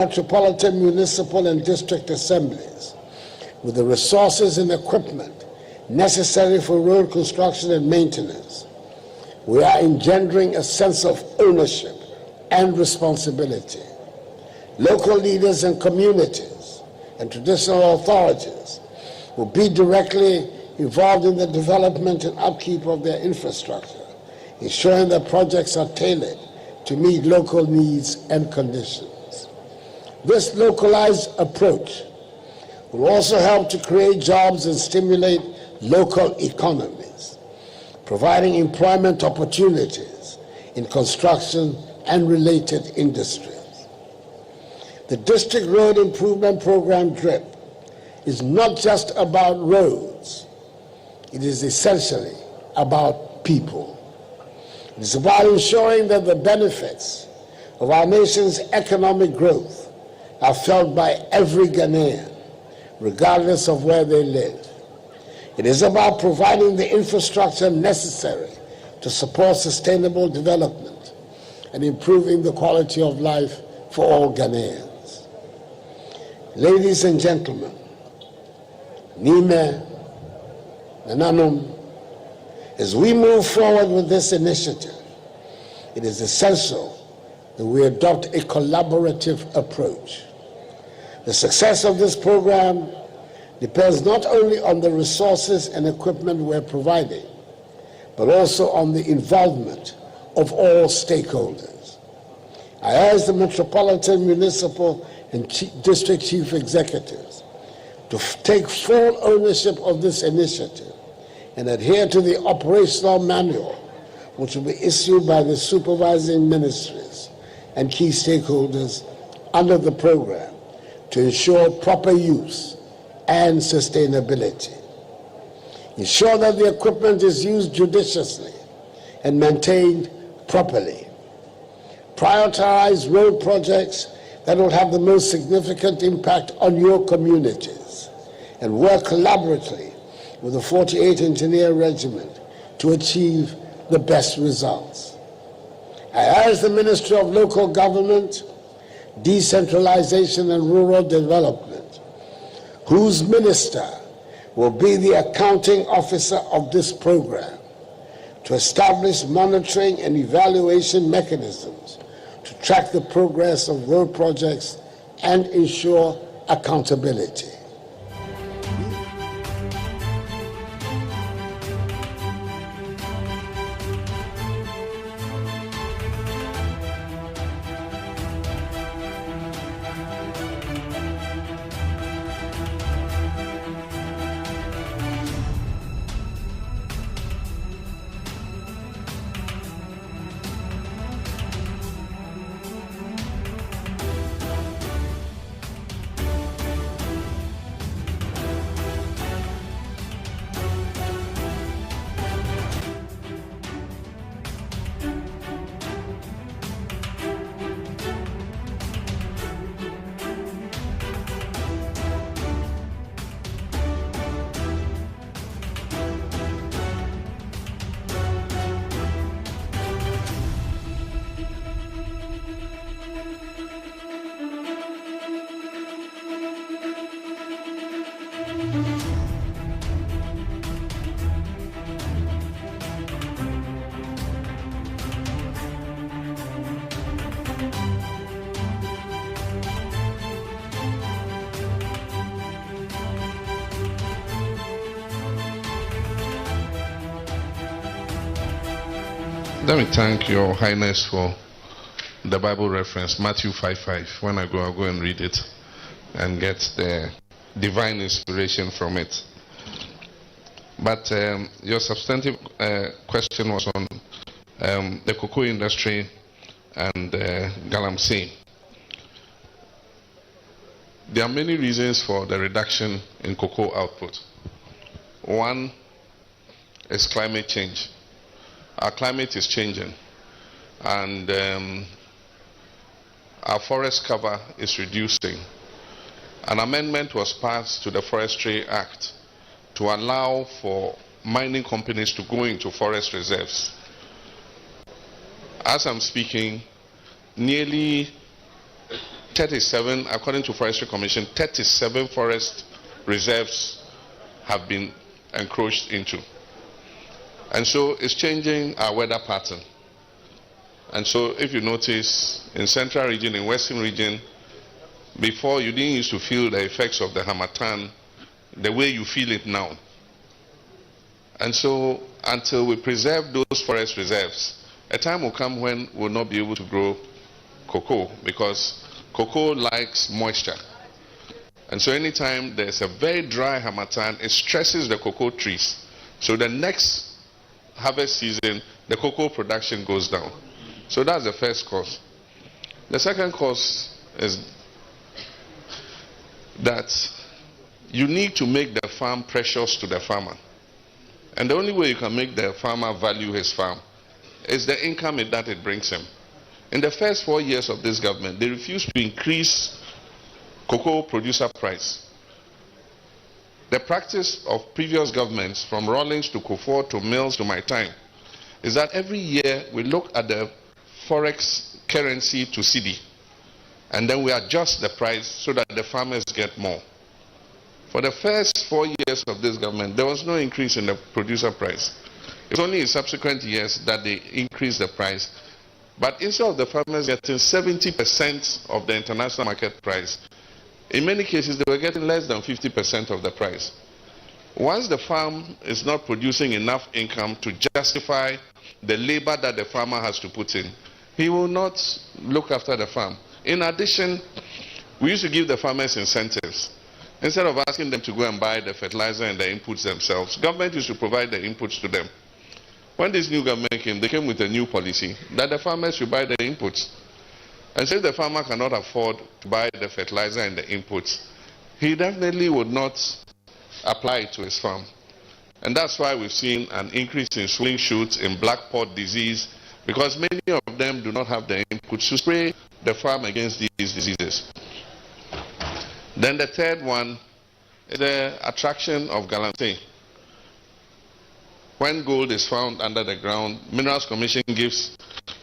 metropolitan, municipal, and district assemblies with the resources and equipment necessary for road construction and maintenance, we are engendering a sense of ownership and responsibility. Local leaders and communities and traditional authorities will be directly involved in the development and upkeep of their infrastructure, ensuring that projects are tailored to meet local needs and conditions. This localized approach will also help to create jobs and stimulate local economies, providing employment opportunities in construction and related industries. The District Road Improvement Program, DRIP, is not just about roads. It is essentially about people. It is about ensuring that the benefits of our nation's economic growth are felt by every Ghanaian, regardless of where they live. It is about providing the infrastructure necessary to support sustainable development and improving the quality of life for all Ghanaians. Ladies and gentlemen, Nime, Nananum, as we move forward with this initiative, it is essential that we adopt a collaborative approach. The success of this program depends not only on the resources and equipment we're providing, but also on the involvement of all stakeholders. I urge the metropolitan, municipal, and district chief executives to take full ownership of this initiative and adhere to the operational manual, which will be issued by the supervising ministries and key stakeholders under the program, to ensure proper use and sustainability. Ensure that the equipment is used judiciously and maintained properly. Prioritize road projects that will have the most significant impact on your communities, and work collaboratively with the 48 Engineer Regiment to achieve the best results. I urge the Ministry of Local Government, Decentralization and Rural Development, whose minister will be the accounting officer of this program, to establish monitoring and evaluation mechanisms to track the progress of road projects and ensure accountability. Let me thank Your Highness for the Bible reference, Matthew 5:5. When I go, I'll go and read it and get the divine inspiration from it. But your substantive question was on the cocoa industry and Galamsey. There are many reasons for the reduction in cocoa output. One is climate change. Our climate is changing, and our forest cover is reducing. An amendment was passed to the Forestry Act to allow for mining companies to go into forest reserves. As I'm speaking, nearly 37, according to Forestry Commission, 37 forest reserves have been encroached into. And so it's changing our weather pattern. And so if you notice, in central region, in western region, before you didn't used to feel the effects of the harmattan the way you feel it now. And so until we preserve those forest reserves, a time will come when we'll not be able to grow cocoa, because cocoa likes moisture. And so anytime there's a very dry harmattan, it stresses the cocoa trees. So the next harvest season, the cocoa production goes down. So that's the first cause. The second cause is that you need to make the farm precious to the farmer. And the only way you can make the farmer value his farm is the income that it brings him. In the first 4 years of this government, they refused to increase cocoa producer price. The practice of previous governments, from Rawlings to Kufuor to Mills to my time, is that every year we look at the forex currency to cedi, and then we adjust the price so that the farmers get more. For the first 4 years of this government, there was no increase in the producer price. It's only in subsequent years that they increased the price. But instead of the farmers getting 70% of the international market price, in many cases they were getting less than 50% of the price. Once the farm is not producing enough income to justify the labor that the farmer has to put in, he will not look after the farm. In addition, we used to give the farmers incentives. Instead of asking them to go and buy the fertilizer and the inputs themselves, government used to provide the inputs to them. When this new government came, they came with a new policy that the farmers should buy the inputs. And so if the farmer cannot afford to buy the fertilizer and the inputs, he definitely would not apply it to his farm. And that's why we've seen an increase in swelling shoots, in black pod disease, because many of them do not have the inputs to spray the farm against these diseases. Then the third one is the attraction of galamsey. When gold is found under the ground, Minerals Commission gives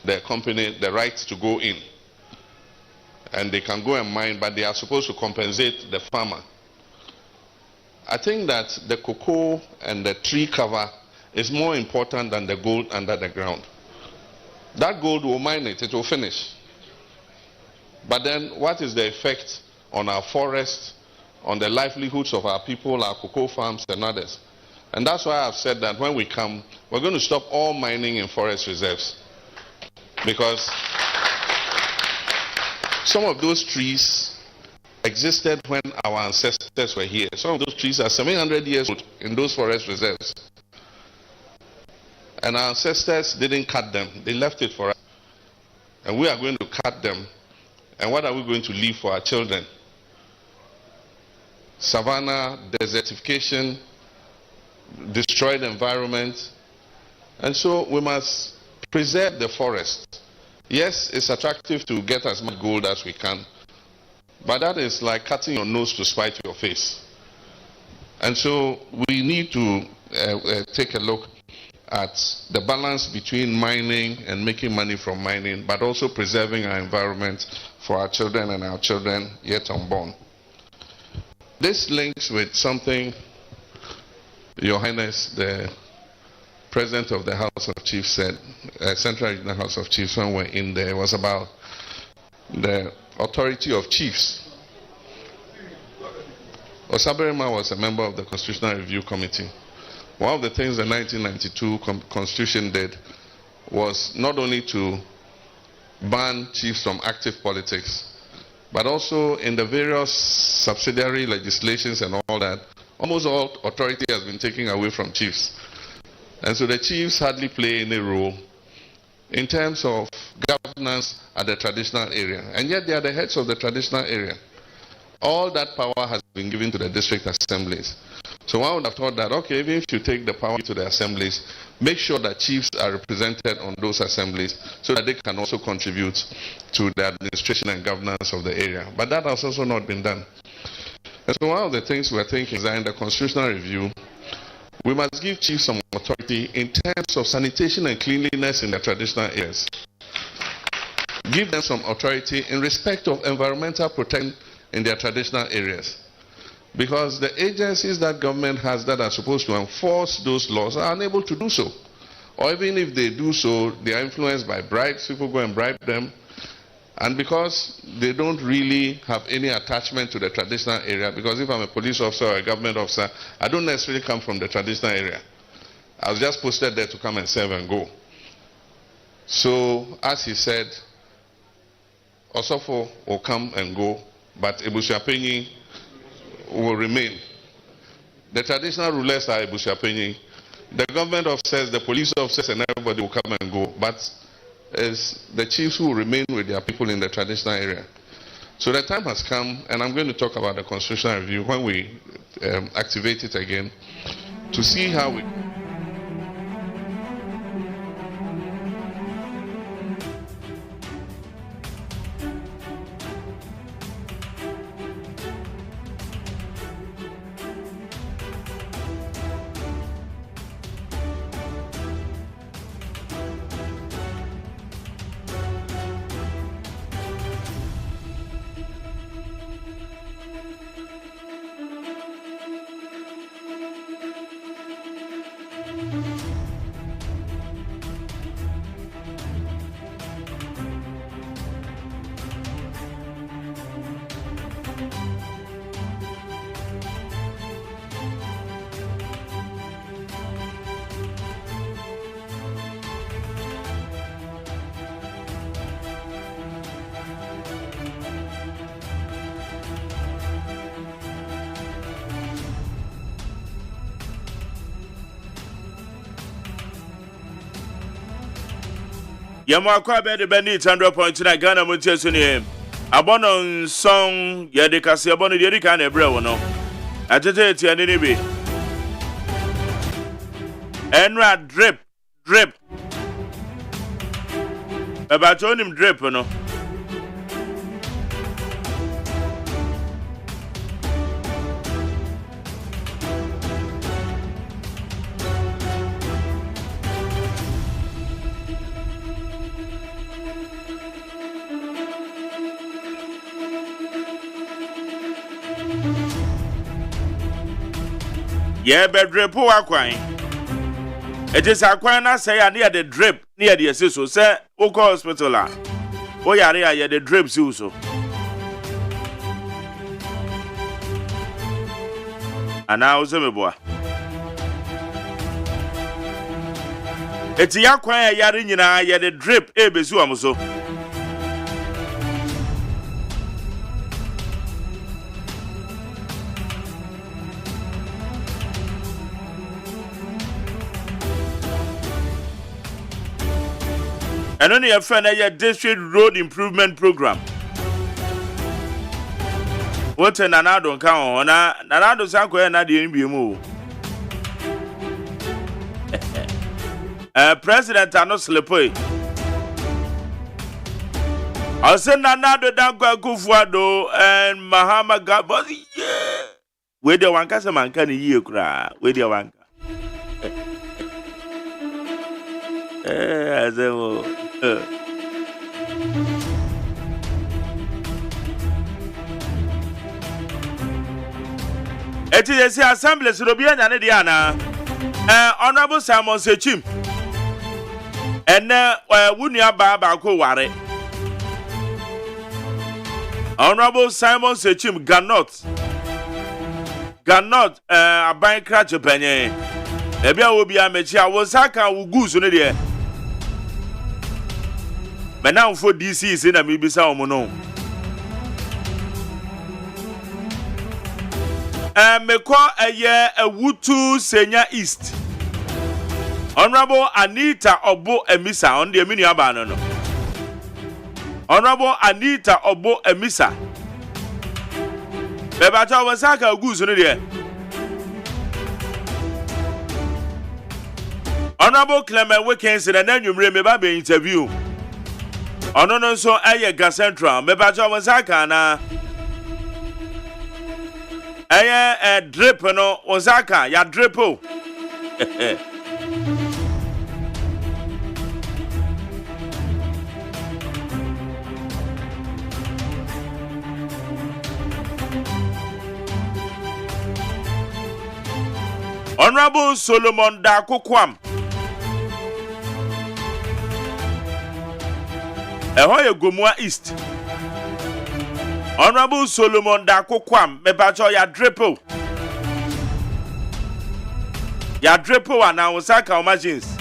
the company the right to go in. And they can go and mine, but they are supposed to compensate the farmer. I think that the cocoa and the tree cover is more important than the gold under the ground. That gold will mine it, it will finish. But then what is the effect on our forests, on the livelihoods of our people, our cocoa farms and others? And that's why I've said that when we come, we're going to stop all mining in forest reserves. Because some of those trees existed when our ancestors were here. Some of those trees are 700 years old in those forest reserves. And our ancestors didn't cut them. They left it for us. And we are going to cut them. And what are we going to leave for our children? Savanna, desertification, destroyed environment. And so we must preserve the forest. Yes, it's attractive to get as much gold as we can, but that is like cutting your nose to spite your face. And so we need to take a look at the balance between mining and making money from mining, but also preserving our environment for our children and our children yet unborn. This links with something Your Highness, the President of the House of Chiefs said, Central Regional House of Chiefs, when we were in there, was about the authority of chiefs. Osaberima was a member of the Constitutional Review Committee. One of the things the 1992 Constitution did was not only to ban chiefs from active politics, but also in the various subsidiary legislations and all that, almost all authority has been taken away from chiefs. And so the chiefs hardly play any role in terms of governance at the traditional area. And yet they are the heads of the traditional area. All that power has been given to the district assemblies. So one would have thought that, okay, even if you take the power to the assemblies, make sure that chiefs are represented on those assemblies so that they can also contribute to the administration and governance of the area. But that has also not been done. And so one of the things we're thinking is that in the constitutional review, we must give chiefs some authority in terms of sanitation and cleanliness in the traditional areas. give them some authority in respect of environmental protection in their traditional areas. Because the agencies that government has that are supposed to enforce those laws are unable to do so. Or even if they do so, they are influenced by bribes. People go and bribe them. And because they don't really have any attachment to the traditional area, because if I'm a police officer or a government officer, I don't necessarily come from the traditional area. I was just posted there to come and serve and go. So, as he said, Osofo will come and go, but Ebusuapenyi will remain. The traditional rulers are Ebusuapenyi. The government officers, the police officers, and everybody will come and go, but it's the chiefs who will remain with their people in the traditional area. So the time has come, and I'm going to talk about the constitutional review when we activate it again, to see how we... Yamakwa be the Benny 100.9 Ghana Montie Suni. Abonon song Yadikasi Abono Yadika and Ebrew no. Atete Tianibi. Enra drip. About him drip no. Yeah, but drip who are crying. It is a quine, I say, near the drip, near the assessor, sir, who call hospital. Boy, are the drips also. And now, some boy. It's a yaquine, yarin, ya the drip, a bezuamoso. And only a friend at your district road improvement program. What an anado count on Nanado Sanko and Nadia Bimu. President Anos Lepoy. I'll send another Danko Kufuado and Mahama Gabozi. Where the one Casaman can you cry? Where the one? As it is the assembly Robian and Diana. Honorable Simon Sechim. And Wunia Baba Koware. Honorable Simon Sechim Ganot, a bank cratch a penny. Maybe I will be a mechia was Saka who goose on it. But now for DC is in a maybe Salmono. Me call a year a Wutu Senior East. Honorable Anita Obo Emisa on the Minia Banano. Honorable Anita Obo Emisa. Bebata was Saka goose on it. Honorable Clement Wickens and then you remember the interview. Honorable so Aya Central, Mebaja Wazaka na Aya drip no Ozaka, ya dripo. Honorable Solomon Dakokwam. Ehoye Gomua East. Honorable Solomon Dakokwam. Mebacho ya drepo. Ya drepo ana usaka imagines.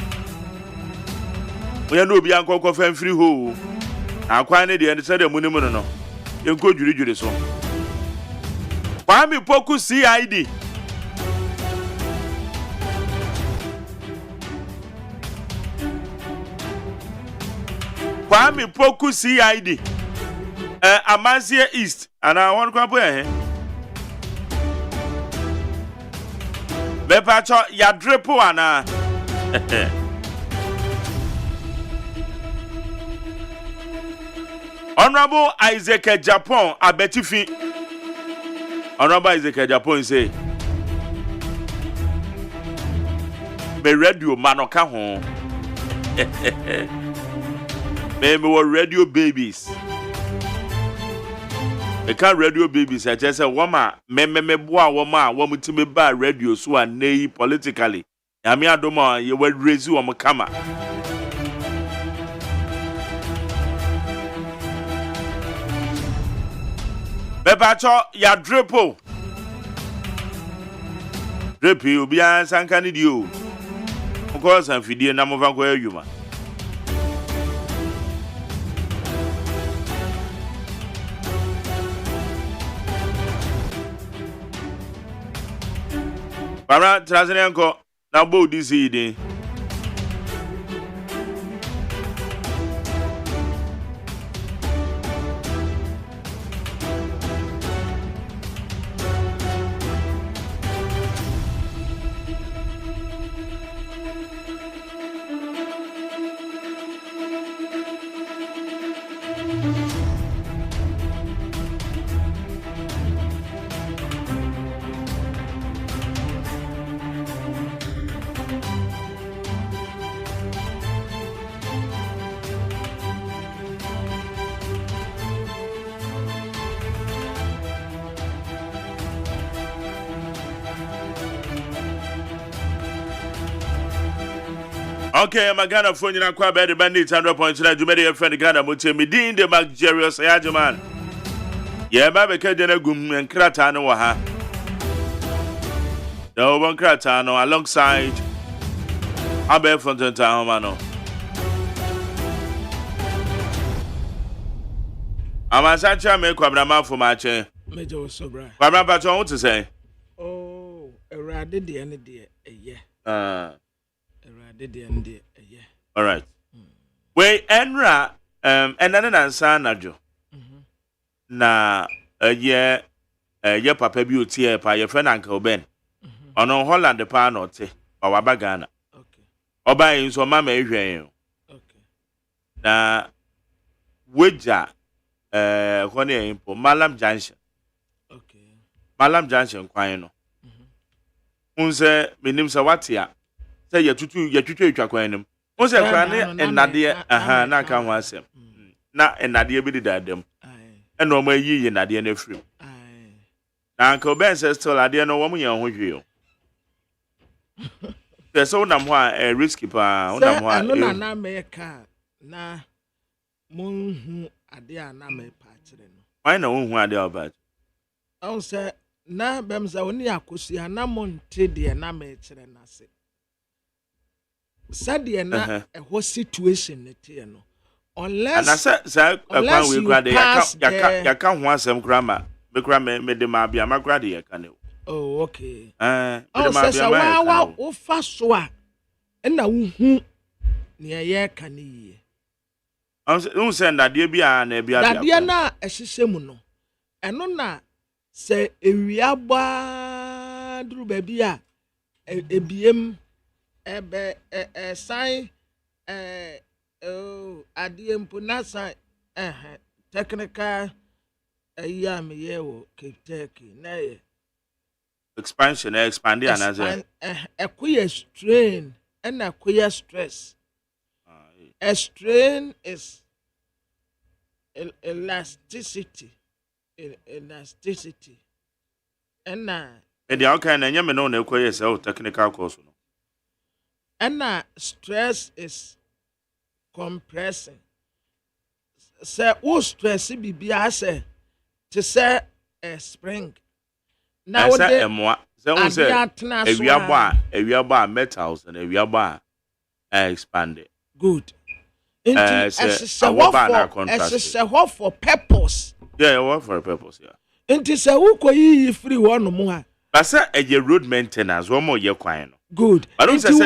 We no bi ankoko fan free ho. Na kwan ne de say de munimu no. Yenko juri so. Kwame Poku CID. Kwame Poku CID. Amazie East. And I want to go ahead. Bepacho ya drepo ana. Honorable Isaac Japan Abetifi. Honorable Isaac Japan say me radio manoka ho. Me were radio babies. Me can radio babies. I just say woman me boa woman wo mutime ba radio so anei politically. Ya me adoma ye were raise wo kama. Bebacho ya drepo. Drepi obi an sanka ni di o. Nko san fidie na mo fa ko ayuma. Para trazene nko na bo di si Okay, my Ghana phone you kwa be the bandit 100.9 Jumedi friend Ghana motie me din the luxurious AGYEMAN. Yeah, ma be kede na gum nkrata no wa ha. The one krata no alongside Abe Fontaine Homano. Amasacha me kwabrama for my chair. Major so bra. Kwabrama to want to say. Oh, erade de ene de eye. All right. We enra enane nansa najo. Na ye papa bi otie pa ye friend Uncle Ben. Ono Holland pa na ote o waba Ghana. Okay. Oba yin so mama ehwen. Okay. Na weja hone impo Malam Junction. Okay. Malam Junction kwan no. Unse menim se watia. Say ya twitwa etwa kwan nim. Wo se kwan ne enade na ka ho asem. Na enade bi didadam. E no ma yi enade na afrim. Na Uncle Ben says still ade no wo mu yan ho hwe yo. So nam ho a risky pa, wo nam ho a. No na me ka na monhu ade a na me pa kire no. Why na wo hu ade about? On say na bem za woni akosi na monte de na me kire na se. Sadia na a situation nete no unless and say kwan we kra de ya ka ho asem kra ma me kra me de ma bia ma kra de ya ka ne. Oh okay. Me de ma bia ma wa fa so a na wo hu ne ye ka ne yie. On say na de bia na bia bia. Na de na ehihye mu no eno na se ewia ba duru ba bia ebiem ebe sign adempo na sign technical me yewo Kentucky na expansion expand anaze akuya strain and akuya stress. A strain is elasticity and And the outcome and you know, no technical course. And stress is compressing. Say, who stress be say to say a spring. Now, say a moi, so say a bar metals and a bar expanded. Good. As a for purpose. Yeah, what for a purpose, yeah. Into say, who could you free one more? But say a road maintenance, one more year quine. Good. I don't say you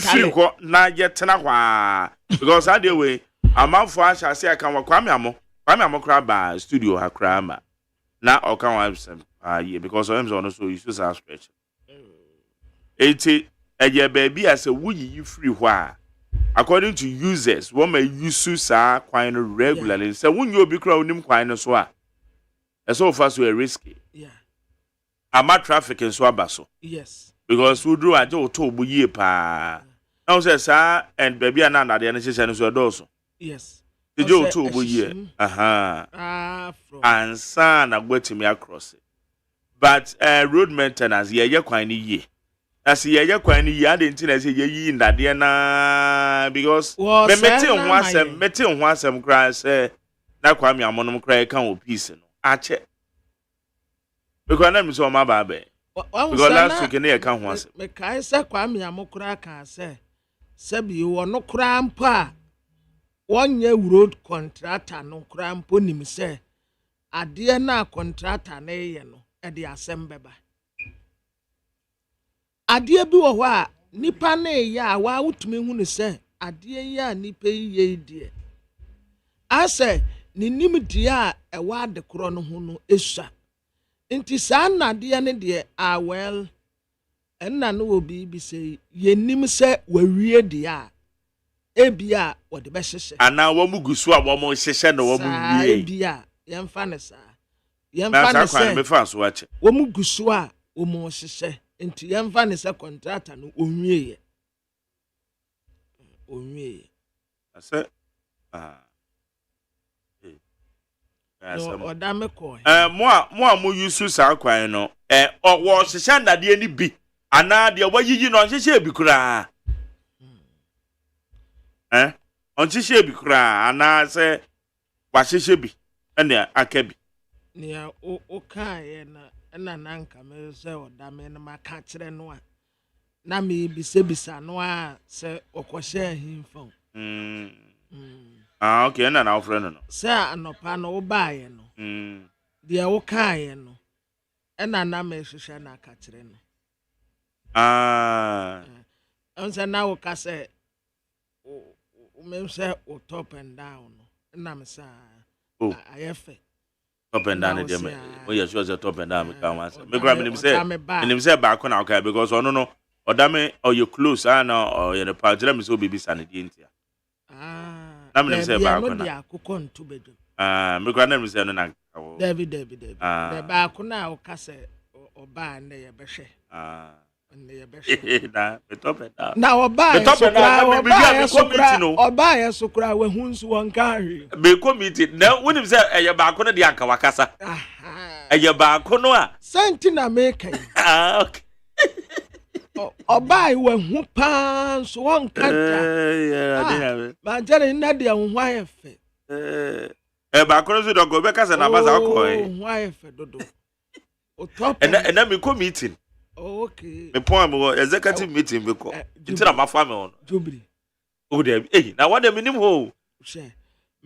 free not yet tenakwa because I do way a month for us. I say I can walk Kwame crab studio ha crama now or can yeah because I'm on so you should stretch 80 a year baby as a woody you free why according to users one may use quite regularly so when you be crowding quite as well as so far so risky. Yeah. I'm at traffic in Swabaso. Yes. Because we drew a joe to Buye pa. Now says, sir, and baby and Anna, the necessary so also. Yes. The joe to Buye. Aha. And son, I'm waiting me across it. But road maintenance, yeah, quite ye. As ye quite ye, I didn't say ye in that Diana because meeting once some cries, now Kwame, I'm on cry, can't peace. I check. Because I'm so my baby. Because last week I can't once. I say, Kwame, I'm a crack. I say, Sabi, you are no crampa. 1 year road contractor, no cramp on him, say. A dear na contractor, nay, no, at the assembly. A dear be a wa, Nipane, ya, wow to me when you say, a dear ya, nipe ye, dear. I say, Ninimitia, a word the chrono who is. Inti sana dia ne de well enna no obi bi say yenim se wawie de a ebia wo de be hyehye ana wo mu gusu a wo mo hyehye na wo mu wie ebia yemfa ne sa yemfa ne se me fa so ache wo mu gusu a wo mo hyehye inti yemfa ne se contractor no onwie ase mo use sa kwan no wo hyehye ndade ni bi ana de wo yiyi no hyehye bi kura on hyehye bi kura ana se wa hyehye bi ene aka bi ne o kan na nanka me se odame na maka kire no a na me bisa no a se okohye ahimfo okay na na friend no say anopa no wo baaye no de wo kaaye no na me hwehwe na aka kire no onse na wo ka say o me say o top and down no na me say ayefe top and down dey me o yes was top and down me kan wan say me gra me say back na okay because ono no odame or you close na or you the pagina me so baby sanity ntia I'm not saying about the Akukon to bedroom. Me grandmother said, no, David. The Bakuna or Casse or Ban, they are Beshe. And they are Beshe. Now, or buy a sukra when who's one carry. Be committed. Now, when you say a Yabakona de Akawakasa, a Yabakonoa, Santina making. Okay. Or buy when who pants one country. But Jerry Nadia and wife. Backroom don't go back as an Amazon. Wife, Dodo. And then we come meeting. Okay. The point was executive meeting because it's not my family. Jubilee. Oh, there. Hey, now what the minimum hole?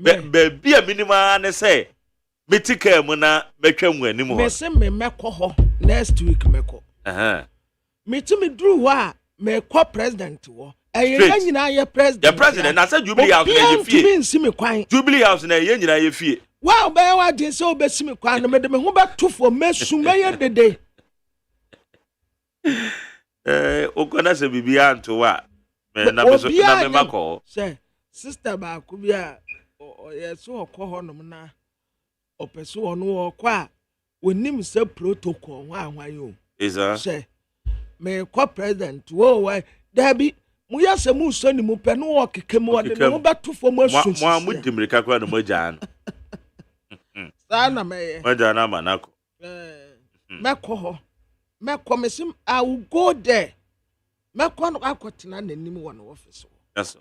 Be a minimum and say, Metika Muna, make him anymore. Me send me Meko next week, Meko. Me drew wa me co president wo eye nyina ye president the president I said Jubilee House na ye fie Jubilee House na ye nyina ye fie wa be wa de se obesi me kwan no me de me ho beto fo mesu me ye dede okona se bibia anto wa me na me mako say sister ba ku bia ye so okọ honom na opeso ono okọ a onim se protocol wa anwan yo is that say me co president wo dabi mu yase mu so ni mu pe no okeke mu ode no beto fo mu asu mu dimrika kwa no moja no Sana me. Waja na manako. Meko ho. Meko mesim I will go there. Meko no akotena nanim wɔ no office. Yes.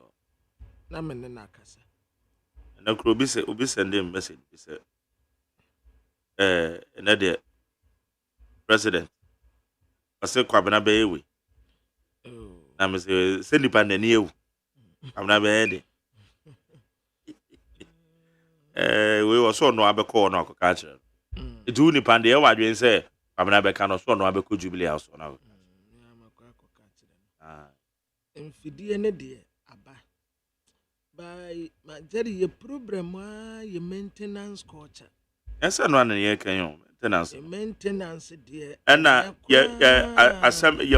Na me ne na kasa. Na kro obi send him message be say na the president ase kwabena be ewe. Na me say send nipa na ni ewu. Kwabena be de. We was so no abekọ no akọka kire. Etu nipa de e wadwen say kwabena be ka no so no abekọ jubilee house na. Mfidie ne de aba. By my jerry ye problem ye maintenance culture. Ese no an ye kan yo maintenance. Maintenance de Na assembly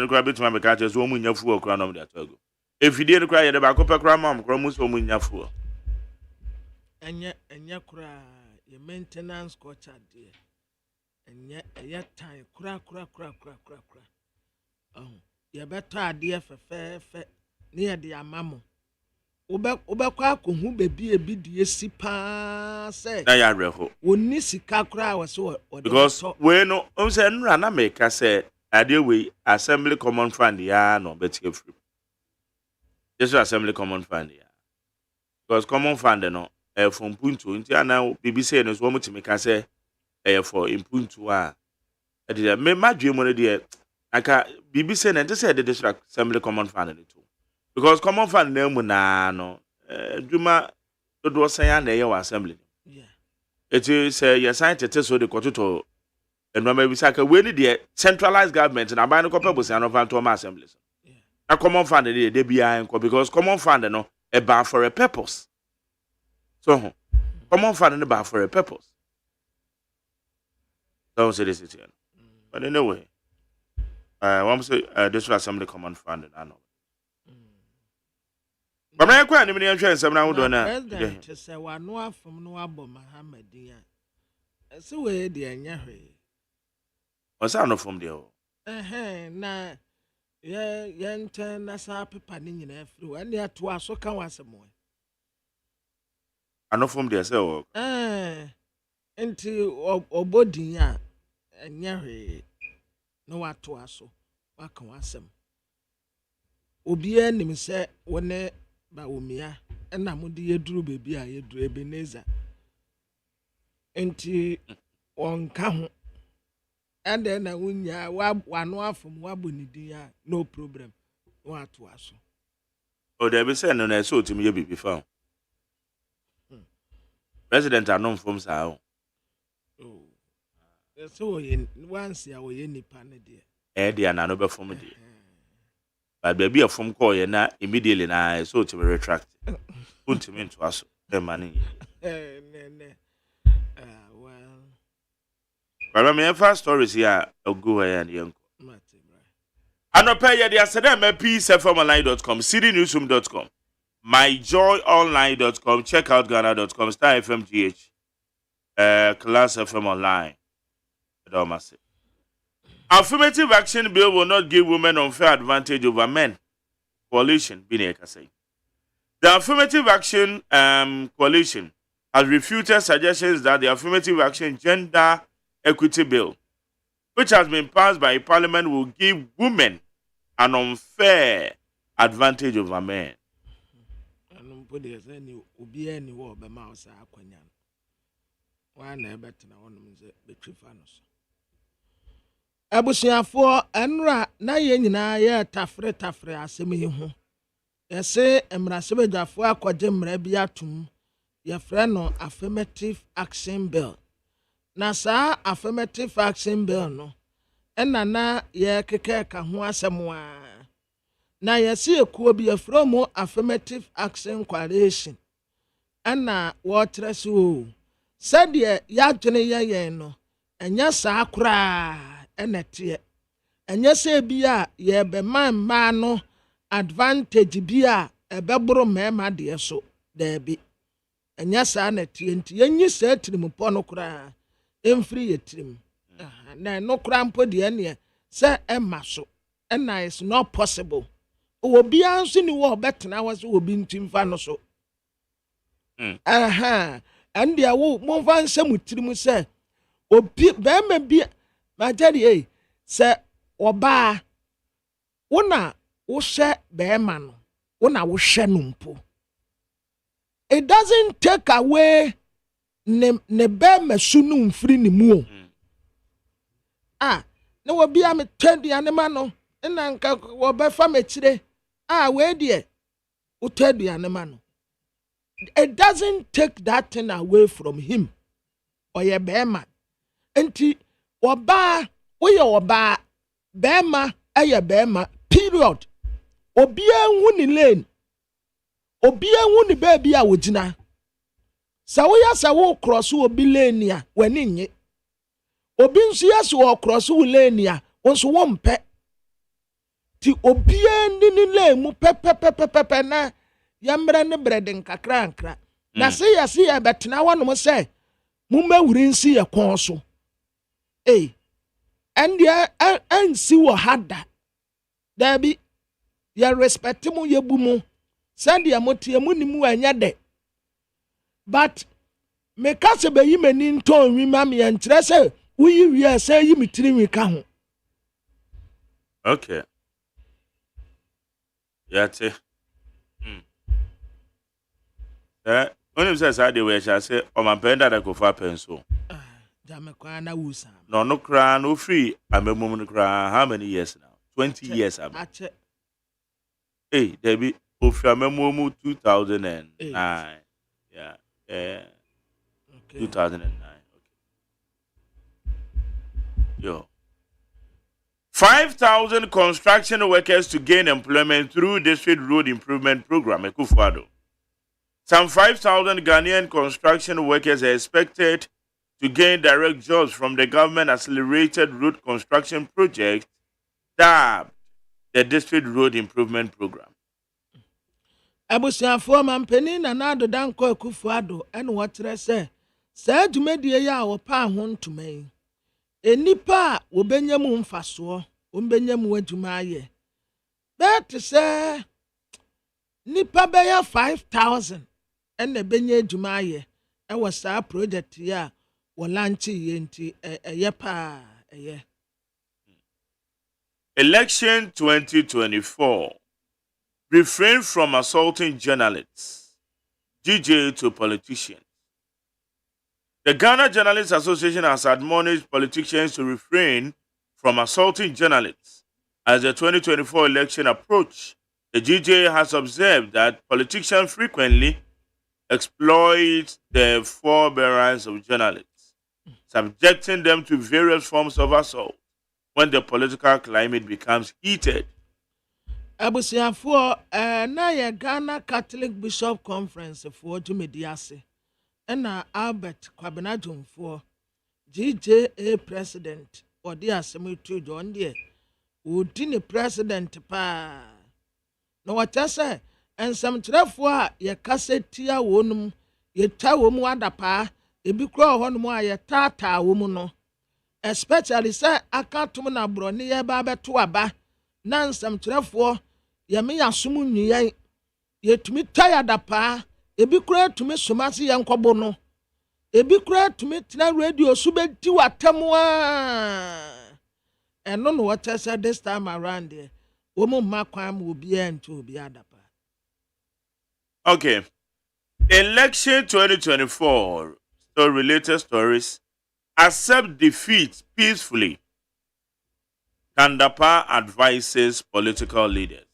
no kra betuma be ka kire so mu nyafu okra no de atago. Efidie no kra ye de ba kopɛ kra mam kra mu so mu nyafu. Enya kra ye maintenance culture de. Enya time kra. Ye beto ade fefefe ne ye de amamo. Obekwa akohu bebi ebi de esi pa se. Na ya reho. Woni sika kra wo se Because we no say nra na make say ade we assembly common fund ya no betie free. This assembly common fund ya. Because common fund no from punto nti ana bibi say no so mo timi ka say for impunto a ade me madwe mo de aka bibi say na say the district assembly common fund no too. Because common fund na mu na no dwuma do say na ye wa assembly. Yeah. It is say sign tete so de kototo enoma bi saka we ni de centralized government na ban no kopa bosia no fan to ma assemblies. Yeah. Na common fund de bia enko because common fund no e ban for a purpose. So common fund no ban for a purpose. Don't say this here. But anyway, one say this assembly common fund I know. But na kwa ni me nhwe nsem na wo do na. President say wa no afom no abo Muhammadiya. Ese we de anya hwe. O sa no from there. Na ye nten na sa pepa ni nyina afiri wa ne ato aso ka wasemo. Ano from there say o. Enti obodin a anya hwe no wato aso wa ka wasem. Obi anim se wone ba omia na mudi yeduru bebi a yeduru Ebeneza enti onka ho ande na wunya wa no afom wa bonidi a no problem wa to aso O de be say no na so timi ye bibi fa president anom from sa o so ye once ya wo ye nipa ne de dia na no be from de. But baby a from call na immediately na so to retract. Put him into us the money. Well. But my first stories here go here and young. Anope the Asadam peacefmonline.com, citynewsroom.com, myjoyonline.com, checkoutghana.com, Star FMGH, Class FM Online. Affirmative action bill will not give women unfair advantage over men. Coalition, Bineka say. The affirmative action coalition has refuted suggestions that the affirmative action gender equity bill, which has been passed by Parliament, will give women an unfair advantage over men. Abusiafo enra na ye nyina ye tafre asem yi ho yese emrasebejafo akwaje mra bi atum ye frɛ no affirmative action bill na sa affirmative action bill no na ye keke ka ho asem wa na yese ekuo bi ye frɛ mo affirmative action coalition na wo trɛse o sɛde ya dwene ye no enya sa akora enete enye se bia ye be man no advantage bia ebebro mema de so da bi enye sa na tie nti enyi sa tirim po no kura emfiri ye tirim na no kura mpo de ne se ema so na is not possible obi anso ni wo betena wo so obi ntimfa no so and the wo monvan some trimu say obi bema bi majadi say oba wona wo hye bema no wona wo hye no mpo. It doesn't take away ne bema sunu mfiri ni mu. Na wo bia me twedi anema no na nka wo be fa mechire we die wo twedi anema no. It doesn't take that thing away from him or your bema. Enti oba wo ye oba bema eye bema period. Obi enwu ni lane. Obi enwu ni baby a wogina. Sa wo ya sa wo cross obi lane a wani nye. Obi nso yes wo cross wo lane a wonso wo mpe. Ti obi ni lane mu pepepepepe na yambre ne breden kakra nkra. Na se ya betena wonom se mumawuri nsi ye kon so. And ya ansi wo hada. Dabi ya respect mu ye bu mu. Sandi ya motie mu ni mu anya de. But me ka se be yi mani nton wi ma me nkyere se wuyi wi se yi mitiri wi ka ho. Okay. Yate. When you say they were shall say o man penda da go fa penso. Jame kwa na wusa. No cry no free. Amemum no cry how many years now? 20 years abi. Debbie Oframemu 2009. Yeah. Okay. 2009. Okay. Yo. 5,000 construction workers to gain employment through district road improvement program. Ekufado. Some 5,000 Ghanaian construction workers are expected to gain direct jobs from the government accelerated road construction project dubbed the district road improvement program. Abusiafo mampeni na nado danko Ekufado ene wotre se adwumadie ya wo pa ho ntoman. Enipa wo benyam mfaso, wo benyam adwuma aye. Bet se nipa be ya 5,000 ene benya adwuma aye e wo sa project ya wo launch ye nti eye pa eye. Election 2024. Refrain from assaulting journalists. DJ to politicians. The Ghana Journalists Association has admonished politicians to refrain from assaulting journalists. As the 2024 election approach, the GJ has observed that politicians frequently exploit the forbearance of journalists, subjecting them to various forms of assault when the political climate becomes heated. Abusiafo na ye Ghana Catholic Bishop Conference for Jumediase na Albert Kwabenajumfo GJA president odi asemu tu John de odi ni president pa no watase ensam trefo a ye kasetia wonum ye ta wo mu adapa ebi kro ho no a ye tata wo mu no especially say akatum na broni ye ba beto aba na ensam trefo ye me yasom nyiyen ye tumi taya dapa ebi kura tumi somase ye nkobo no ebi kura tumi tena radio so bedi watam eno no what said this time around there womu makwam obi ento obi adapa. Okay. Election 2024 related stories. Accept defeat peacefully. Kandapa advises political leaders.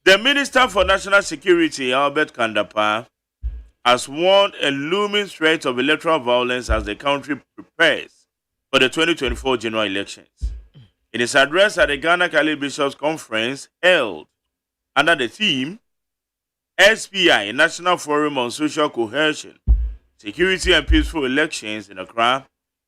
The Minister for National Security, Albert Kandapa, has warned a looming threat of electoral violence as the country prepares for the 2024 general elections. In his address at the Ghana Catholic Bishops' Conference held under the theme SPI, National Forum on Social Cohesion, Security and Peaceful Elections in Accra,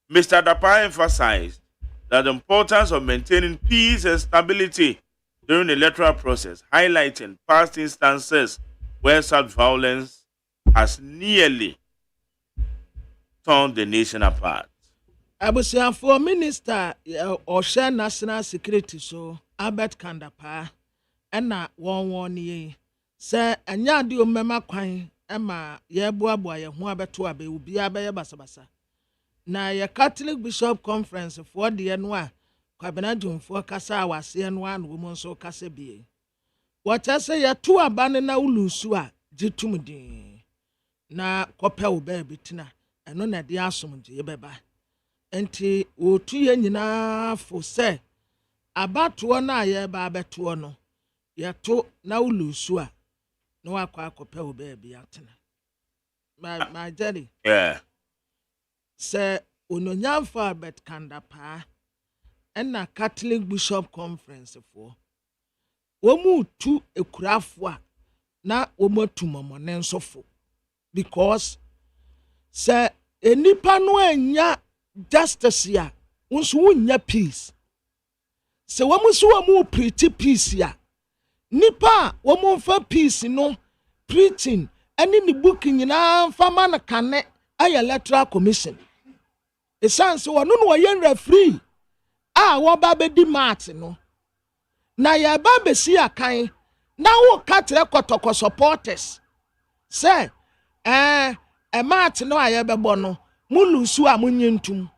Mr. Dapa emphasized that the importance of maintaining peace and stability during the electoral process, highlighting past instances where such violence has nearly torn the nation apart. Abusiafo Minister Osha National Security so Albert Kandapa ena won ye say anya de omema kwan Emma, ye boaboa ye ho abeto abe obi abeye basabasa. Na ye Catholic Bishop Conference for the enwa kwabena jumfo kasa awase enwa no mo nso kasa bie. What I say ya to abane na ulusu a jitumdin. Na kope wo ba bitina eno na de asomje ye beba. Enti otu ye nyina fo se abato na ye ba abeto no ye to na ulusu a no akwa kope wo ba bi atena. My Jerry. Yeah. Sir Ononyamfa Albert Kandapa and na Catholic Bishop Conference for Womu tu ekurafo na womotu momone nsofo because sir enipa no anya justice ya unso wunya peace se womu so womu preach peace ya nipa womu fa peace no preaching ani ni book nyina fa man kane aya electoral commission esanse wono no yen referee a wo ba be di match no na ya ba be si akan na wo katre kotoko supporters say e match no aye be bo no mulusu a munyintum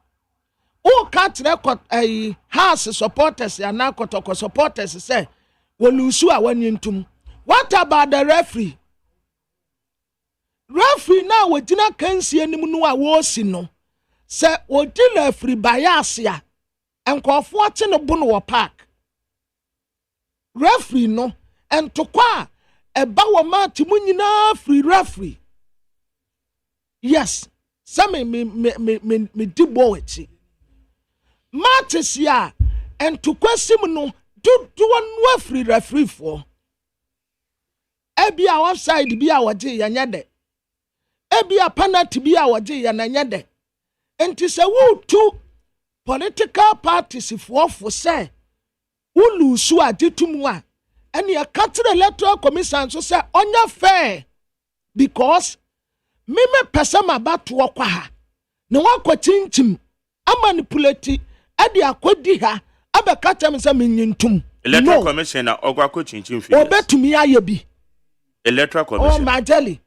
wo katre house supporters ya na kotoko supporters say wo lusu a wanyintum. What about the referee? Referee na wojina kansi anim no a wo si no se odi referee bias ya enkofo ate no bo no wo park referee no entokwa eba wo mati munyina free referee. Yes, some me dibo echi matis ya entokwa sim no do one free referee for ebi a offside bi a woje ya nyade ebi a penalty bi a woje ya na nyade enti se wo tu political parties for say ulu su ajetumu a ene ya katre electoral commission so say onya fair because me pesama bato kwa ha ne wakwatintim amanipulate ade akodi ha abekata me say menyintum electoral commission na ogwako chinchin fi obetumi aye bi electoral commission. Oh, my jelly.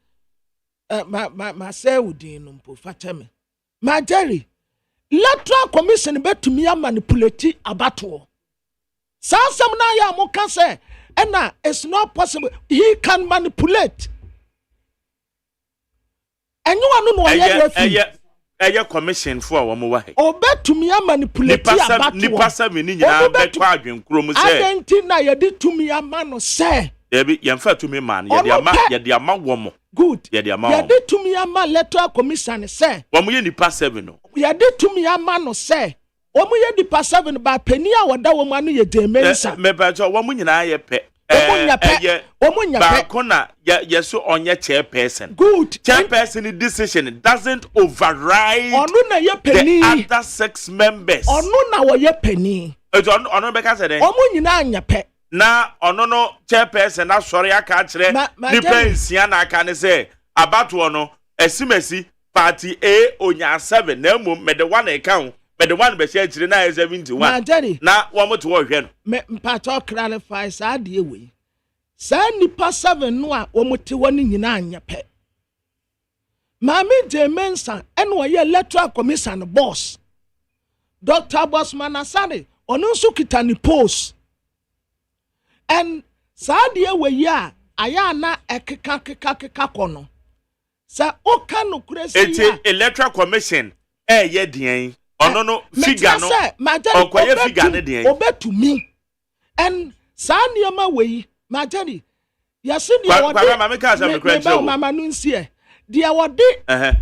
My say udin no mpo fatame. My jelly. Electoral commission bet me manipulate abato. Sansam na ya mo kan say, and it's not possible. He can manipulate. And you want to know eye commission for wo wa he. Obet me manipulate abato. Nipa 7 ni nyina beto adwenkro mu say. Argentina ye di to me amano say. Debi yemfa to me man ye de ama wo mo. Good. Ye de ama. Ye di to me ama electoral commission say. Wo mo ye nipa 7 no. Ye di to me ama no say. Wo mo ye nipa 7 ba pani a woda wo ma no ye demensa. Me ba jo wo mo nyina ye pe. Ba kona yeso onye chairperson. Good. Chairperson decision doesn't override the other 6 members. Onu na wo ye pani. Onu be ka say den. Omo nyina anya pe. Na ono no chairperson na sori aka kire ni pensia na aka ne say abato no esimesi party A onya 7 na mum me the one account me the one be share kire na 71 na wo mo to wo hwe no me mpato clarify sa de we sa nipa 7 no a wo mo te woni nyina anya pe Mami Jemensa eno ye electoral commission boss Dr. Bosman Asade onu nso kita ni post and sadia we ya aya na ekeka kono sa oka no kuresi ya electoral commission ye dien ono no figure no okoye figure ne dien obetumi and sania ma we majari yase dia wode mama ka sa me kwenche mama no nsie dia wode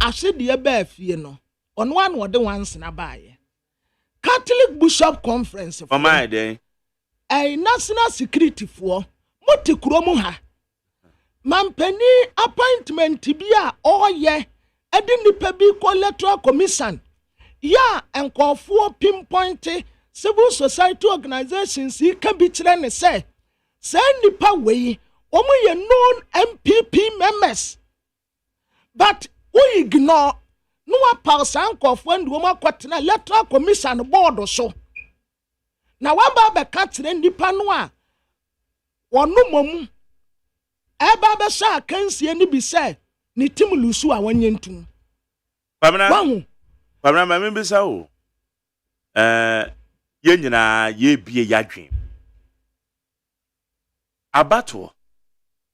ase dia ba fie no ono anu wode once na baaye Catholic Bishop Conference for my day national security for moti kuromu ha mampani appointment bi a oye edi nipa bi ko electoral commission ya enkofo pinpoint civil society organizations ka bi kire ne say nipa we omo ye known MPP members but we ignore no wa pause enkofo ndi omo akwatena electoral commission board so na wamba be katre nipa no a wonu mom eba be sha kansie ni bi se ni tim lusu a wonye ntum Pamina ma me bisa o ye nyina ye bie yadwen abato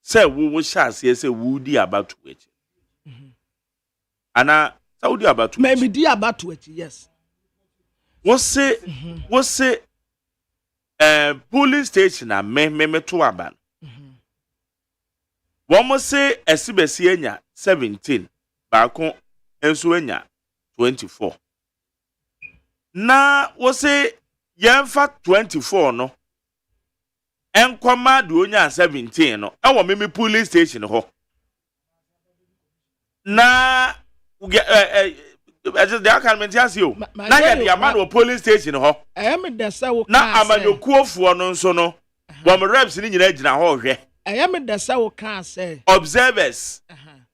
se wo hyase se wo di abato echi ana Saudi abato maybe di abato echi yes wo se police station na me to aban wo mo se esibesi enya 17 baako enso enya 24 na wo se yemfa 24 no enkoma de onya 17 no ewo me police station ho na the account has you na ya the man police station ho me de se wo na amanyokuofuo no nso no wo me reps ni nyina gina ho hwe me de se wo kan say observers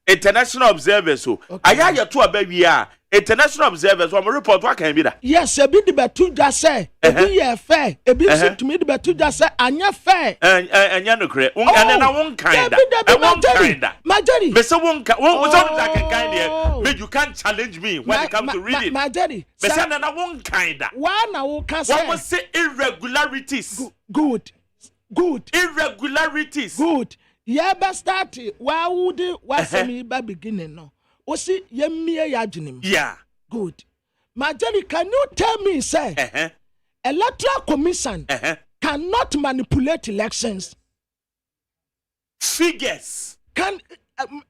international observers so aya ya to abawi a international observers wo me report wa kan bi da yes ebi de betu dwa say ebi ye fair ebi so tumi de betu dwa say anya fair anya no kre won anya na won kind da majori me say won so that kind there me you can't challenge me when it comes to reading majori me say na won kind da wa na wo kan say what say irregularities good irregularities good yeah ba start wa would wasemi ba beginning no o si yemie ya adwenem yeah good majori can you tell me say electoral commission cannot manipulate elections figures can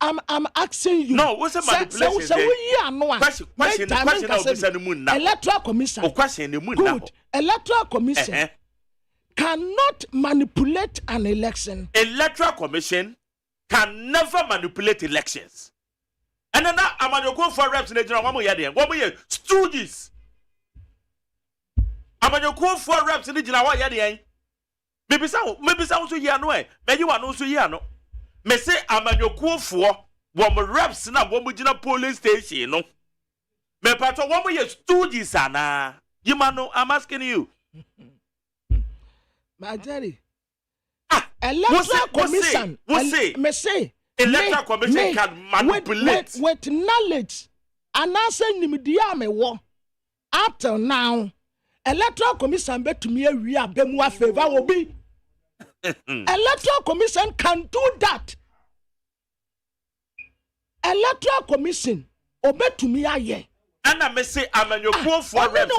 I'm asking you no what's a manipulation question electoral commission good electoral commission cannot manipulate an election. Electoral commission can never manipulate elections. And then I'm going to go for reps in the general. What we stooges. I'm going to go for reps in the general. Maybe so here no way. Maybe you are no so here no. Me say I'm going to go for one reps na one we police station no. Me pato one we stooges ana. You man no, I'm asking you. Majori electoral commission me say electoral commission can manipulate with knowledge and answer nimdia me wo up till now electoral commission betumi awi abemu a favor obi electoral commission can do that electoral commission obetumi aye Anna me say amanyokuo for reps.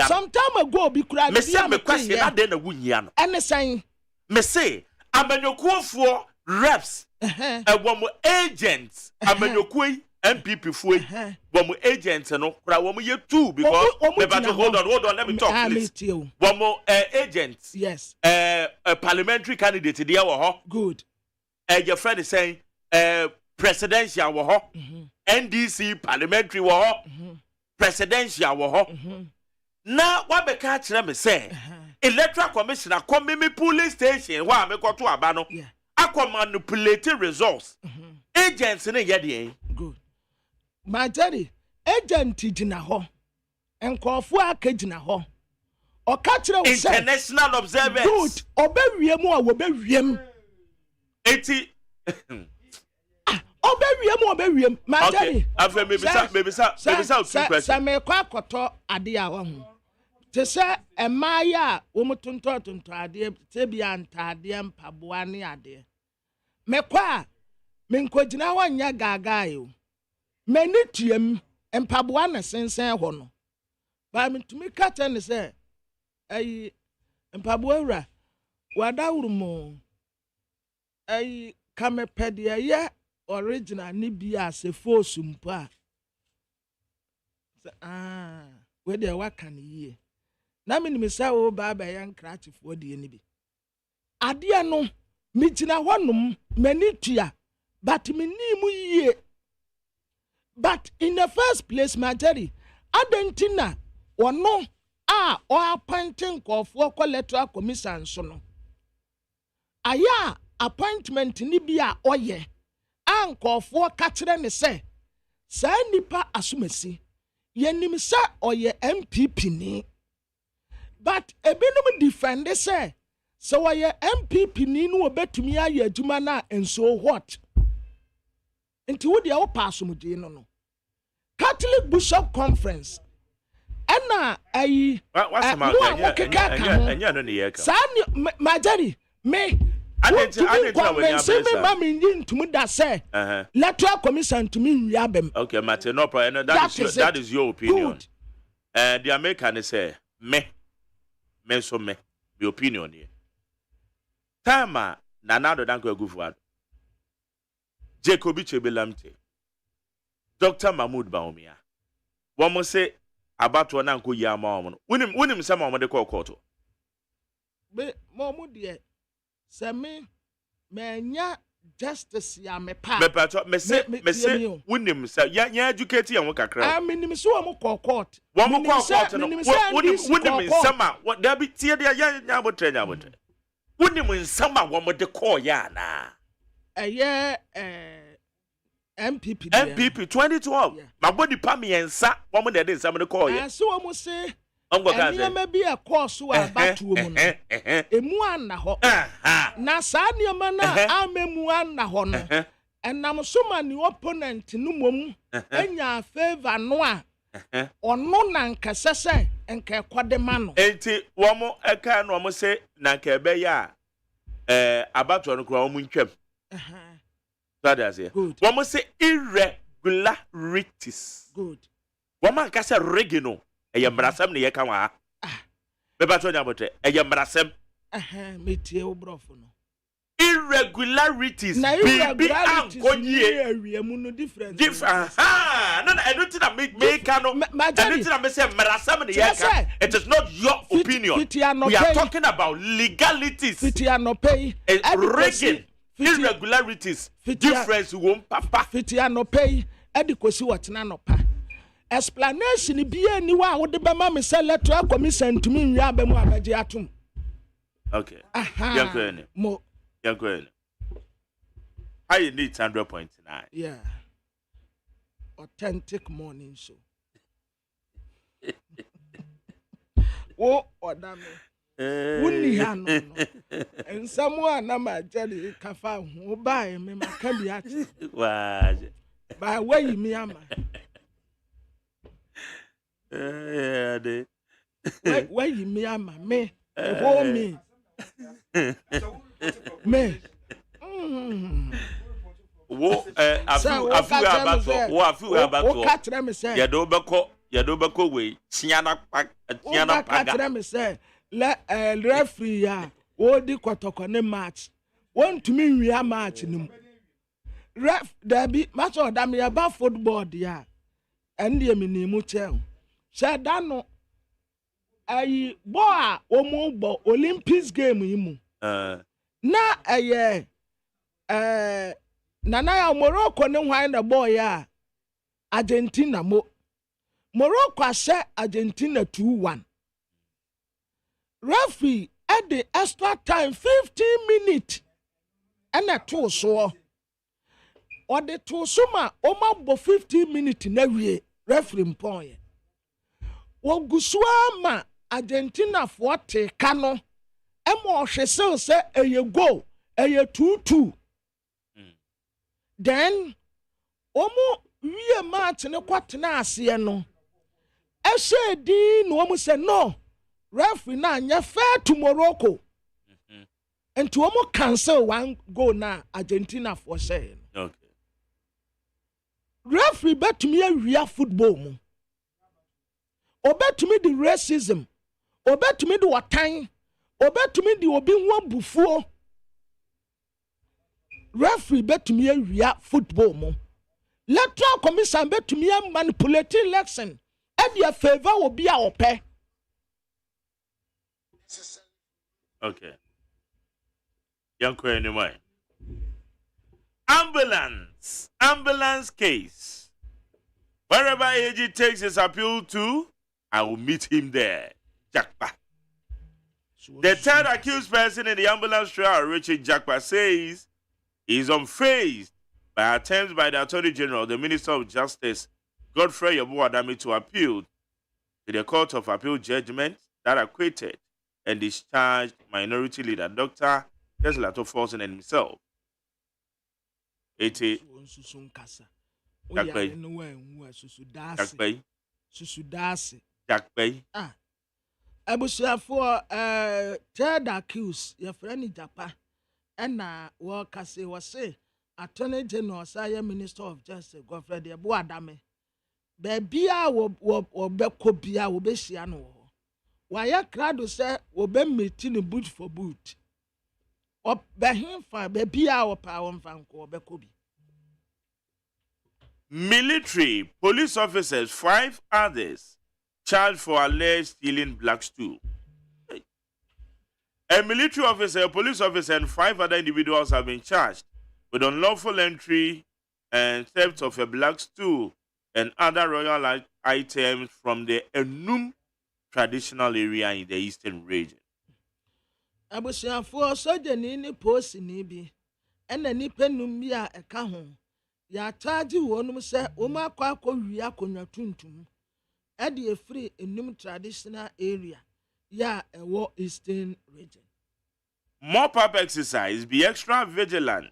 Some time ago be cry. Me say me question that then na wunyia no. And saying me say amanyokuo for reps. Wo mo agents amanyokuo MPP fuo. Wo mo agents no kura wo mo ye two because hold on let me talk please. Wo mo agents. Yes. A parliamentary candidate there wo ho. Good. Your friend is saying presidential wo ho. NDC parliamentary wo ho presidential wo ho na wa be ka kire me say electoral commissioner come me police station wa me ko to aba no akọ manipulate results agents ne ye de good majori agent gina ho enkofo aka gina ho o ka kire wo say international observers good obewiem a wo bewiem eti obewiem majori afa maybe two questions say me kwa koto ade a wo ho te se emaya a wo mutonto ade te bia ntade mpaboa ne ade me kwa me nkogina ho nya gaga yo mani tuam mpaboa na sensen ho no ba me tumi ka ten se ayi mpaboa wura wadawrumo ayi kamepede ye original ni bia se force mpa we dey waka ne yie na me ni say wo ba yan kratifo de ni bi ade no me gina honum mani tua but me ni mu yie but in the first place majori adentina wono or appointing for electoral commission so no aya appointment ni bia oye ankofo ka kire ne se sa nipa asumasi yenim se oye MPP ni but ebinum defend se so oye MPP ni no obetumi aye adwuma na enso what nti wo de wo pass mu de no Catholic Bishop Conference ɛna ayi what's mo a mo keka ka ho enya no ne ye ka saa majari me I didn't know when you me ma me nyi ntumi da say electoral commission to me wi abem okay Martin no problem that is your opinion the American say me so me the opinion here time na do danko agufu Jacobi Chebelamte Dr. Mahmoud Baumia womo say abato na nko yi ama omo wonim say ma omo de call court be mo de say me nya justice ya me pa me say wonim say ya educate yan kakra menim say womo call court wonim wonim sama what there be tie de ya nya abotre wonim sama womo de call ya na MPP 2012 my body pa me ensa womo de nsam de call ya so womo say eniema bi e course wa batuo mu no emu anna ho na saa niema na amemu anna ho no enam so ma ni opponent no mom enya favor no a ono na nkasese enka ekode ma no enti womo eka no womo say na nka ebe ya abatuo no kura womo ntwam that is it womo say irregularities good womo nka say regino eyambrasam ne yeka wa beba to nya bote eyambrasam metie obrofo no irregularities be ankonye awiamu no different no I don't think that make no I don't think that me say mbrasam ne yeka it is not your opinion we are talking about legalities irregularities difference won papa fitia no pay edikosi wotena no pa explanation bia ni wa wo de be ma me say electoral commission to me nwi abemu abaje atum okay yankweni mo yankweni I need 100.9 yeah authentic morning show wo odame wuni ha no ensamu ana ma jeli kafa ho ba me maka bi ati waje ba wayi mi ama de wayi mi ama me ho mi me wo afu abato ka tire me say ye do beko we tiana paga ka tire me say le referee ya wo di kotoko ne match won to me wi match nim ref there be match of them ya ba football dia and ye minimu chen she da no ayi bo a omo bo Olympics game yi mu na nana ya Morocco ne hwan na boy ya Argentina Morocco ase Argentina 2-1 referee at the extra time 15 minutes and a two so or the two suma bo 15 minutes na wie referee point wo gusua ma Argentina for te kano e mo hwese se eye goal eye 2-2 then omo wie match ne kwatena ase no e she di no omo se no referee na anya fair to Morocco and to omo cancel one goal na Argentina for say okay referee bet me awia football mu obetumi the racism obetumi the watan obetumi the obi ho bufuo referee betumi awia football mu electoral commission betumi manipulate election e dia favor obi a opɛ okay yanko anyway ambulance case wherever AG takes his appeal to I will meet him there Jakpa. The third accused person in the ambulance trial, Richard Jakpa, says he is unfazed by attempts by the Attorney General, the Minister of Justice, Godfrey Yabuadami, to appeal to the Court of Appeal judgment that acquitted and discharged minority leader Dr. Tesla Toforson and himself. eti Susu nkasa. Jakpei. Oya no wan susu dase. Jakpei. Susu dase. Jakpei. Ah. Abusuafo third accused your friend Japan and wo kase wo say Attorney General say Minister of Justice Godfrey de bo adame. Be bia wo be ko bia wo be hia no ho. Wa ya krado say wo be meeting no boot for boot. O be himfa be bia wo pa wo mfa nko be ko bi. Military police officers, 5 others charged for alleged stealing black stool. A military officer, a police officer, and 5 other individuals have been charged with unlawful entry and theft of a black stool and other royal items from the Enum traditional area in the eastern region. Abusuafo soja ni post ni bi ena nipa num bi a eka ho ya charge wonum se o ma akwa wi akonwa tuntum e de free Enum traditional area ya ewo eastern region. More pub exercise, be extra vigilant.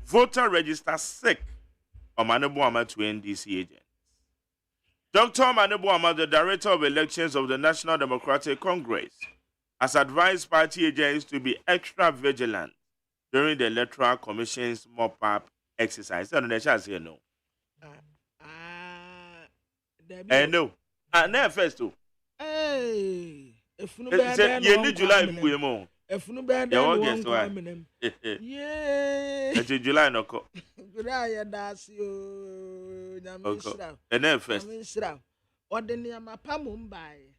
Voter register sick. Omanebuama to NDC agents. Dr. Omanebuama, the Director of Elections of the National Democratic Congress, has advised party agents to be extra vigilant during the Electoral Commission's mop-up exercise. I don't know say no. No. No first too. Hey, if no you need July mo. Efunu be da no won kwa menem. Yeah. Eti July no ko. July ya dasi o nyamisra. Ene first. Nyamisra. Ode ne amapa mo mbae.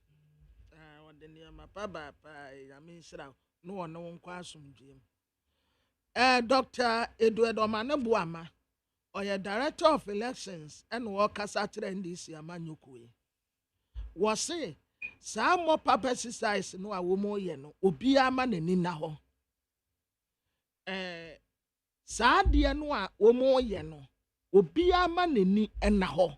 Ode ne amapa ba pa nyamisra no won won kwa asomdwem. Dr. Edward Omanebuama, oya Director of Elections and Workers at NDC amanyokwe. Was say some more papa exercise no a womo ye no obi ama nani na ho. Saa de no a womo ye no obi ama nani na ho.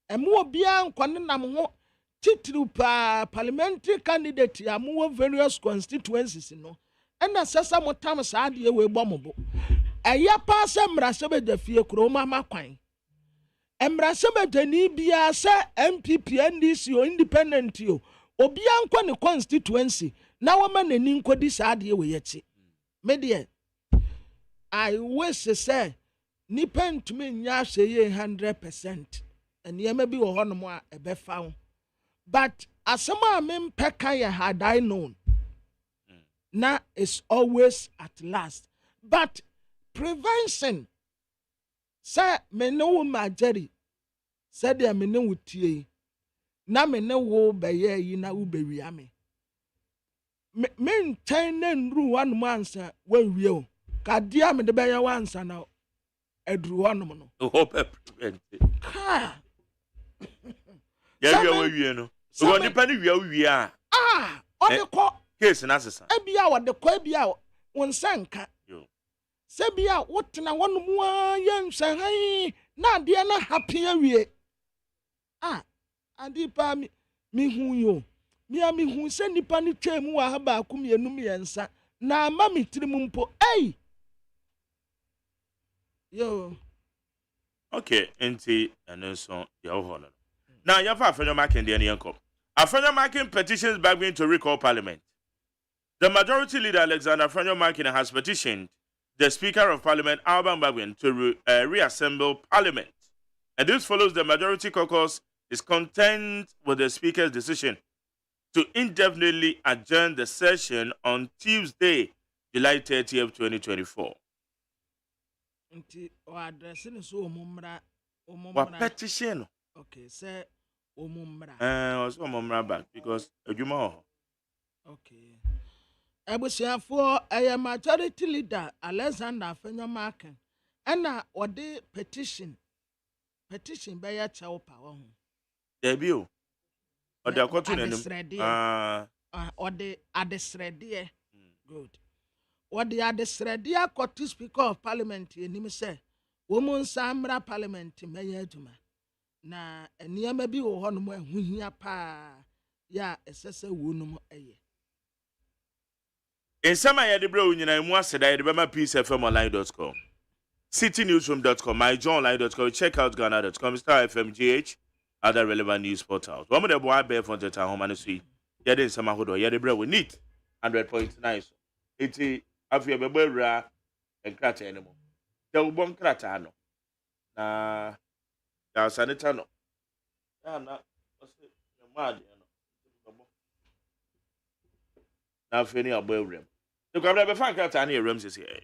Emu obi ankwane nam ho titru pa parliamentary candidate amu various constituencies no. Ena sesa motam saa de we bomobo. Eya pa se mrase be da fie kro mama kwan. Emrase be dani bia se MPP NDC o independent o. Obi ankwa ne constituency na wo ma nani nkodi saa de we yechi. Me de I wish say nipa ntumi nya hweye 100%. Eniyama bi wo hono mo a ebefa wo. But asema mempeka ye had I known. Now it's always at last. But prevention, say me no majeri, say there me no wutie, na me no wo beye yi na wo bewia me. Me ntain na nru one mansa wan wie ka dia me de beye wansa na edru honom no. Hope prevent. Ka. Ya wie no. So nipa ni wie a. Ah, ode ko case na sesa. Ebia wo de ko ebia won sanka. Yo. Sebia wotena wonum a yenhwe han na de na happy awie. Ah, adi pa mi hu yo. Mi hu se nipa ni twam wa ha ba akum yenum yensa na ma mi tirim mpo. Ei. Yo. Okay, enti and so your honor. Now you have Affirmative marking the yankom. Affirmative marking petitions back to recall parliament. The majority leader Alexander Affirmative marking has petitioned the Speaker of Parliament Alban Bagwin to reassemble Parliament. And this follows the majority caucus is content with the Speaker's decision to indefinitely adjourn the session on Tuesday, July 30th, 2024. Nti o address ni so omumra Petition. Okay, say omumra. Also omumra back because adwuma. Okay. Ebusiafo aya majority leader Alexander Afenyomaken ena ode petition be ya chawo power ho. Debi o. Ode akoto nanim. Ode adesrede. Good. Ode adesrede akoto Speaker of Parliament enim say womun samra Parliament menya aduma. Na eniyama bi wo hono mo ahuhia pa ya esese wonum eye. In some I had the bro in a more said I remember peace from online.com. citynewsroom.com, myjohnline.com, checkoutghana.com, Star FMGH, other relevant news portals. One of the boy bear from the town home and see. Yeah, then some who do. Yeah, the bread we need 100.9. So it's after a baby and crater anymore. There will be crater no. Na ya sanita no. Ya na. What's it? Your mad, you know. Now, if any are boy the government be fan crater any rooms is here.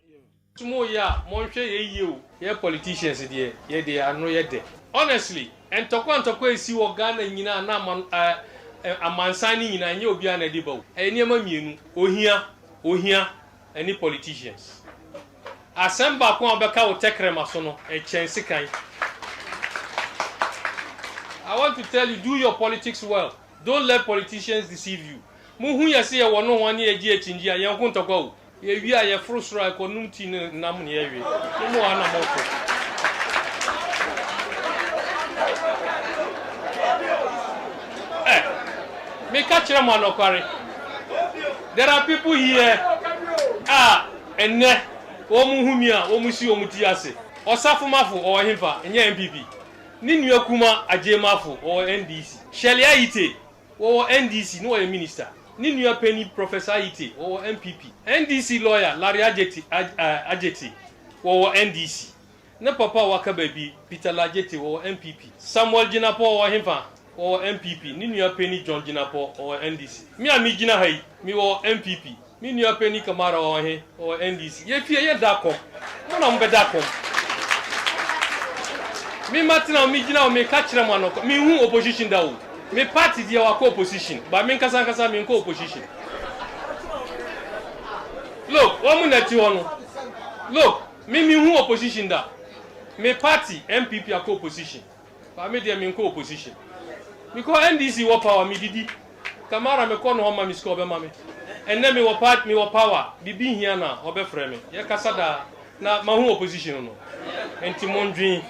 Small ya, Monche you, ye politicians, dear, ye they are no yet. Honestly, and Tokwa see what Ghana in a man signing in a new Biana Debo, and Yamamun, O here, any politicians. Assemble Kwambaka will take Remasono, a chance kind. I want to tell you, do your politics well. Don't let politicians deceive you. Muhu ya see a one year GH and young to go. We are a first right or Numtin Namni area. No more Anamoto. Me catch them on Okari. There are people here. And ne, Omuhumia, Omusi Omutiase, or Safumafu or Himfa, and MPP. Ninu Kuma Ajemafu or NDC. Shelia Ite or NDC, no a minister. Ninu Penny Professor Ite or MPP. NDC lawyer Larry Ajeti or NDC. Ne Papa Waka baby Peter Lajeti or MPP. Samuel Jinapo or Himfa or MPP. Ninu Penny John Jinapo or NDC. Me and me Jinahai, me or MPP. Me New Penny Kamara or NDC. Ye fear Dacom. No, I'm Bedacom. Me Martina, me Gina, me catch them on me who opposition down. Me party the our co-opposition, but me Casacasa me co-opposition. Look, 1 minute you on. Look, me who opposition da. Me party MPP are co-opposition, but me them in co-opposition. Because NDC what power me didi. Kamara me kono homa me score be mame. And then me wa part me wa power bibi here na obe frame ye kasada na ma hu opposition no enti mondwin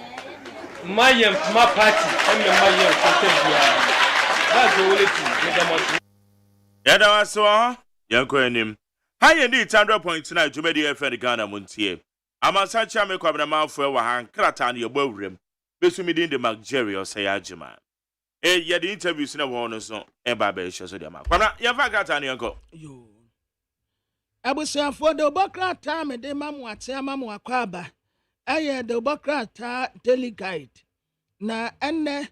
mayem ma party and me mayem content that's the only thing me dem Yada waso yanko enim haye ni 100.9 Jumedi FM Ghana Montie amasacha me kwabna manfo e wa han krata na ye bawurem besumi din de Magjerry OSEI AGYEMAN ye the interviews na wo no so e ba be hye so de ma kwabna ye fa krata na yanko yo abusiafo de obokrata me de mamu ate mamu akwaba eye de obokrata daily guide na enne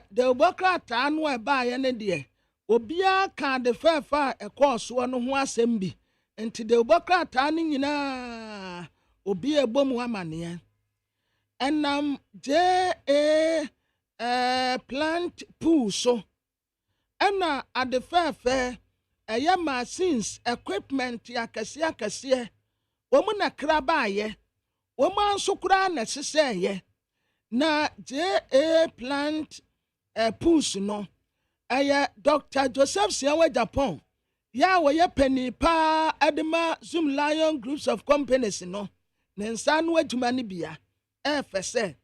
de obokrata no e ba ye ne de obia ka de fefa e course no ho asem bi enti de obokrata ni nyina obia ebomu amane enam plant pool so ena ade fefa machines equipment akase omu na krabaye omu ansukura na seseye na plant pools no Dr. Joseph Siawe Japan ya woye penny pa adema Zoom Lion groups of companies no nensa no adwuma ne bia fese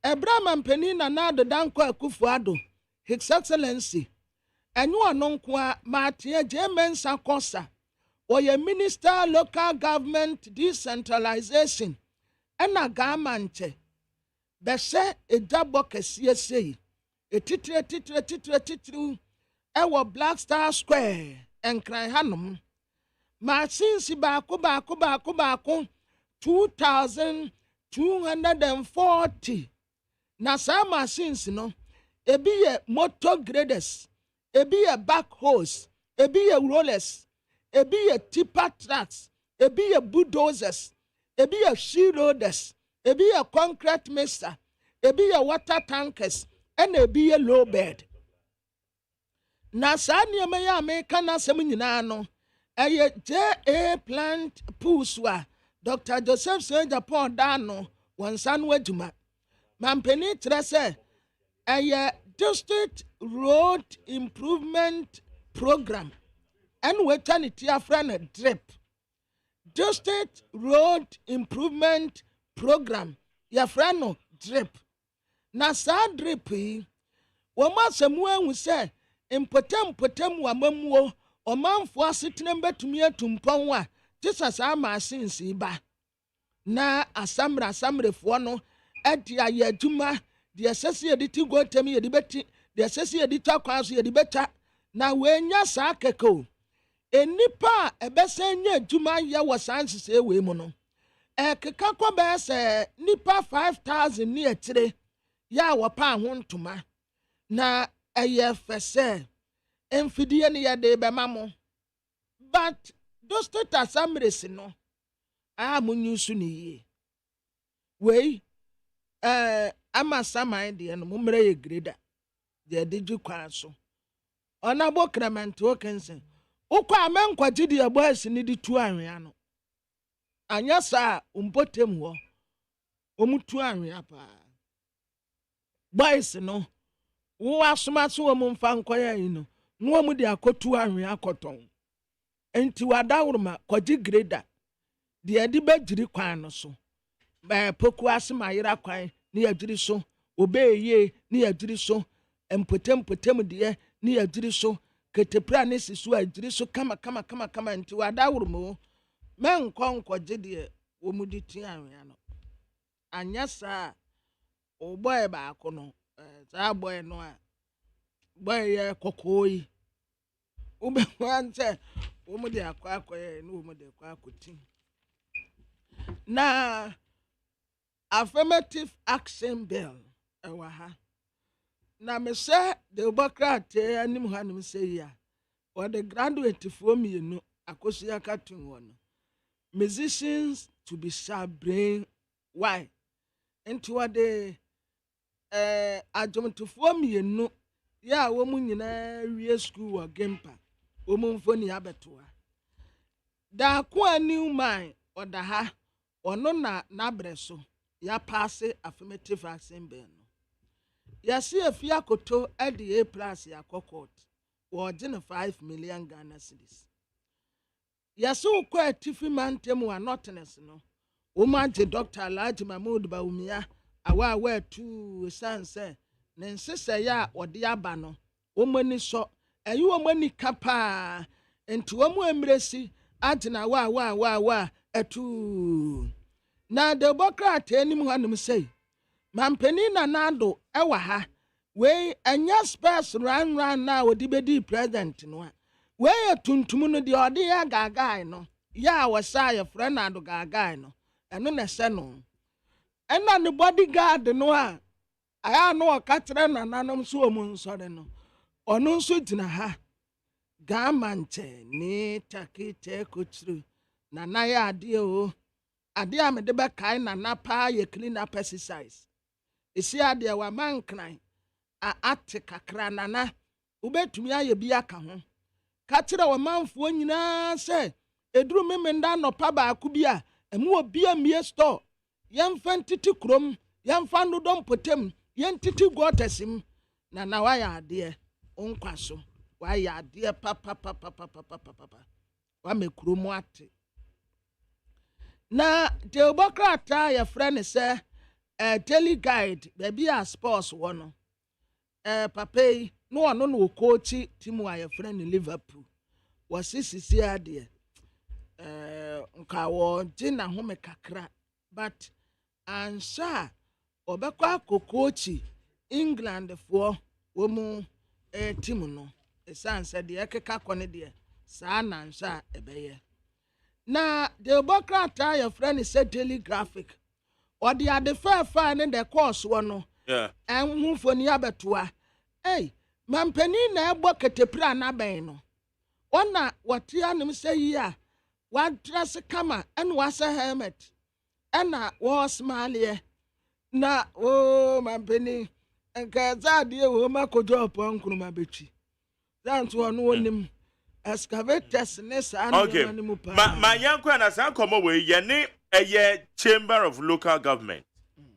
Abraham penny na nado danko Akufo-Addo His Excellency enyu anonkwa matia AGYEMAN sakosa oye minister local government decentralization ena gamanche bese edabo kese sei etitire ewo Black Star Square enkran hanom machines baako 2240 na sa machines no ebi ye motor graders ebi ye backhoes, ebi ye rollers, ebi ye tipper trucks, ebi ye bulldozers, ebi ye she loaders, ebi ye concrete mixer, ebi ye water tankers, and ebi ye low bed. Na sa niyama ya Amerika na semu nyina no, eye plant pools wa Dr. Joseph Siawe Japan dano wansan waduma. Mampeni trese eye District Road Improvement Program and we turn it to a friend DRIP. District Road Improvement Program, your friend no DRIP. Na sa DRIP wama semwe hu se impotem wamamuo omanfo asetenem betumi atumpon a tisasa machines ba na asamrefoɔ no ɛde ayɛ adwuma deɛ ɛsɛ sɛ yɛde ti gotam yɛde bɛti deɛ ɛsɛ sɛ yɛde twa kwan so yɛde bɛtwa na wɔanya saa kɛkɛ o enipa a ɛbɛsɛ nya adwuma yɛ wɔ saa nhyehyɛ wei mu no ɛkeka kɔ bɛyɛ sɛ nipa 5,000 ne akyire yɛ a wɔpa ho ntoma na ɛyɛ fɛ sɛ mfidie ne yɛde bɛma mo but district assemblies no a munyu so ne yie wei ama saman deɛ no mo mmerɛ yɛ greda deɛ de gye kwan so ɔnabo kramanto kensen wokɔ a mankɔgye deɛ boys ne de tu anwea no anyɛ saa mpotem hɔ ɔmu tu anwea paa boys no wo asoma so wɔ mo mfa nkɔyɛ yi no na wɔn de akɔtu anwea akɔtɔn enti wadawroma kɔgye greda deɛ de bɛgyiri kwan no so poku ase mayera kwan ne yɛgyiri so obɛɛyie ne yɛgyiri so mpotem deɛ ne yɛgyiri so ketepra ne si so agyiri so kama nti wadawroma o menkɔ nkɔgye deɛ wɔn de tia anwea no anyɛ saa ɔbɔɛ baako no saa bɔɛ no a bɔɛ yɛ kɔkɔɔ yi wobɛhu sɛ wɔn de akɔyɛ ne wɔn de akɔti na affirmative action bill ɛwɔ ha na mehyɛ de bɔkrataa anim ha nim sɛ yi a wɔde graduate foɔ mmienu akɔsia katon wɔ no musicians to be sharp brain why nti wɔde adwomtofoɔ mmienu yɛ a wɔn nyinaa wie school wɔ gempa wɔn mfoni abɛtoa daako a new man ɔda ha ɔno na n'abrɛ so yɛapaase affirmative action bill no yɛsi efi akoto ɛde A+ yakɔ court wɔgye no 5 million Ghana cedis yɛsi wokɔ atifi mantam wɔ nɔtɛnɛs no wɔn agye Dr. Alhaji Mahmood Bawumia awa atu sanse ne nsesɛeɛ a ɔde aba no wɔn ani sɔ ɛyi wɔn ani kapa nti wɔn emmeresi agyina wa atu na de bɔkrataa anim hɔ nom sɛ mampanin na nado ɛwɔ ha wei ɛnyɛ space ran na ɔde bɛdi president no a wei yɛ tuntum no deɛ ɔde yɛ gaagaa no yɛ a wɔsa yɛfrɛ nado gaagaa no ɛno na ɛsɛ no ɛna ne bodyguard no a ayɛ no ɔka kyerɛ nananom so wɔ mu nsɔre no ɔno nso gyina ha gama nkyɛ ne takete kokyiri nana yɛ adeɛ o adeɛ a mede bɛkae nana paa yɛ clean up exercise esi adeɛ wa mankran a ate kakra nana wobɛtumi ayɛ bi aka ho ka kyerɛ wɔ manfoɔ nyinaa sɛ eduru memenda nɔpa baako bi a ɛmu obi a mie store yɛmfa ntiti kurom yɛmfa nodɔm potem yɛntiti guɔtasim nana wayɛ adeɛ onkwa so wayɛ adeɛ papa wame kurom ate na de obokrata yɛfrɛ ne sɛ daily guide baabi a sports wɔ no papa yi no ɔno no coach team a yɛfrɛ ne Liverpool wɔsisisi adeɛ nka wɔ gye na home kakra but ansa ɔbɛkɔ akɔkochi England foɔ wɔ mu team no ɛsan sɛ deɛ ɛkeka kɔ ne deɛ saa nansa ɛbɛyɛ na de bɔkrataa yɛfrɛ ne sɛ daily graphic ɔde ade fɛɛfɛɛ ne de course wɔ no ɛho mfoni abɛtoa mampanin na ɛbɔ ketepira n'abɛn no ɔna wɔte anim sɛ yi a wadrɛse kama ɛna wasɛ helmet ɛna wɔsmaaleɛ na mampanin nka adeɛ wɔ ma kodwo ɔpɔ nkroma betwi zanto ɔno wɔnim excavators ne saa ne mu pa ma yankwa na saa komo we ye ne eye chamber of local government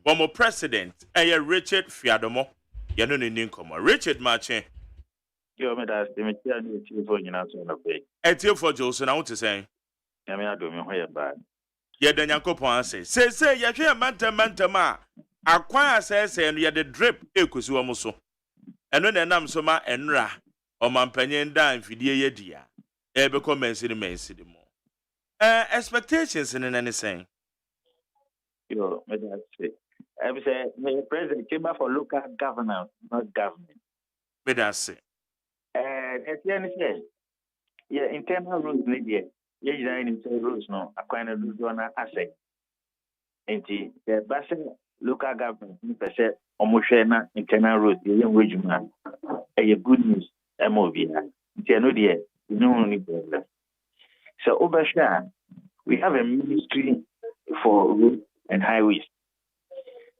wɔn president eye Richard Fiadomo ye no ne nkomo Richard Mache yo me da se me tia ne tiefo nyina so na pe etiefo jo so na wo te sen ya me ado me ho ye ba ye da Nyankopɔn ase se ye hwe mantam a akwan asese no ye de drip ekosi wo so eno na nam so ma enra Omampanyen da mfidie yedia ebeko mensiri mo expectations in any saying Yo, me that's it. I say, me president chamber for local governance, not government. Me that say. That's the only say. Yeah, internal rules need yeah. Yeah, you know, internal rules no. Akwana do na asset. Enti the base local government ni pese omohwe na internal rules ye wejuma. Good news. MOV. Enti no dey. No need problem. So Obasha, we have a ministry for roads and highways.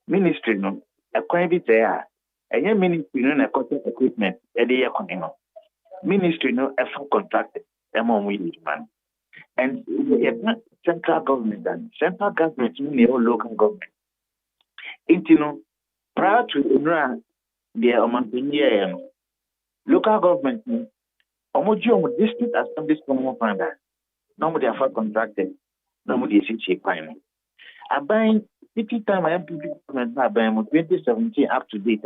Ministry no, a quite bit there. And your ministry no na cotton equipment, a day no. Ministry no a full contracted, man. And we have not central government and central government mean all local government. It prior to the local government district assemblies common fund. Nobody are contracted. Nobody is in fine. I buy 50 time I am government by 2017 up to date.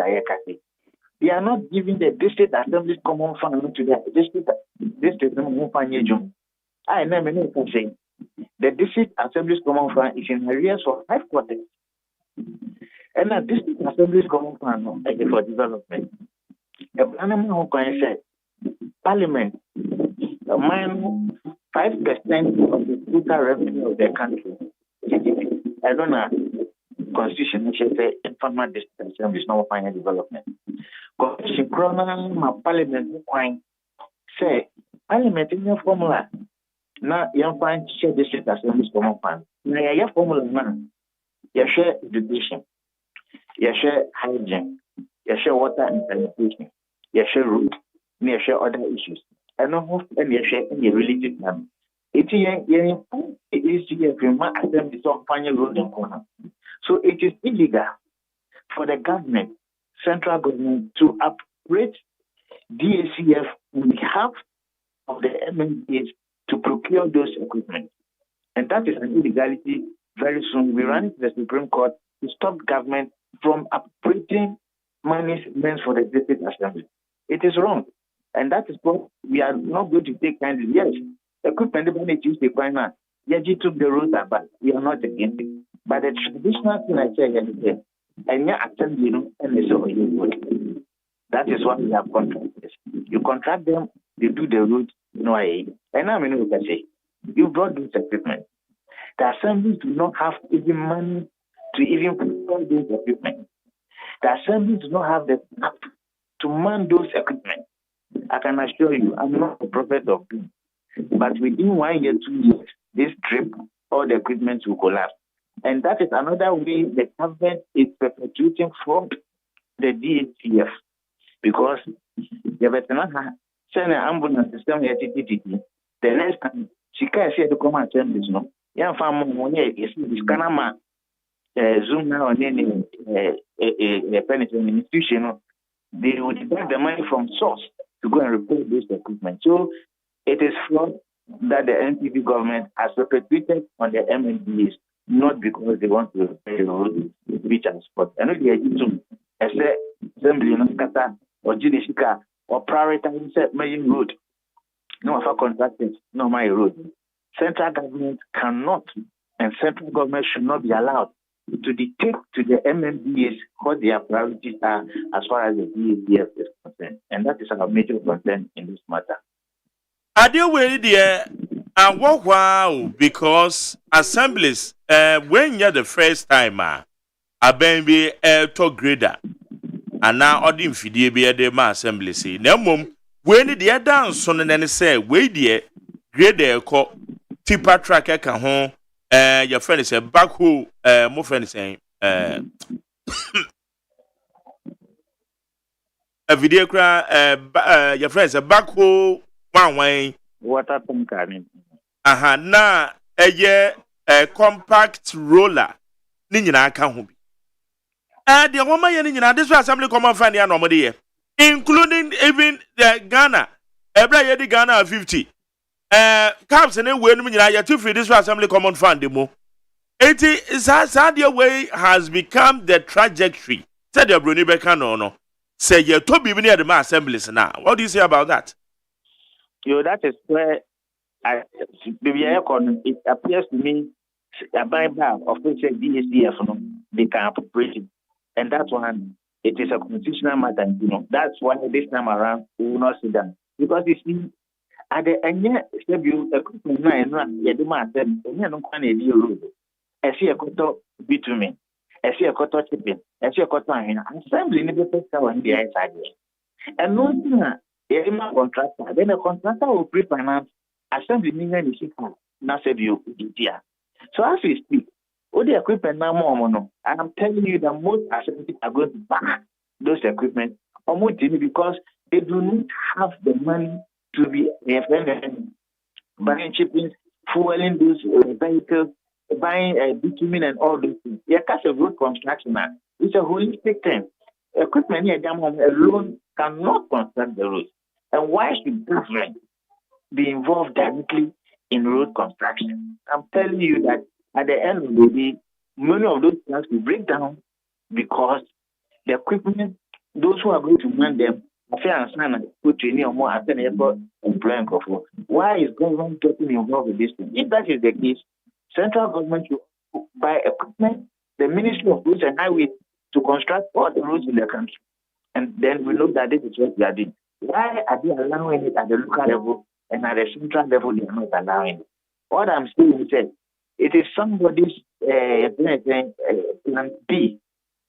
They are not giving the district assemblies common fund to the district common fund. I never know what I'm saying. The district assemblies common fund is in arrears for 5 quarters. And the district assemblies common fund is for development. The animal can say Parliament, mine 5% of the total revenue of the country. I don't know. Constitution say informal district assembly is not final development. Constitution Parliament say Parliament in your formula. Now you find share district assemblies common fund. Now your formula now. You share education, you share hygiene, you share water and sanitation, you share road, you share other issues. I know and you share any related time. It is assembly of final road and corner. So it is illegal for the government, central government, to operate DACF on behalf of the MNDs to procure those equipment. And that is an illegality. Very soon we run to the Supreme Court to stop government from appropriating money meant for the district assembly. It is wrong. And that is what we are not going to take kindly. Yes, equipment when Tuesday final. Yaji took the road back. We are not against it. But the traditional thing I say, and your assembly, and they say, that is what we have contracted. You contract them, they do the road, and I mean, what I say, you brought this equipment. The assemblies do not have even money to even procure those equipment. The assemblies do not have the staff to man those equipment. I can assure you, I'm not a prophet of doom. But within 1 year, 2 years, this trip, all the equipment will collapse. And that is another way the government is perpetuating from the DHCF. Because the veteran send an ambulance system here, the next time, she can't see the command assemblies, no. Young family, you see, this Kanama Zoom now and then a penetrating institution, they would deduct the money from source to go and repair this equipment. So it is fraud that the NPP government has perpetrated on the MNDs, not because they want to repair the road, which are spot. I know they are using assembly, or Judicica, or prioritizing main road. No other contractors, no my road. Central government cannot, and central government should not be allowed to dictate to the MMDAs what their priorities are as far as the DACF is concerned. And that is our major concern in this matter. Are they really there? And what wow, because assemblies, when you're the first timer, a baby top grader, and now all the infidel be at the assembly say, no mum, when the dance on and then say, wait dear, grader call. Tipper tracker can home. Your friend is a backhoe. My friend is saying, a video cry. Your friend is a backhoe. One way. Water pump coming. Na a compact roller. Nina can home. The woman in this assembly common find the normally, including even the Ghana. Every Ghana 50. Caps and when you to free this assembly common fund demo. It is Sadia way has become the trajectory. Said the Bruni Becano no. Say you to be near the assemblies now. What do you say about that? That is where it appears to me A Bible of which DSDF, they can appropriate it. And that's one, it is a constitutional matter, That's why this time around we will not sit down. Because you see, at the end, a company nine, you do my said, and you don't find a deal rule. I see a quarter bitumen, I see a quarter chipping, I see a quarter assembly in the first hour on the outside. And no sooner a contractor, then a contractor will pre-finance assembly million is now said you dear. So as we speak, all the equipment now more, and I'm telling you that most assemblies are going to back those equipment almost because they do not have the money to be buying chippings, fueling those vehicles, buying bitumen and all those things. Yeah, that's a road construction now. It's a holistic thing. Equipment here alone cannot construct the roads. And why should government be involved directly in road construction? I'm telling you that at the end of the day, many of those plans will break down because the equipment, those who are going to man them, put training or more after never employing for. Why is government getting involved with this thing? If that is the case, central government should buy equipment, the Ministry of Roads and Highways to construct all the roads in the country. And then we know that this is what they are doing. Why are they allowing it at the local level and at the central level they are not allowing it? What I'm saying is it is somebody's plan B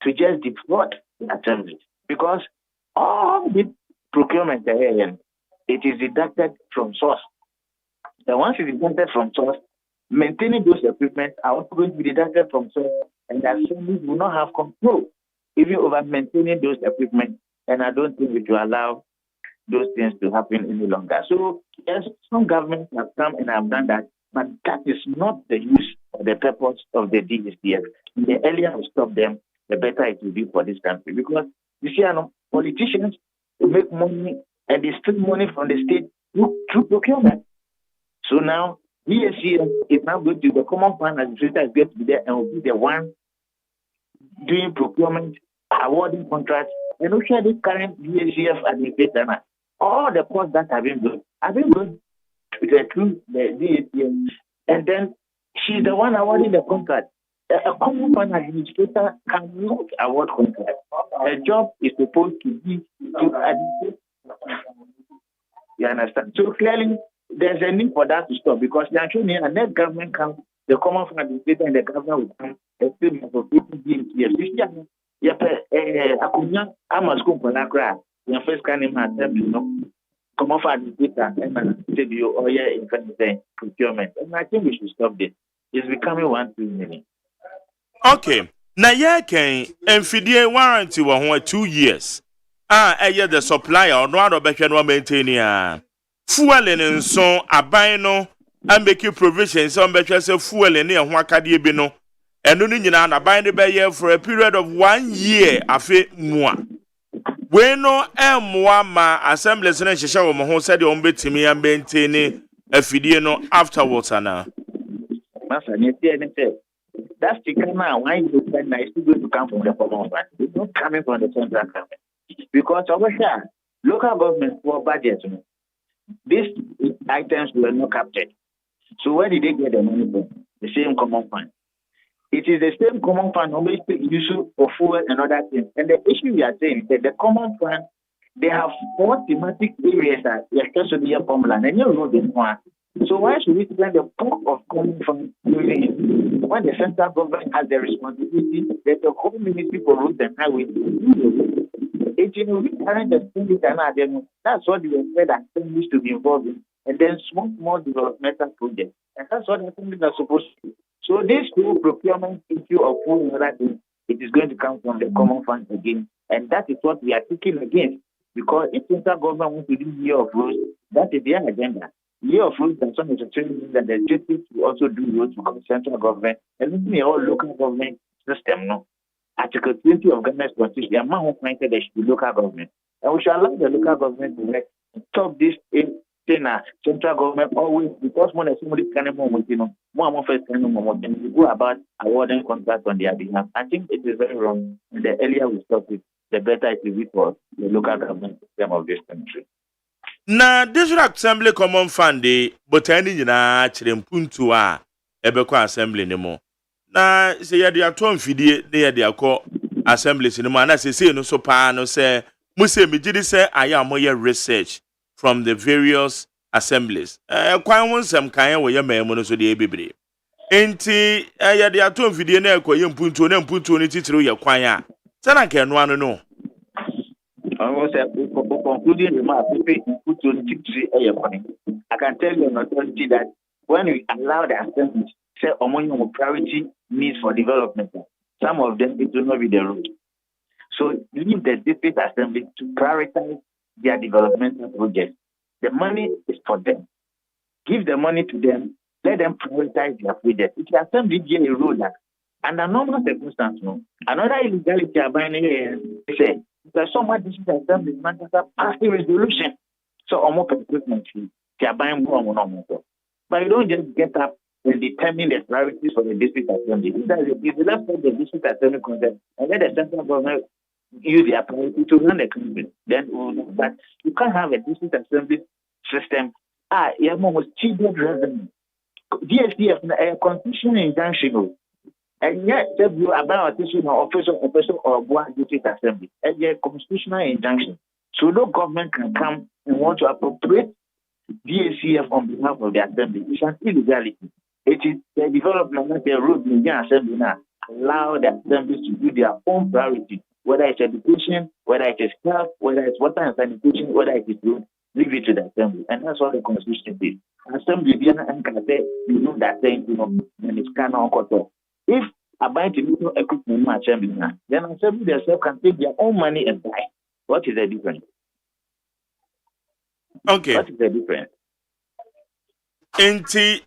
to just defraud the assembly. Because all the procurement it is deducted from source. And once it's deducted from source, maintaining those equipment are also going to be deducted from source, and the assemblies will not have control even over maintaining those equipment. And I don't think we should allow those things to happen any longer. So yes, some governments have come and have done that, but that is not the use or the purpose of the DSDF. The earlier we stop them, the better it will be for this country. Because you see, politicians make money and they steal money from the state through procurement. So now DSDF is now going to the common fund administrator is going to be there and will be the one doing procurement, awarding contracts, and also this current DSDF administrator. All the costs that have been good through the DSDF, and then she's the one awarding the contract. A common fund administrator cannot award contract. Her job is supposed to be to administrate. You understand? So clearly, there's a need for that to stop because the actually a net government comes, the common fund administrator and the government will come and still for people being here. Your first kind of common fund administrator and you or in procurement. And I think we should stop this. It's becoming one too many. Okay. Now, yeah, can MFDA warranty 2 years. The supplier or no other back and maintaining fuel and so a bino and making provisions on better fuel and near Wakadi Bino and only a bind the for a period of 1 year. I feel more. Bueno, ma assemblies and show who said the ombit to me and maintaining a video afterwards. Anna. That's the kind of why you spend nice to going to come from the common fund. It's not coming from the central government. Because over here, local government for budget, these items were not captured. So where did they get the money from? The same common fund. It is the same common fund always used for fuel and other things. And the issue we are saying is that the common fund, they have 4 thematic areas that they are supposed to be a formula. And you know this one. So why should we spend the bulk of common funds using it when the central government has the responsibility that the whole ministry for roads and highways do we current expenditure? That's what we expect assemblies to be involved in, and then small developmental projects, and that's what assemblies are supposed to do. So this whole procurement issue of food and other things, it is going to come from the common fund again, and that is what we are kicking against. Because if central government wants to do year of roads, that is their agenda. Year of roads does not necessarily mean that the district will also do roads because central government and looking at all local government system. No, Article 20 of government constitution, the amount of money there should be local government, and we shall allow the local government to work stop this thing. Central government always because when somebody can more first can we go about awarding contracts on their behalf. I think it is very wrong. And the earlier we stop it, the better it will be for the local government system of this country. Na district assembly common fund but any na chirempuntu a ebekọ assembly ni mo na se ye de ato mfidie ne ye de akọ assemblies ni mo na se no so pa no se mo se me gidi se aya mo ye research from the various assemblies kwan won sem kan wo ye mamu no so de ebebre enti ye de ato mfidie na ekoye mpuntuo na mpuntuo ni titiro ye kwan a se na nke no ano no almost concluding remarks, put to I can tell you an authority that when we allow the assembly say among priority needs for development, some of them it will not be the rule. So leave the district assembly to prioritize their developmental projects. The money is for them. Give the money to them. Let them prioritize their projects. If the assembly give a rule that under normal circumstances, another illegality abiding say there's so much district assembly matters pass the resolution. So almost equipment fee, they are buying more. But you don't just get up and determine the priorities for the district assembly. If you left the district assembly concept and let the central government use their priority to run the country, then but you can't have a district assembly system. You have almost cheated revenue. DSDF a constitutional injunction. And yet, you about official or board district assembly. And yet, constitutional injunction. So no government can come and want to appropriate DACF on behalf of the assembly. It's an illegality. It is the development of the road in the assembly now allow the assemblies to do their own priority, whether it's education, whether it is health, whether it's water and sanitation, whether it is road, leave it to the assembly. And that's what the constitution says. Assembly, you know that thing, when it's kind of cut. If I buy to equipment in my assembly now, then assembly themselves can take their own money and buy. What is the difference? Okay. What is the difference? Enti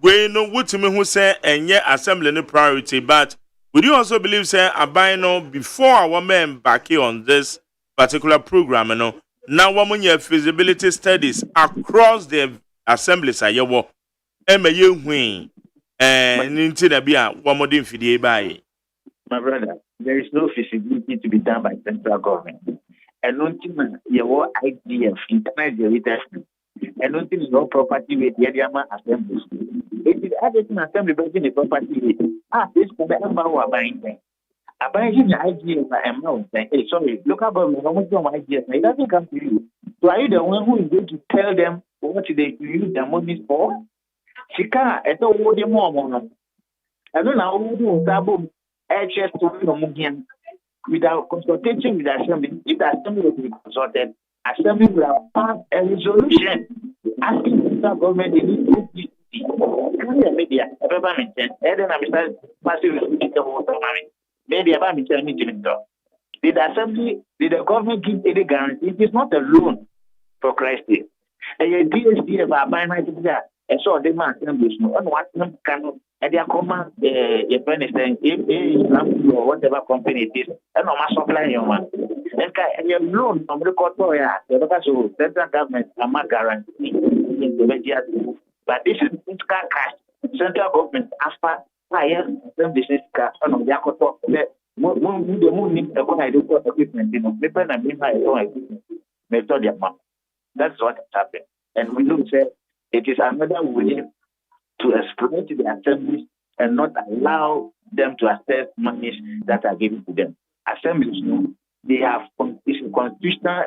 we know what me who say enye assembly no priority, but would you also believe say abino before our men back here on this particular program, now woman feasibility studies across the assemblies ayewo emeye hwin nti na bia womodin fidie bai. My brother, there is no feasibility to be done by central government. And nothing your IGF, internal generator, and nothing no property with the Yadiama assemblies. It is added to assembly building a property with this for the Emma buying. Abiding the IGF amount, sorry, local government, how much of IGF? It doesn't come to you. So are you the one who is going to tell them what they use their money for? She can't, I don't want more money. I don't know who do double HS to without consultation with the assembly. If the assembly will be consulted, assembly will have passed a resolution asking the central government they need to media, ever mentioned, and then I'm passing media about me telling me to did the assembly, did the government give any guarantee? It is not a loan for Christ's sake. And your DSDF are buying my that. And so they must assemblies no on what them can and their command if anything if or whatever company it is and no mass supply your man. And your loan from the court so central government are not guaranteeing the media. But this is cash. Central government after higher assembly cash on their court the moon need a good equipment, paper and equipment method their mouth. That's what happened. And we look say it is another way to exploit the assemblies and not allow them to access monies that are given to them. Assemblies, they have constitutional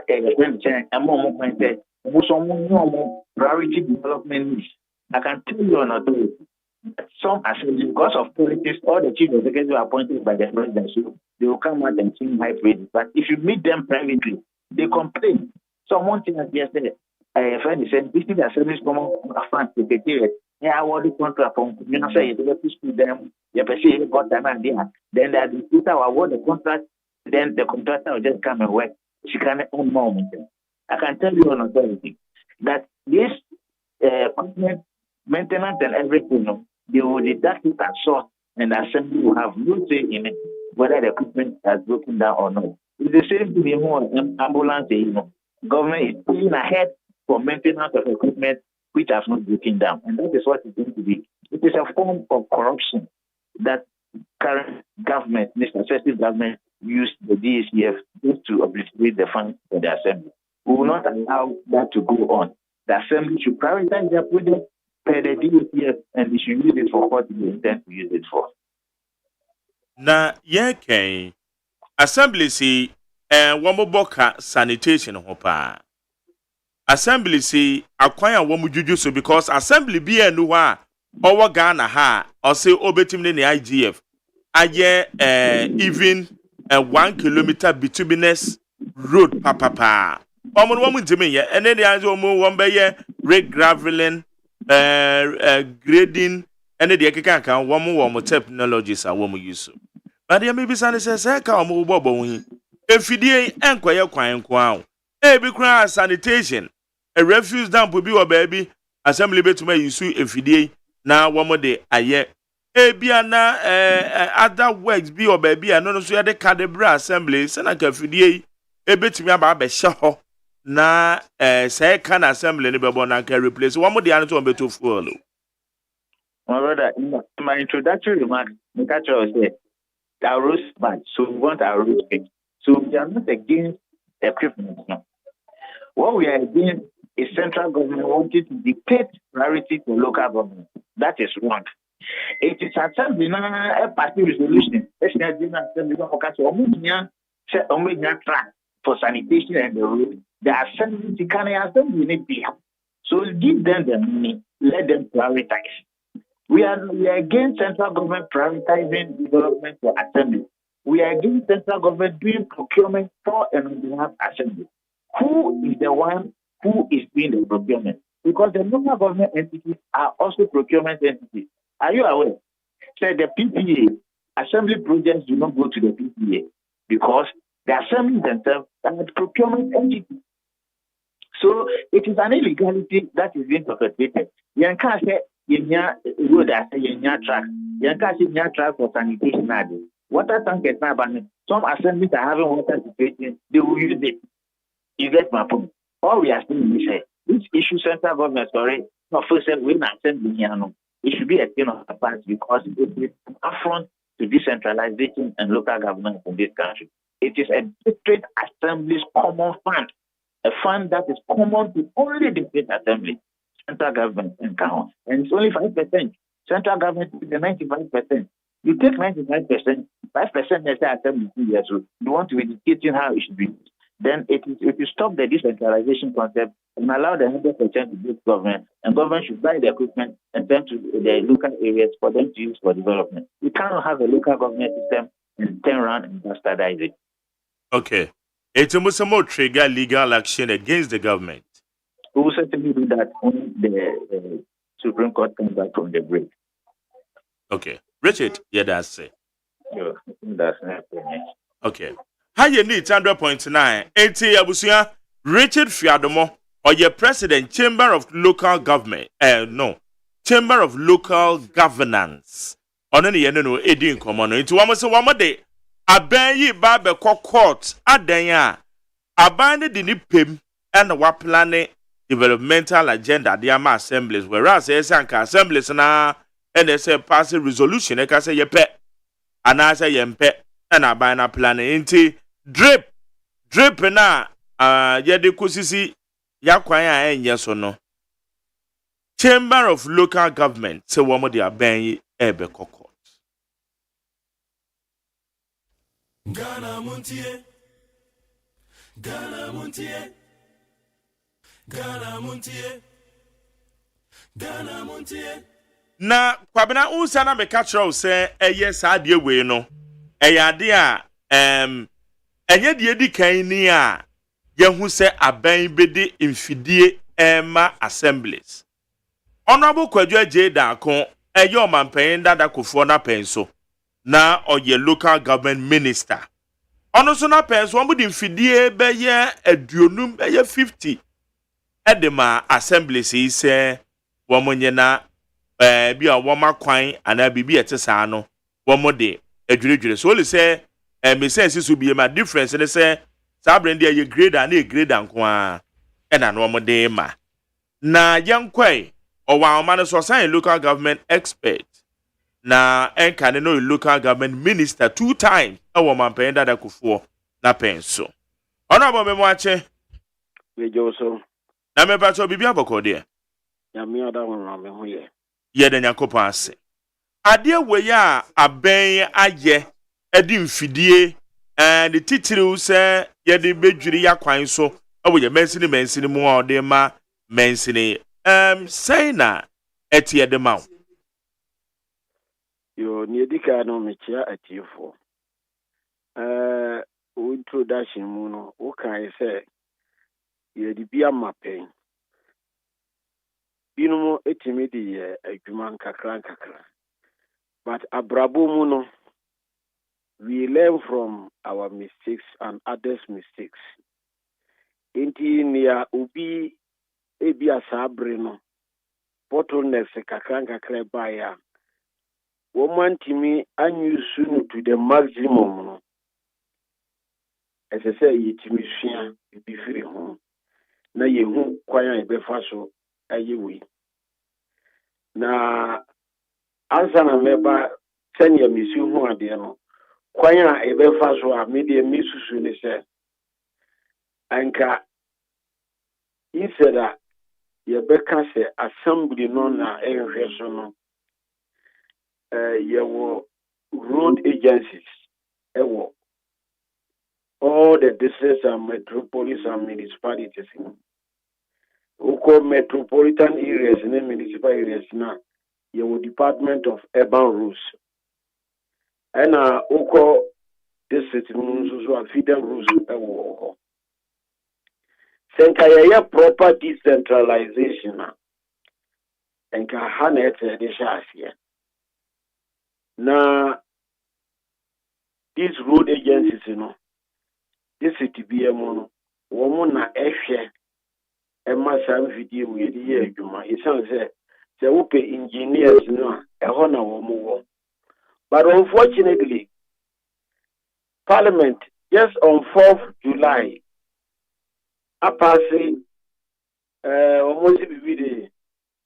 priority development needs. I can tell you on authority that some assemblies, because of politics, all the chief executives are appointed by the presidency, they will come out and sing high praise. But if you meet them privately, they complain. So one thing as yesterday, a friend said, this is the service from France secretariat. I award the contract from say you to them, you perceive got an idea. Then the administrator will award the contract, then the contractor will just come and work. She can own more. I can tell you on authority that this maintenance and everything, they will deduct it and sort, and the assembly will have no say in it, whether the equipment has broken down or not. It's the same thing in ambulance, government is pulling ahead for maintenance of equipment which has not broken down. And that is what it's going to be. It is a form of corruption that current government, this successive government, used the DACF just to obliterate the funds for the assembly. We will not allow that to go on. The assembly should prioritize their project per the DOTS, and they should use it for what they intend to use it for. Na yɛn assembly si wɔn boka sanitation ho pa. Assembly si akwan a wɔn dwudwu so because assembly bi enu hɔ a ɔwɔ Ghana ha ɔse obetim ne IGF ayɛ even 1 kilometer bituminous road papa. Wɔn ntimi yɛ ɛne de anze wɔn bɛyɛ rake graveling grading ɛne de keka kan wɔn technologies a wɔn use. But there may be some say ka wɔn bɔ wɔn hi. Efidie enkoye kwan nko a. Ebi kura sanitation a refuse dump bi wɔ baabi assembly betuma use efidie na wɔn de ayɛ. Ebi ana other works bi wɔ baabi a no so yɛ de cadebra assembly sɛ na ka efidie ebetumi aba abɛhyɛ hɔ na say can assembly ne bɛbɔ na ka replace wɔn de ano to wɔn beto fuel. My brother, in my introductory remarks, the catcher said our roads bad, so we want our roads fixed. So we are not against equipment. No. What we are against is central government wanting to dictate priority to local government. That is wrong. It is assembly a party resolution. Track for sanitation and the road. The assembly can assembly need be. So give them the money, let them prioritize. We are against central government prioritizing development for assembly. We are against central government doing procurement for and on behalf of assembly. Who is the one who is doing the procurement? Because the local government entities are also procurement entities. Are you aware? So the PPA, assembly projects do not go to the PPA because the assembly themselves are the procurement entities. So it is an illegality that is being perpetrated. You can't say road as a track. You can't say track for sanitation. Water tankers now, but some assemblies are having water situation. They will use it. You get my point. All we are saying is this issue central government not first we not assembly. It should be a thing of the past because it is an affront to decentralization and local government in this country. It is a district assembly's common fund, a fund that is common to only the state assembly, central government and county. And it's only 5%. Central government is the 95%. You take 95%, 5% is the assembly 2 years old. You want to be dictating how it should be. Then if you stop the decentralization concept and allow the 100% to build government, and government should buy the equipment and send to the local areas for them to use for development. You cannot have a local government system and turn around and bastardize it. Okay. It's almost more trigger legal action against the government. We will certainly do that when the Supreme Court comes back from the break. Okay. Richard, yeah, that's it. Yeah, that's not okay. How you need 100.9 80 Abusia Richard Fiadomo or your president Chamber of Local Government Chamber of Local Governance on any no edin common into one day aban yi ba be court adan a aban de ni pem and wa planning developmental agenda the ama assemblies whereas esanka assemblies na and they say pass a resolution e ka say ye pe ana say ye mpe and aban na planning into drip na yede kosisi yakwan a enye so no Chamber of Local Government say wo mo de aban yi ebe court. Ghana MONTIE Ghana MONTIE Ghana MONTIE Ghana MONTIE Na kwabena unsa na me catch row say eye sa de we no ade a enye de edi kan ni a yehu se aban bedi mfidie ema assemblies. Honorable Kwadwo Ajeda kon eye omampan dada kofo na penso na oye local government minister. Ono so na penso omo di mfidie beye aduonum beye 50 edema assemblies yi se womonye na bi a woma kwan ana bibi etesa no womo de adwuredwure so le se me sense so bi ma difference ne se sa brand dey grade and grade anko a na no womo de ma na yankwai owa ma no so sign local government expert na enka ne no local government minister 2 times e wo mampan dada kofo na penso ona bo me mo ache we joso na me pa so bibi aboko de Yami ada won me ho ye. Ye da Nyankopɔn ase. Ade we ya aben aye edi mfidie the titiriw se ye de bedwiri ya kwan so awo ye mensini mu a ode ma mensini say na etie de ma. Yo ni edika no me chia atiefo. Introduction mu no o kan say ye di bia mapen. Binu etimi di adwuma kakra. But abrabo mu no, we learn from our mistakes and others' mistakes. Inti niya ubi ebi asabre no, bottlenecks kakra baya. Woman timi anyusu to the maximum no. As I say, yitimi shia ibifiri home. Na yehu kwanya ibefa so ayewi. Na ansa na meba senya misi hu ade no kwanya ebefa so a media misusu ni se anka instead ye beka se assembly no na ehwe so no ye wo road agencies ewo all the districts and metropolis and municipalities uko metropolitan areas and municipal areas na your Department of Urban Rules. And uko district so feeder rules ewo. Senka ya proper decentralization enka hanet de shasia. Na these road agencies this city BM no woman na ehwe ema sam video we di adwuma. Isan say upe engineers no eho na wo. But unfortunately, Parliament just on 4th July, a passing almost the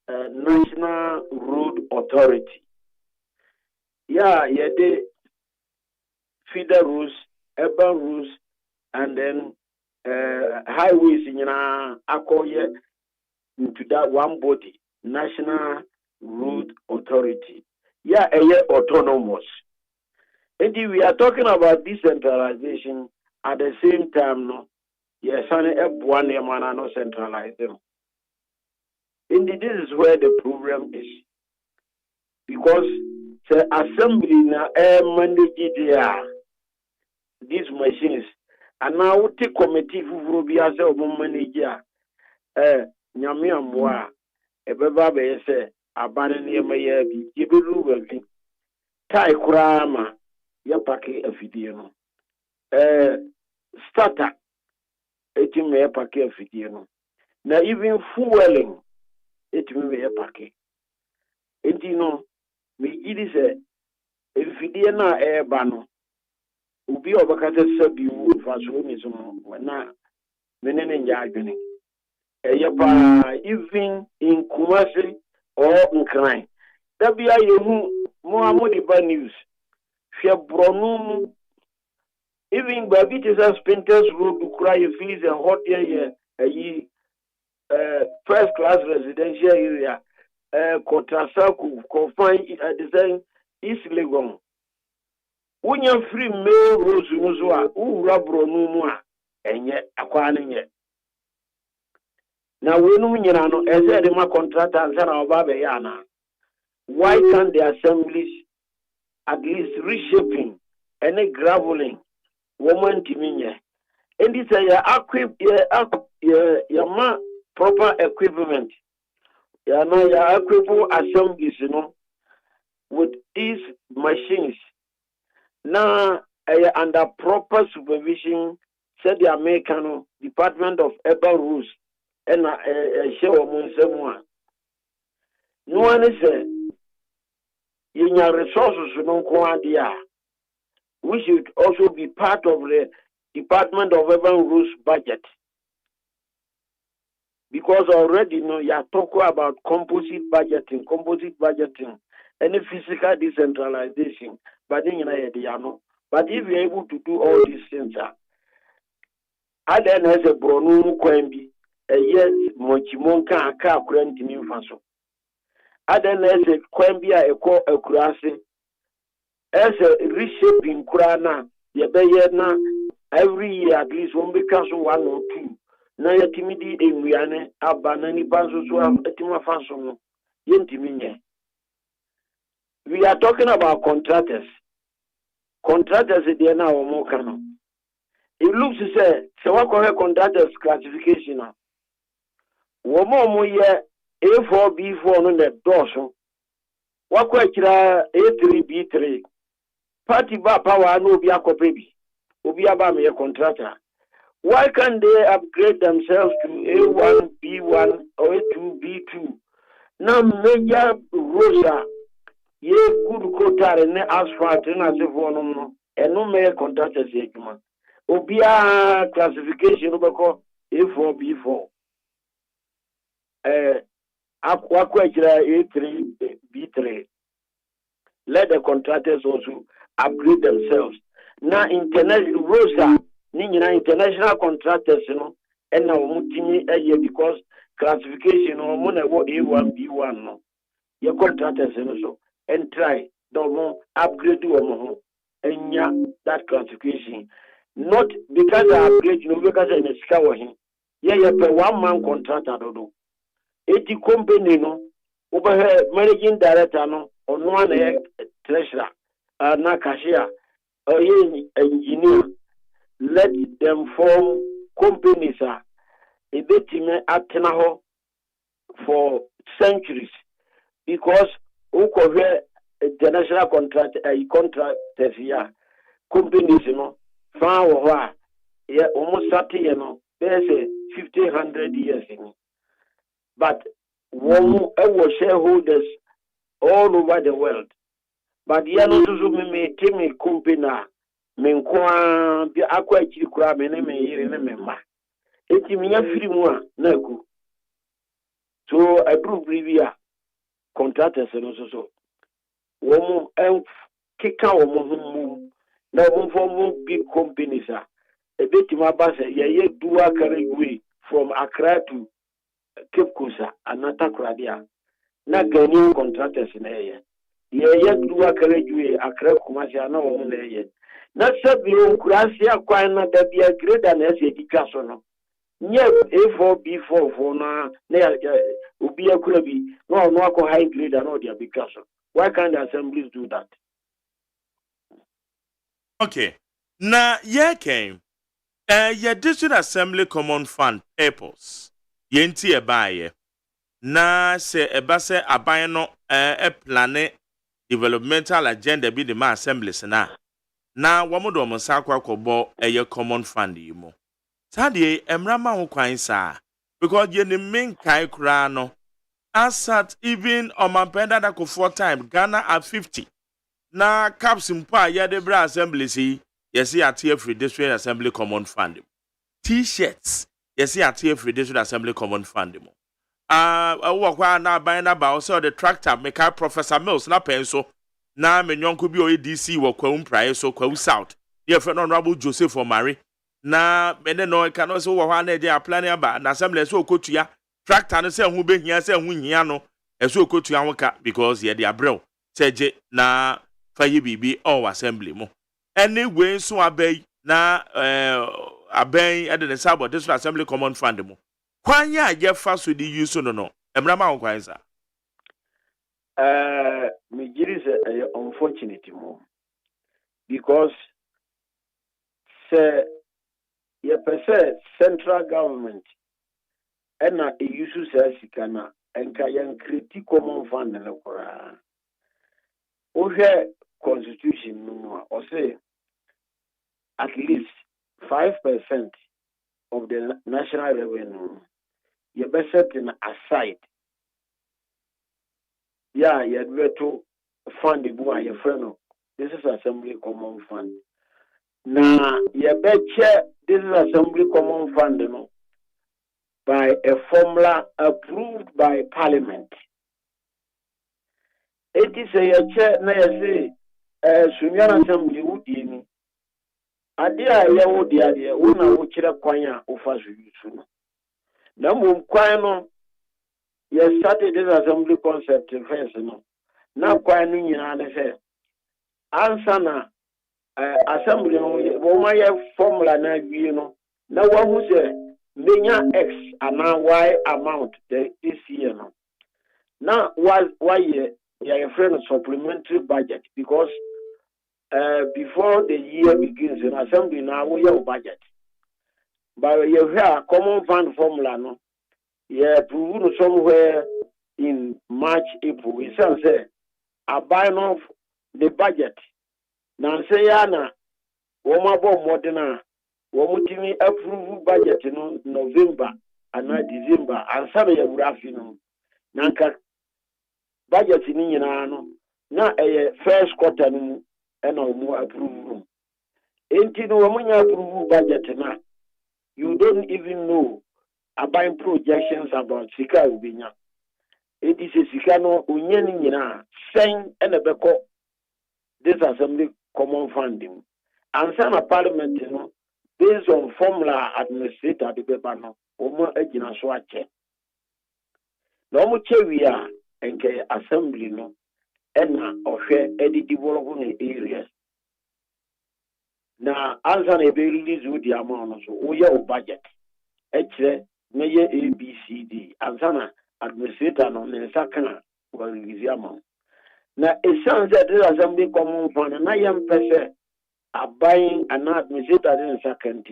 National Road Authority. Yeah, the feeder rules, urban rules, and then highways in Akoye into that one body, National Road Authority. Yeah, autonomous. And we are talking about decentralization at the same time, no. Yes, one no centralize them. Indeed, this is where the problem is. Because the assembly now manage these machines. And now take committee who be as a manager. Nyamia mwa ebeba be say abane ne maye bi yebelu wabi. Tai kurama ya pake afidie no. Starter etim me pake afidie no. Na even fueling etim me pake. Enti no me gidi se afidie na eba no ubi obakata sabi wu faso ni so na menene nya adwene. Even in Kumasi or in Kran. That be Mohammed bad news. Fia Bronum, even Babitis Spinters Road to cry if he's a hot year, first class residential area, Kotasaku, confined design East Legon. When you're free mail Rosu, who Rabronumua, and yet acquiring yet. Now we know as a contractor and Yana. Why can't the assemblies at least reshaping any graveling woman timinya? And this is proper equipment. Equipment assemblies, with these machines. Now under proper supervision, said the American Department of Urban Rules. And show among someone. No one is in your resources, we should also be part of the Department of Urban Rules budget. Because already you are talking about composite budgeting, any physical decentralization, but then but if you're able to do all these things, then has a Bronu Kwembi. yes mochimonka aka kura ntimi mfa so adan na ese kwan bi a ekọ akurase ese reshaping kura na ye beye na every year at least one because one or two na yetimi di enwiane aba na nipa nso so atima fa so no yentimi nye. We are talking about contractors dey na omo kano. It looks to say what correct contractors classification now. Womo ye A4 B4 no the doso. What kwachira A3 B3. Party ba power no be akopebi. Obi aba me contractor. Why can't they upgrade themselves to A1 B1 or A2 B2? Now major rosa ye good quota ne asphalt na se for no and no me contractors ekuma. Obia classification obeko A4 B4 akwa A3 B3. Let the contractors also upgrade themselves. Now international rosa international contractors no and now mutimi because classification no mo na A1 B1 no your contractors no so and try don't upgrade to and that classification. Not because I upgrade, because I discover him. Yeah, per 1 man contractor do. 80 company no over here managing director no on one treasurer na cashier or engineer. Let them form companies a bit at for centuries because who cover the national contract contractors here companies found almost 30 there's 1,500 years in. But one shareholders all over the world. But yeah, no me temi company me kwa bi akwa chiri kura me ne me yire ne me ma. Eti me ya firi mu a na ku. So I prove previa contractors no so. Womu kika womu na womu form big companies a bit ma ba say ye dual carriageway from Accra to Cape Coast and Natakradia. Na Ghanaian contractors na ye dual carriageway Accra Kumasi na womu na ye. Na sabi o kurasi akwa na da bia greater na se dikaso no. Nye A4 B4 for na obi akura bi no akọ high grade na dia bikaso. Why can't the assemblies do that? Okay. Na ye came. Ye district assembly common fund purpose. Ye nti e baye. Na se eba se aban no plane developmental agenda bi the ma assemblies na wamodo mo sakwa kobo ye common fund yi mo. Sadie emrama ho kwan sa because ye ne main kai kra no asat even on my penda that 4 time Ghana at 50. Na caps mpa ya de bra assembly si yesi at free district assembly common fund. T-shirts yesi at free district assembly common fund mo. Kwa na ban na ba so the tractor make Professor Mills na penso na menyonko bi o DC wo kwa umprae so kwa south. Ye friend honorable Joseph Omari na mene no ka no so wo hwa na dey apply na ba na assembly so okotua tractor no se hu behia se hu hia no eso okotua hoka because ye dey abrel seje na faye bibi all assembly mo anyway so abey na abey at the sabo this assembly common fund mo kwan ya je fa so di use no emra ma kwan sa me giri is unfortunate mo because say ye pese central government and a use sikana enka yan critique common fund na kora o constitution no or say at least 5% of the national revenue you be setting aside you better fund the boy your friend. This is assembly common fund. Now you betcha this is assembly common fund by a formula approved by parliament. It is a chair na say Sunyana assembly wudi ade a ye wudi ade una wo kire kwan a ofa so yusu no na mmom kwan no yɛ started this assembly concept first no na kwan no nyinaa ne sɛ ansa na assembly no wɔn ayɛ formula na awie no na wɔahu sɛ menya x anaa y amount this year no na wayɛ yɛyɛ friend supplementary budget because before the year begins in assembly now we have budget but you have common fund formula no yeah prove somewhere in March April we say a buying of the budget now say na woma bo modena womutimi approve budget no November and December and sabe ya urafi no nanka budget ni nyina no na first quarter no and no approve. Ain't no when you approve budget now, you don't even know about projections about Sika Ubinya. It is a Sikano Unyanina saying and a beko this assembly common funding. And some parliament, you know, based on formula administrator the Bebano, Omo Ejina Swache. No much we are and assembly no and of any development areas. Now, answer a release with the amount so we have budget. Actually, measure ABCD. Answer administrator on the second will release the amount. Now, it sounds that this assembly common fund and I am person are buying an administrator in second.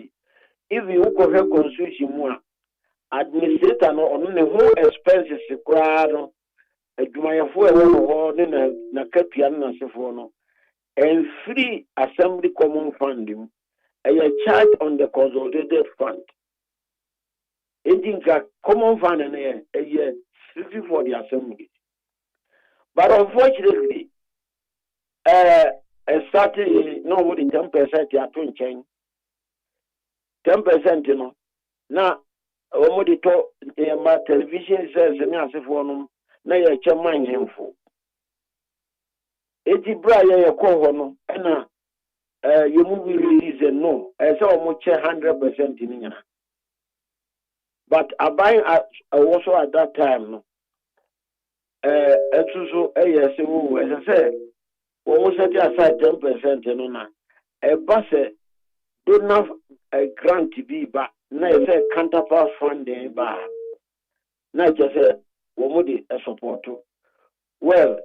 If you go for constitution more, administrator no on the whole expenses required. A Jumayafo na Kapian na Sefono. And free assembly common funding, a charge on the consolidated fund. It is a common fund and a year for the assembly. But unfortunately, starting normally 10% you are to change. 10%, you know. Now, when we talk about television says, na ya chairman himfo. Eti bra ya ko no na you move release no e say o mo che 100% ni nyina but abai also at that time no etuso yes wo say o mo set aside 10% no na e ba say do not grant bi ba na e say counterpart funding ba na je say wo mo di support well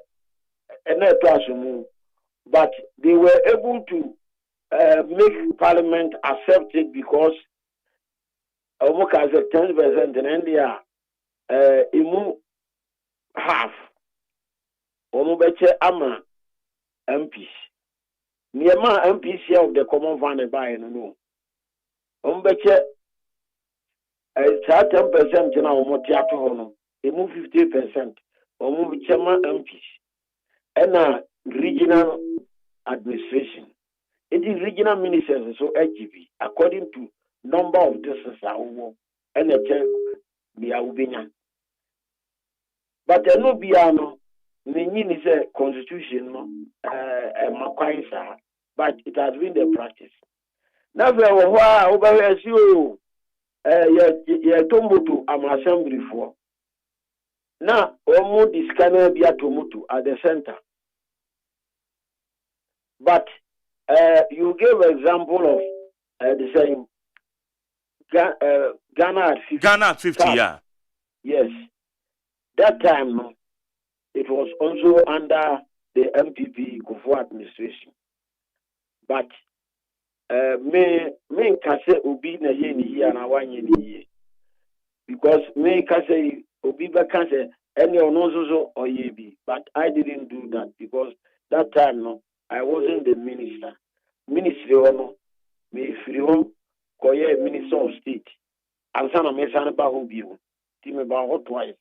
but they were able to make parliament accept it because almost as a 10% and they are half ama MPs near MPs of the common fund by no ombeche 10% na omotiato no 50% omobichema MPs and regional administration. It is regional ministers so AGB according to number of districts and a check be a but there no be no is a constitution but it has been the practice. Now over as you tomoto am assembly for. Now, almost this can be a tomoto at the center. But you gave an example of the same Ghana at 50. Ghana at 50, yeah. Yes. That time, it was also under the MPP Kufuor administration. But me kase obi na ye ni here na wanye ni here. Because me kase obi ba kase any onozozo or yebi. But I didn't do that because that time no I wasn't the minister. Ministry ono me free home koye minister of state. Ansana me sana ba ho biu. Ti me ba ho twice.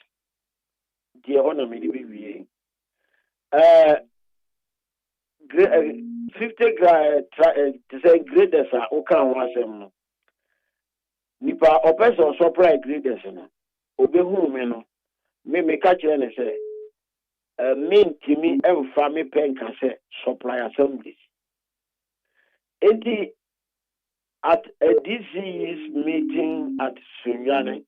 Die ono me di wie. 50 to say graders are okan wasem no. Nipa opeso supply graders no. Obehu me no. Me catch na say mean to me family pen can say supply assemblies. At a DC's meeting at Sunyane,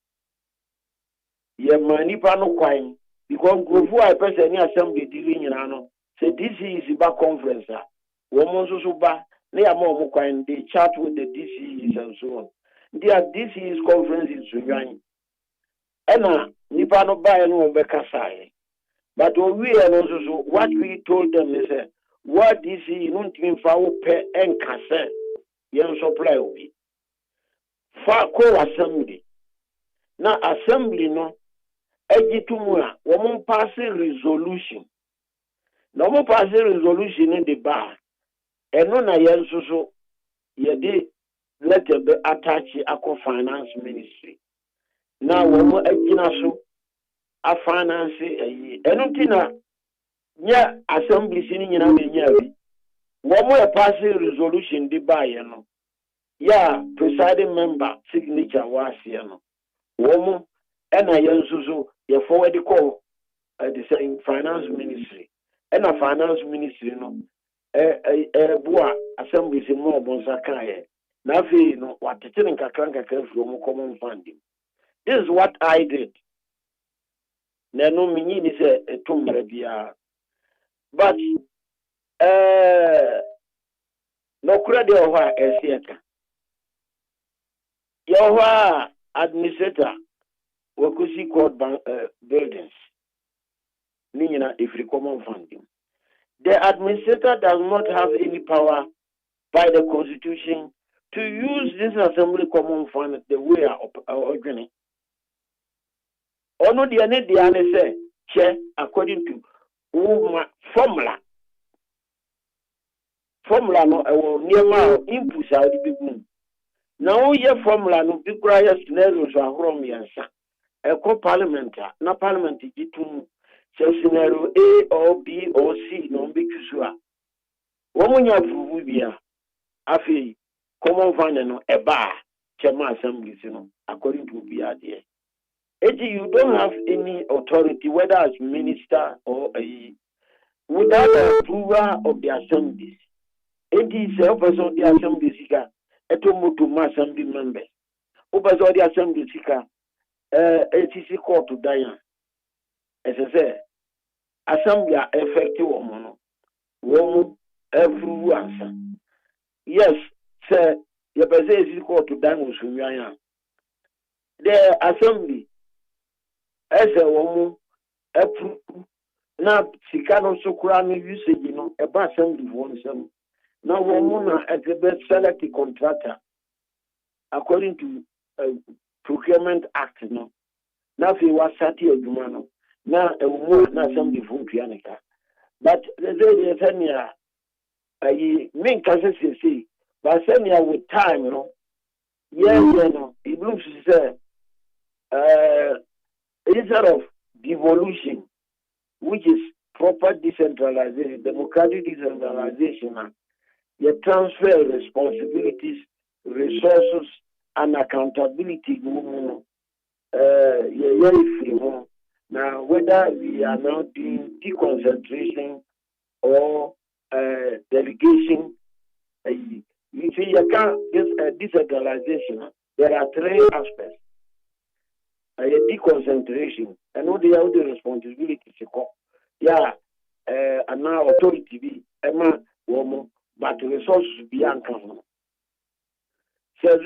ye manipa no kwan because grofu a person ni assembly dili nyina no say DC is ba conference a wo mo so ba na ya mo kwan they chat with the DCs and so on their DCs conference is Sunyan ena nipa no ba no be kasae but we no so what we told them is what DC no ntimi fa wo pe enkase yen supply obi fa ko assembly na assembly no ejitu a wo pass resolution na wo pass resolution in the bar eno na yen so ye de letter be attach akọ finance ministry na wo agina so a finance eno tina nya assembly sini nyina me nya bi wo pass resolution the bar ye no ya presiding member signature was ye no wo ena yen so ye forward call the same finance ministry ena finance ministry no bua assembly se mo bonsa kae na fe no watetene nkakra from common funding. This is what I did na no minyi ni se etumre bia but no kura de owa esieka your administrator wakusi court buildings ninyina ifri common funding. The administrator does not have any power by the constitution to use this assembly common fund the way of organic. Ono the ane say che according to formula no niema inputs out the big. Now your formula no big scenarios are from yansa. Eko parliament na parliament jitu scenario A or B or C no be kusua. Womunya approve bia afi common fund no eba chairman assembly no according to bia there. You don't have any authority whether as minister or without the approval of the assemblies. It is a person of the assembly sika etomutu assembly members. Obaso the assembly sika ATC court to Diane. As I say, assembly are effective woman every answer. Yes, sir, your person is court to Diane. The assembly as a woman approve now Sikano Sokurano usage a assembly one some. Now woman as the best select contractor according to Procurement Act no. Now he was sati agumano. Now a woman na some different pianica. But the Senya I mean say but Senya with time, it looks instead of devolution, which is proper decentralization, democratic decentralization, you transfer responsibilities, resources, and accountability. Now, whether we are now doing deconcentration or delegation, you see, you can't get decentralization. There are three aspects. Deconcentration, and all the responsibilities. Yeah, and now authority be Emma woman, but resources be uncomfortable. So,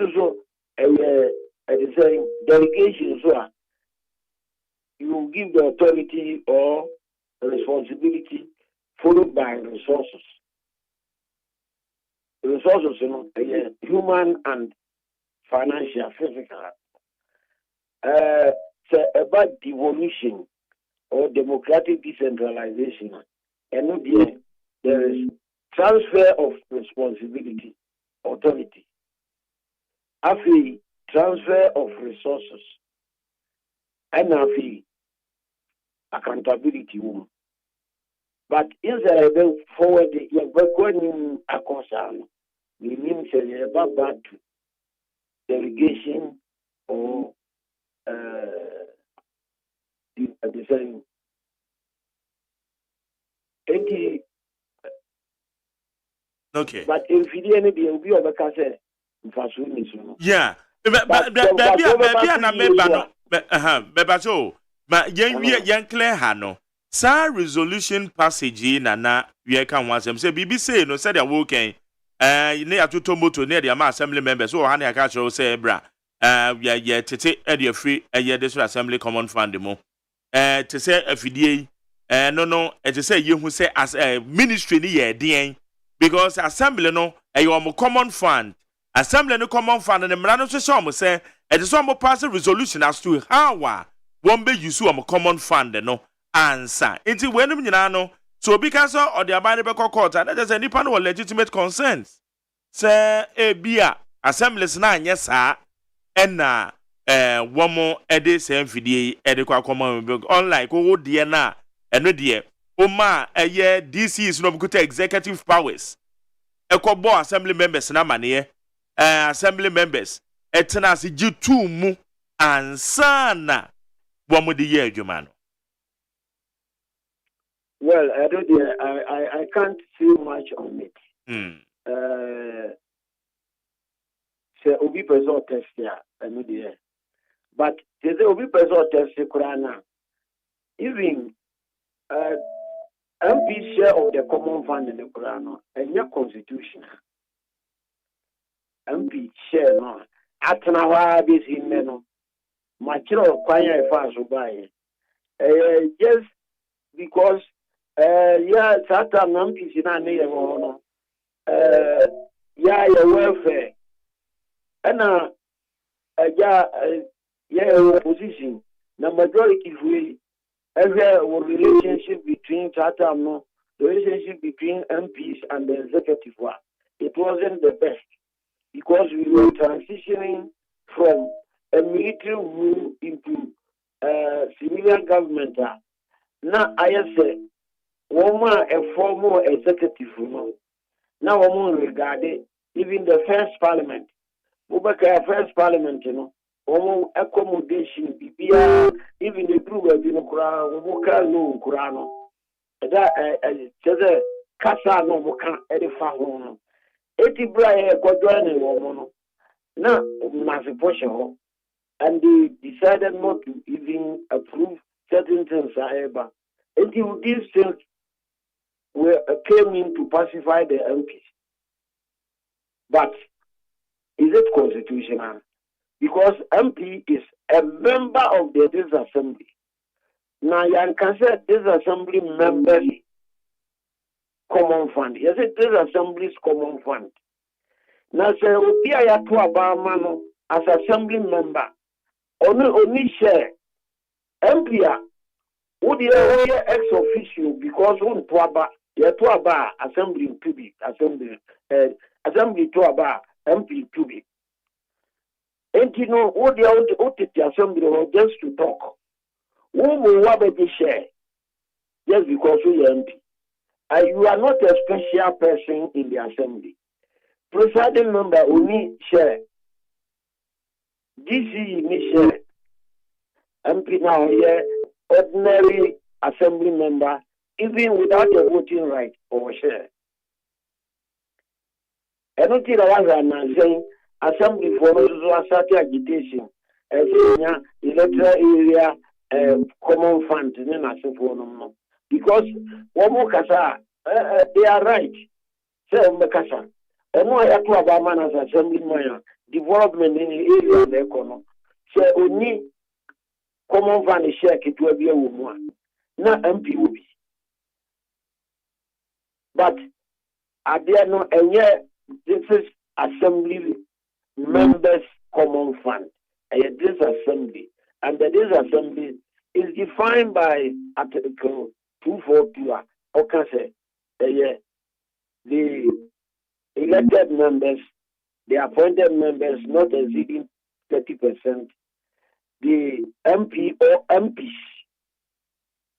delegation, so you give the authority or responsibility followed by resources. Resources, human and financial, physical. So about devolution or democratic decentralization, and there is transfer of responsibility, authority. Afi transfer of resources, and afi accountability. But inside the forward, you are going a concern. We mean say about delegation or the same. Okay. But if you didn't be over cancer, yeah. Baby, na member no. Bebacho, ma yen clear ha no. Sa resolution passage na we can wasem say BBC no said ya woken ne atoto moto ne the assembly members so ha na ka chiro say bra ya tete e the free district assembly common fund mo to say afidie no to say yehu say as ministry ni ye den because assembly no your common fund assembly no common fund and mra no so say it is some pass a resolution as to how one be use common fund no answer. Until when no so because or the abide be court and there's any panel legitimate concerns. Say bia assemblies na yes sir na one more ede same video ede kwa common unlike o de na eno de o ma DC is no go executive powers. Ekobo assembly members na mane assembly members etena se gitu mu ansana womo de ye adwuma no. Well, I can't say much on it. Say obi person test ya anu de. But say obi person test kurana. Even MP share of the common fund in the kurana and your constitution. MP share no. Atna wa bis in no. Machiro kwanya ifa so buy. Just because Satan MP sina ne no. Your welfare. And position. The majority way every relationship between Satan no, the relationship between MPs and the executive one. It wasn't the best because we were transitioning from a military rule into civilian government. Now I say, woman a former executive rule. Now woman regarded even the first parliament. Ubaka first parliament, woman accommodation, even the group of Dinokura, Woka no Kurano. That says Casa no Woka edifa home. 80 Bray Quadrani woman. Now, massive portion. And they decided not to even approve certain things. Until these things came in to pacify the MPs. But is it constitutional? Because MP is a member of the disassembly. Now, you can say disassembly members common fund. Yes, it disassembly's common fund. Now, say, Ubia Yatua Barmano as assembly member. Only share MP would you ex officio because one Tuaba assembly to be assembly to aba MP to be. And you know what the assembly or just to talk. Who will share just because we are MP. And you are not a special person in the assembly. Presiding member only share. DC may share. MP now here, ordinary assembly member, even without a voting right or share. And not saying assembly for assembly agitation, electoral area, common fund, because one more kasa, they are right. Say Mekasa. And why I talk about man as assembly man, development in the area of the economy. Say only common fund share it will be a woman. Not MP will be. But are there no and yet this is assembly members common fund. And this assembly. And the this assembly is defined by Article 242 or say the elected members, the appointed members not exceeding 30%, the MP or MPs,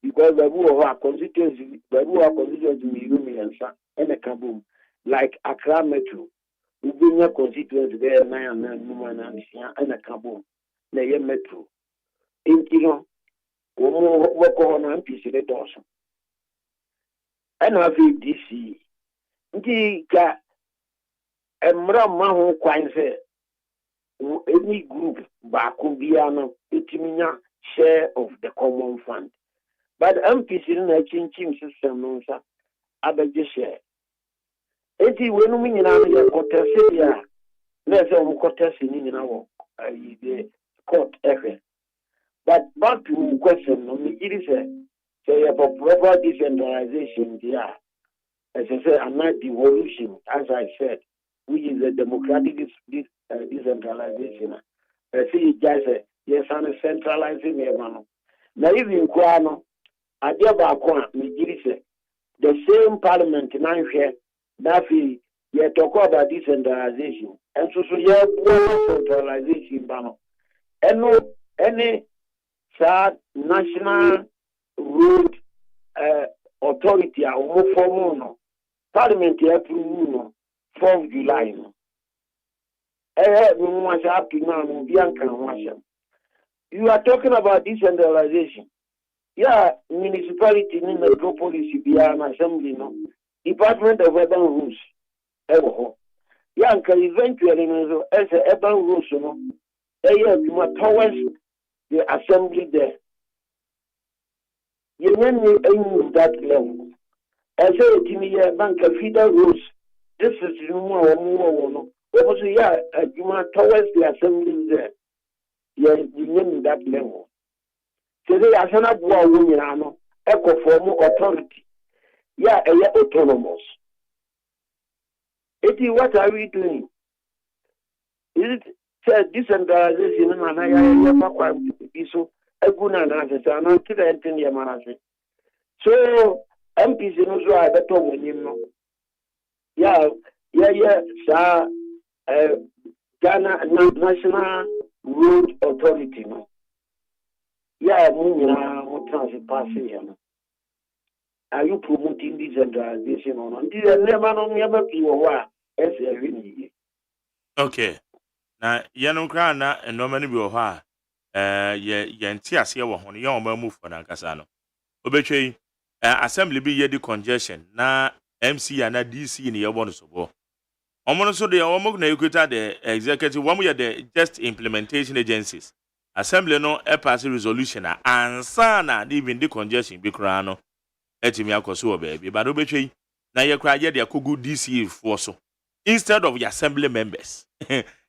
because the who are constituency, and a kaboom, like Accra Metro, who bring a constituency there, and a kaboom, the Metro. In Kino, work on MPs in the Dawson. And I feel DC. Emra mahu kwan se any group bakubiano itiminya share of the common fund. But MPC in a chin system no sir abeje share. Eti wenu mi nyina ya kotese ya na se kotese ni nyina wo the court efe. But back to question no me it say about proper decentralization there. As I said, and not devolution, as I said, which is a democratic decentralization. I see it just yes, and centralizing everyone. Now, if you go I the same parliament now here, that we talk about decentralization, and so centralization, and no any national road authority or formal. Parliament approve no 4th July no. Up to now, you are talking about decentralization. Yeah, municipality in metropolis be an assembly no. Department of Urban Rules. Yeah, eventually as a urban rules no. You are towards the assembly there. You need that level. I say to me, bank of feeder rules. This is more. Also, yeah, you are towards the assembly there. Yeah, you need that level. So they are not women, eco form authority. Yeah, autonomous. What are we doing? Is it decentralization and I am so a good analysis and until the end of the so MPs no so I better when you know. Yeah, sir. Ghana National Road Authority no. Yeah, transit passing. Are you promoting decentralization or not? Never be Okay. Na yɛn nkra na nneɛma no bi wɔ hɔ a yɛn ti aseɛ wɔ ho no yɛn ɔma move for nankasa no obetwe yi assembly bi yɛ di congestion na MC and DC ni yɛbɔ no so bɔ ɔmo no so de ɔmo na ekuta the executive wɔn yɛ the just implementation agencies assembly no pass resolution a ansa na even the congestion bi kra no etimi akɔso wɔ baabi ba obetwe yi na yɛ kra yɛ de akogu DC for so instead of the assembly members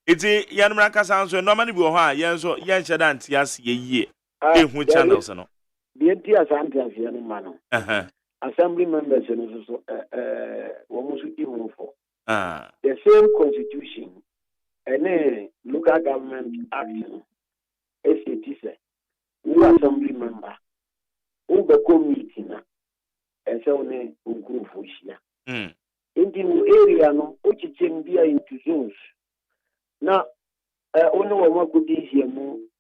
iti yanmra kasa nso normally bi wɔ hɔ a yɛn so yɛn hyɛ dan te ase yie ehu channels no the entire Santiago no man assembly members no so wɔn so di ho for the same constitution and local government act SAT say who assembly member who be committee na and so ne group for shia in the area no which can be into zones. Now, only one could be here,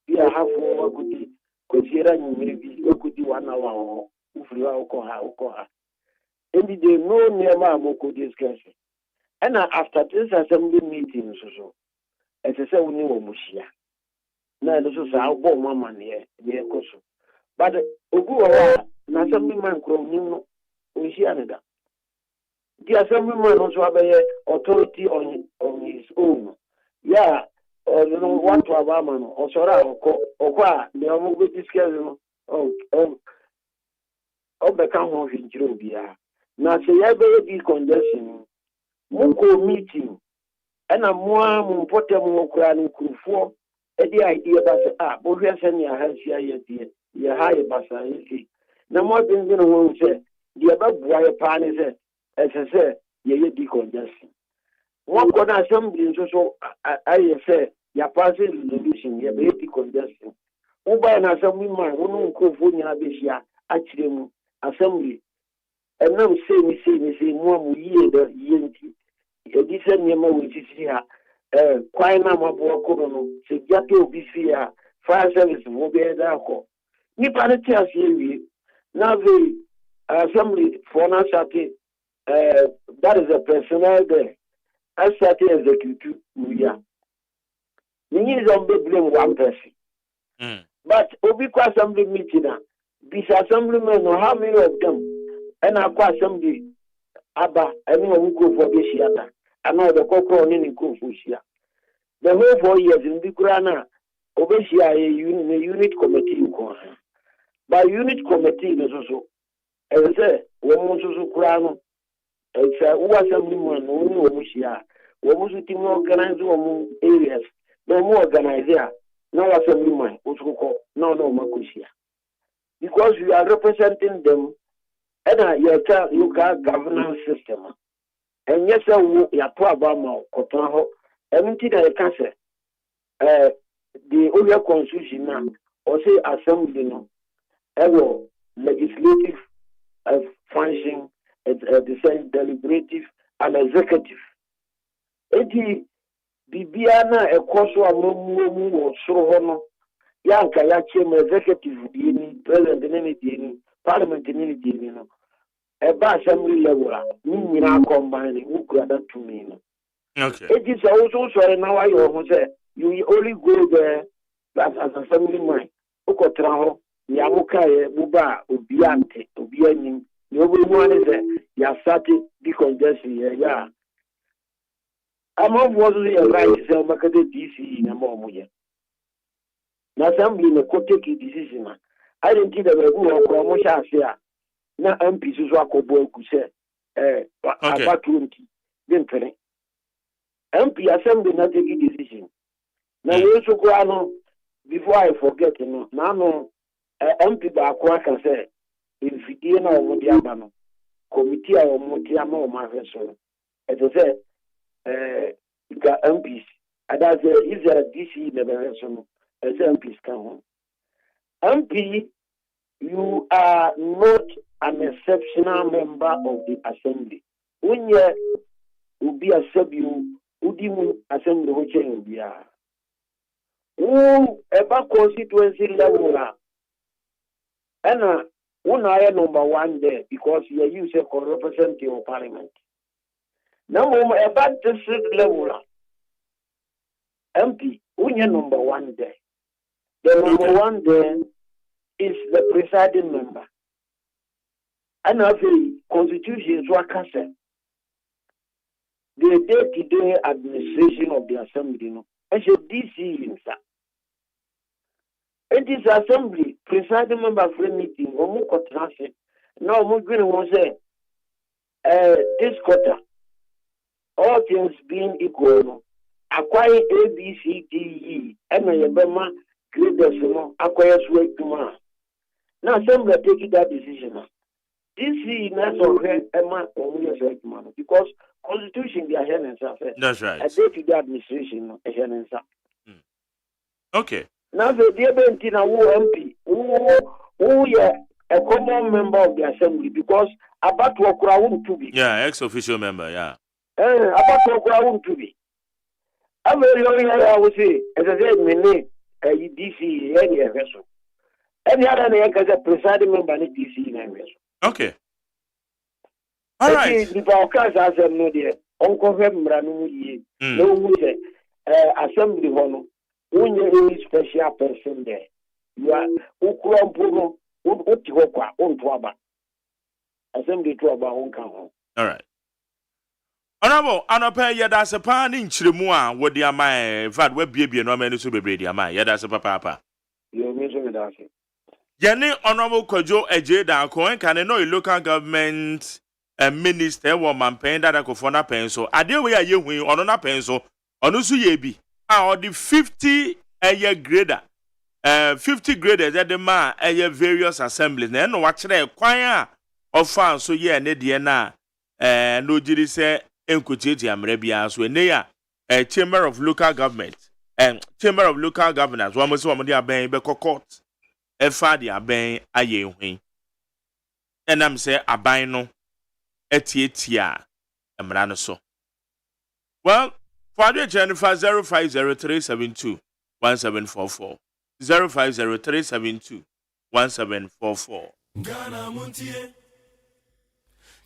we are half one could be consider you could do 1 hour or Ukoha. And they know near Moko discussion. And after this assembly meeting, so as I say, we know Mushia. Now, this is our bomb mamma near Koso. But Ugu, an assemblyman crown, Mushianada. The assemblyman also have a authority on his own. Yeah, what to have man or Sora or qua the almost discuss the council of Injurubia. Now, say, I be congestion. Moko meeting and a more important Mokrani crew for the idea that but we are sending a hands here, your high bassa. No more than one say, the above wire pan is as I said, ye decongestion. One could assembly so I say, ya passing resolution, ya be decongestion. Over an assemblyman, one who could Abishia, actually, assembly. And now say, more year the yenti. A decent yama which is here, quite number of corono, say, Jato Bisia, fire service, will be a darko. Nipanatia see now the assembly for not that is a personnel there. I started executive. Yeah. You need to blame one person. But Obiko assembly meeting, this assemblyman, how many of them? And I quite assembly, Abba, anyone who go for this year. And now the cocoa in go for here. the whole 4 years in Bikurana, obviously a unit committee. By unit committee, also, as I say, one also Kurano, it's a who assemblyman, only Omushia, one team organize areas, no more organizer, no assemblyman, no Makushia. Because you are representing them and your local governance system. And yes, you are Abama, Kotaho, anything that I can say, the Oya Constitution now, or say assembly no, ever legislative function, the deliberative and executive. Eti Bibiana a course of Mumu or Sorohono, Yanka Yachem executive, president in any parliament in any dini. A bar assembly level, meaning combining who could that to me. Okay. It is also sorry now I say you only go there as assembly man. Ukotraho, Yamuka, Buba, Ubiante, Ubianim, nobody is there. Yasati, decongestion, yeah. Among was a right to sell market DC in a moment. Now, assembly in a co-taking decision. I didn't think that we were promotion here. Na MP so akobo ekuse about 20 then tene MP assembly na take decision na we so go ano before I forget no na no MP ba ko aka say infidie na omo di aba no committee a omo ti ama omo afeso e to say ga MPs ada say if there DC na be so no MPs can home MP you are not an exceptional member of the assembly. When you will be a sub-you, Udimu assembly which will be a about constituency level. And one eye number one there because you are used to represent your parliament. Now, about district level, MP, when you number one there. The number one there is the presiding member. And of the constitution is what can say. The day-to-day administration of the assembly, you know, and so DC in that. And this assembly, presiding member for a meeting, or more transit. Now, we're going to say, this quarter, all things being equal, acquire A, B, C, D, E, and a Bema, graders, you know, acquire sweat tomorrow. Now, assembly taking that decision. This is not so Emma or because constitution be a hand and stuff. That's right. A day-to-day administration a hand and stuff. Okay. Now the dear Bentina MP who a common member of the assembly because about to crowd to be. Yeah, ex-official member, yeah. About to crowd to be. I'm very young, I would say, as I said, my name, DC, any vessel. Any other name as a presiding member of DC in vessel. Okay. All right. The podcast has a no dear. Uncle Hembranu, no, assembly one. When you a special person there, you are Ukuampuno, Utihoka, on Twaba. Assembly Twaba, on Kaho. All right. Honorable, Anope, that's a pan in Chirimua, what the Amai, Fat Web Baby, no man to be ready. Amai, that's a papa. You mentioned that. Yanni Honorable Kojo Ejeda Cohen can know local government minister woman paying that Akofona pencil. I deal where you win on a pencil on Usu Yebi. Or the 50 a year grader. 50 graders at the man a year various assemblies. Then watch the choir of fans so yeah, Nediana no jiri say Enkuchiti Amrebia so near a chamber of local government and chamber of local governors. One was one of their bang court. Efa di aben aye hwen enam se aban no etietia emra no so well for the Jennifer 0503721744 0503721744 Ghana Montie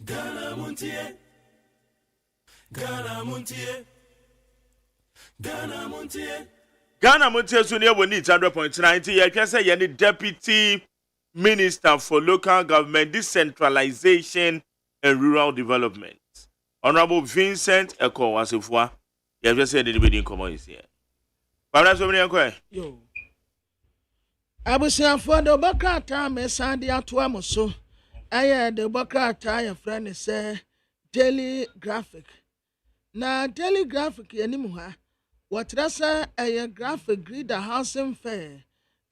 Ghana Montie Ghana Montie Ghana Montie Ghana Montie Sunia will need 100.90. You can say any deputy minister for local government, decentralization and rural development. Honorable Vincent Eko Wasifwa. You just said anybody in common is here. Bana so many enquire. Yo. Abusiafo de bokrata me sande atoa mo so. Aye de bokrata ya friend say Daily Graphic. Na Daily Graphic yanimu ha. Watra say aye graphic reader housing fair.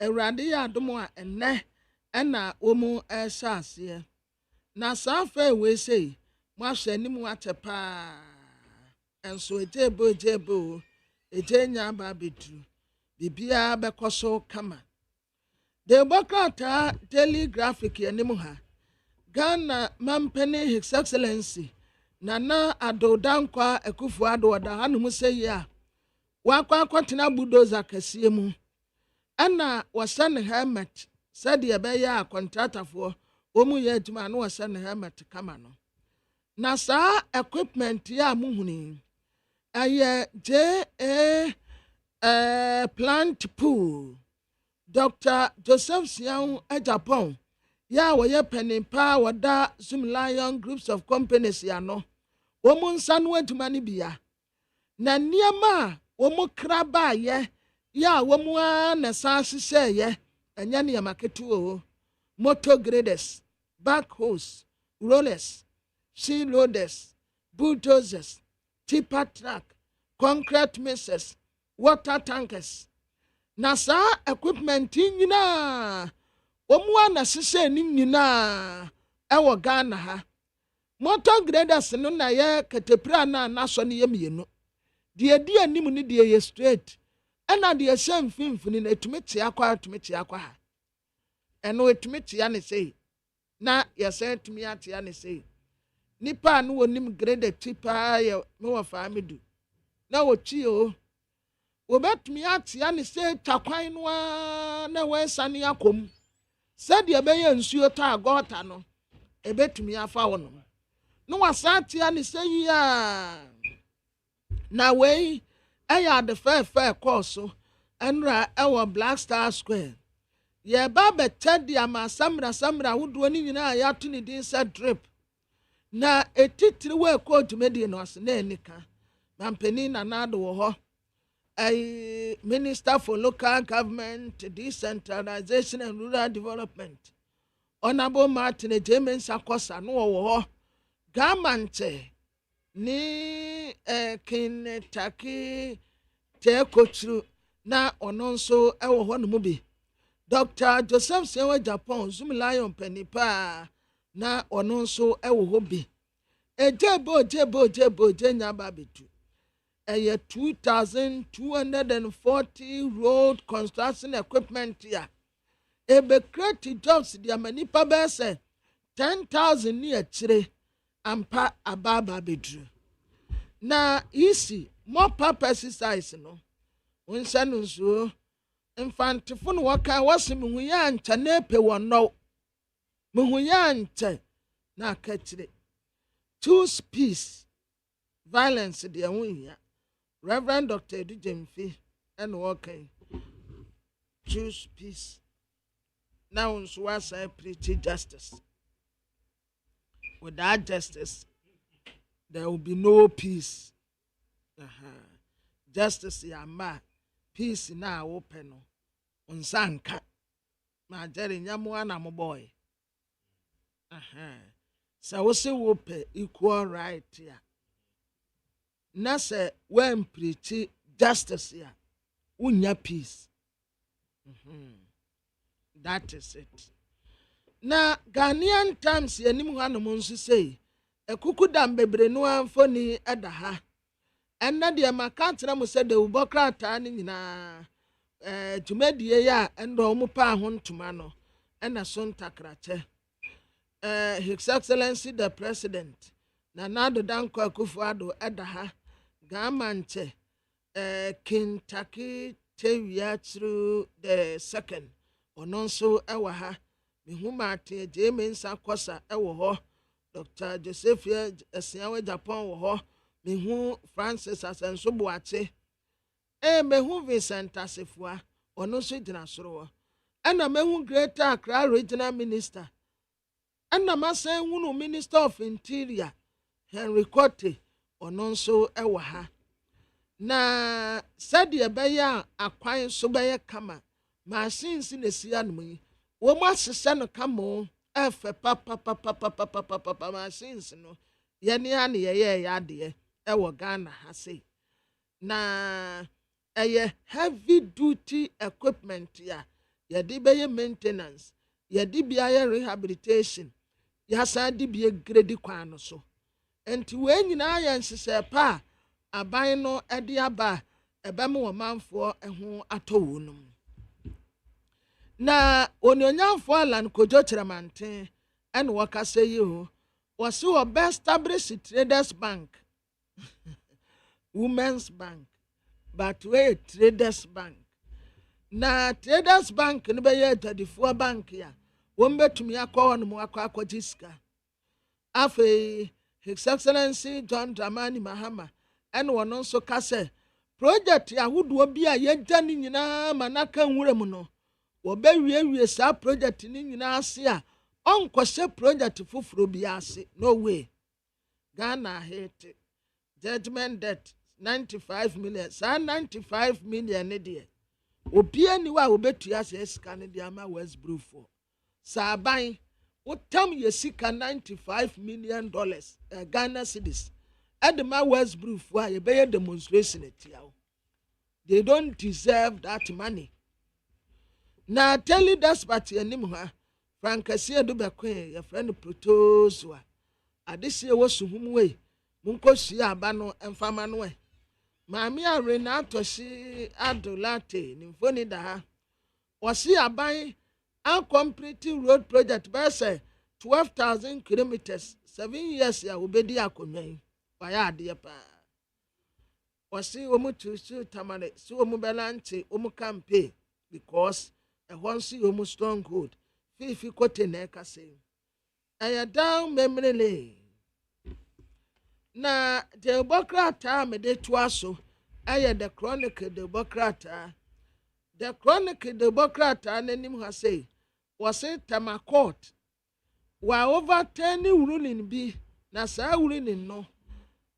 Ewrade ya adomo a enne na omu ehye na saa fair we say mo ahwe animu atepa. Enso ejebo ejenya ba bedu. Bibia bekoso kama. The Bokata Daily Graphic yanimu ha. Ghana Mampeni His Excellency Nana Ado Dankwa Akufo-Addo wada hanumu sey ya wakwa akwatena bulldozer kasiye mu ana wasan helmet said ye be ya contractor for omu ye adwuma no wasan helmet kama no na saa equipment ya muhuni aye plant pool Dr. Joseph Sian Japan ya woye penimpa wada Zoom Lion groups of companies ya no womu nsa no adwuma ne bia na niema womu kraba ye ya womu na sa hye ye anya niema ketu motor graders backhoes rollers sea loaders bulldozers tipper truck concrete mixers water tankers na sa equipment nyina omuwa na hye ni nyina ewo Ghana ha motor graders no na ye katepra na so ne ye mienu de di anim ne de ye straight ena de ye mfimfini na etumete akwa ha eno etumete ya ne sei na ye se etumi ate ya ne sei nipa no wonim grader tipa ye me wo fa medu na wo twi o wobetumi ate ya ne sei takwan no na we sane akom said ye be ye nsuo ta agota no ebetumi afa wo no no wasate ya ne sei ya na we eya de fair course enra ewo Black Star Square ye ba betedi ama samra wodo ni nyina ya to ni din said drip na etitiri we court medie no ase na enika mampeni na nado wo ho Minister for Local Government, Decentralization and Rural Development Honorable Martin James Sakosa no wo ho gamante ni Kentucky te kochru na ono nso ewo ho no mu bi Dr. Joseph Sewa Japan Zoom Lion penipa na ono nso ewo ho bi ejebo jenya ba betu 2,240 road construction equipment ya ebe create jobs dia manipa be se 10,000 ni achire ampa ababa bedru na isi more purpose size no unsa no so infantifo no waka wasim huya ncha na epe wono muhuya ncha na akachire two peace violence dia huya Reverend Dr. Edu Jemfi and walking choose peace now unso wasa preach justice. Without justice, there will be no peace. Justice yama, peace na open. Unsanka, my jerry nyamuana mo boy. So we say wope equal right ya. Na se when preach justice ya, unya peace. That is it. Na Ghanaian Times yanim hanom nso sei ekuku dam bebre no amfoni eda ha enna de maka tena mo se de ubokrata ni nyina tumedie ya endo mo pa ho ntoma no ena so ntakrache His Excellency the President Nana Ado Dankwa Akufo-Addo eda ha gamanche Kentucky Tewia through the second ononso ewa ha mihumate James Sakosa ewo ho Dr. Joseph Sian Japan wo ho mihu Francis Asenso Boache mehu Vincent Asefua ononso gina soro ana mehu Greater Accra Regional Minister ana masen hunu Minister of Interior Henry Kote ononso ewo ha na sɛdeɛ ɛbɛyɛ a akwan so bɛyɛ kama machines na esi anom yi wɔn ahyehyɛ no kama o ɛfɛ papapapapapapa machines no yɛne ha ne yɛyɛ adeɛ ɛwɔ Ghana ha sei na ɛyɛ heavy duty equipment ya yɛde bɛyɛ maintenance yɛde bi ayɛ rehabilitation yɛasan de bi grade kwan no so enti wɔn nyinaa yɛ nhyehyɛ pa a aban no ɛde aba ɛbɛma wɔn manfoɔ ɛho atɔ wɔn mu na onyonyamfoɔ Alan Kojo Kyerɛmanten ɛna wɔkasa yi o wɔsi wɔ bɛ establish traders bank women's bank but we traders bank na traders bank no bɛyɛ adwadifoɔ bank ya wɔn bɛtumi akɔ hɔ nom akɔgye sika afei His Excellency John Dramani Mahama ɛna wɔn nso kasa project ahodoɔ bi a yɛgya ne nyinaa ma n'aka nwura mu no wɔbɛwiewie saa project ne nyinaa ase a ɔnkɔhyɛ project foforɔ bi ase no way Ghana hate judgment debt 95 million saa 95 million ne deɛ obia ni wa obetua sɛ sika ne deɛ ama Westbrook saa ban wotam yɛ sika $95 million Ghana cedis edema Westbrook a yɛbɛyɛ demonstration etia they don't deserve that money na tell das party anim ha Francasia do bɛkɔ yɛ friend protozoa adesie wɔ suhum wei munkɔsua aba no mfama no maame a Renato si Adolate ni mfoni da ha wɔsi aban complete road project by say 12,000 kilometers 7 years ya obedi akonwa yi waya ade pa wɔsi wɔn tusu tamale si wɔn balance wɔn campaign because ɛhɔ nso yɛ wɔn stronghold fifi kote na ɛkase ɛyɛ down memory lane na the Bokrata me de toaso ɛyɛ the Chronicle the Bokrata n'anim ha say wɔse Tama court wa overturn ruling bi na saa ruling no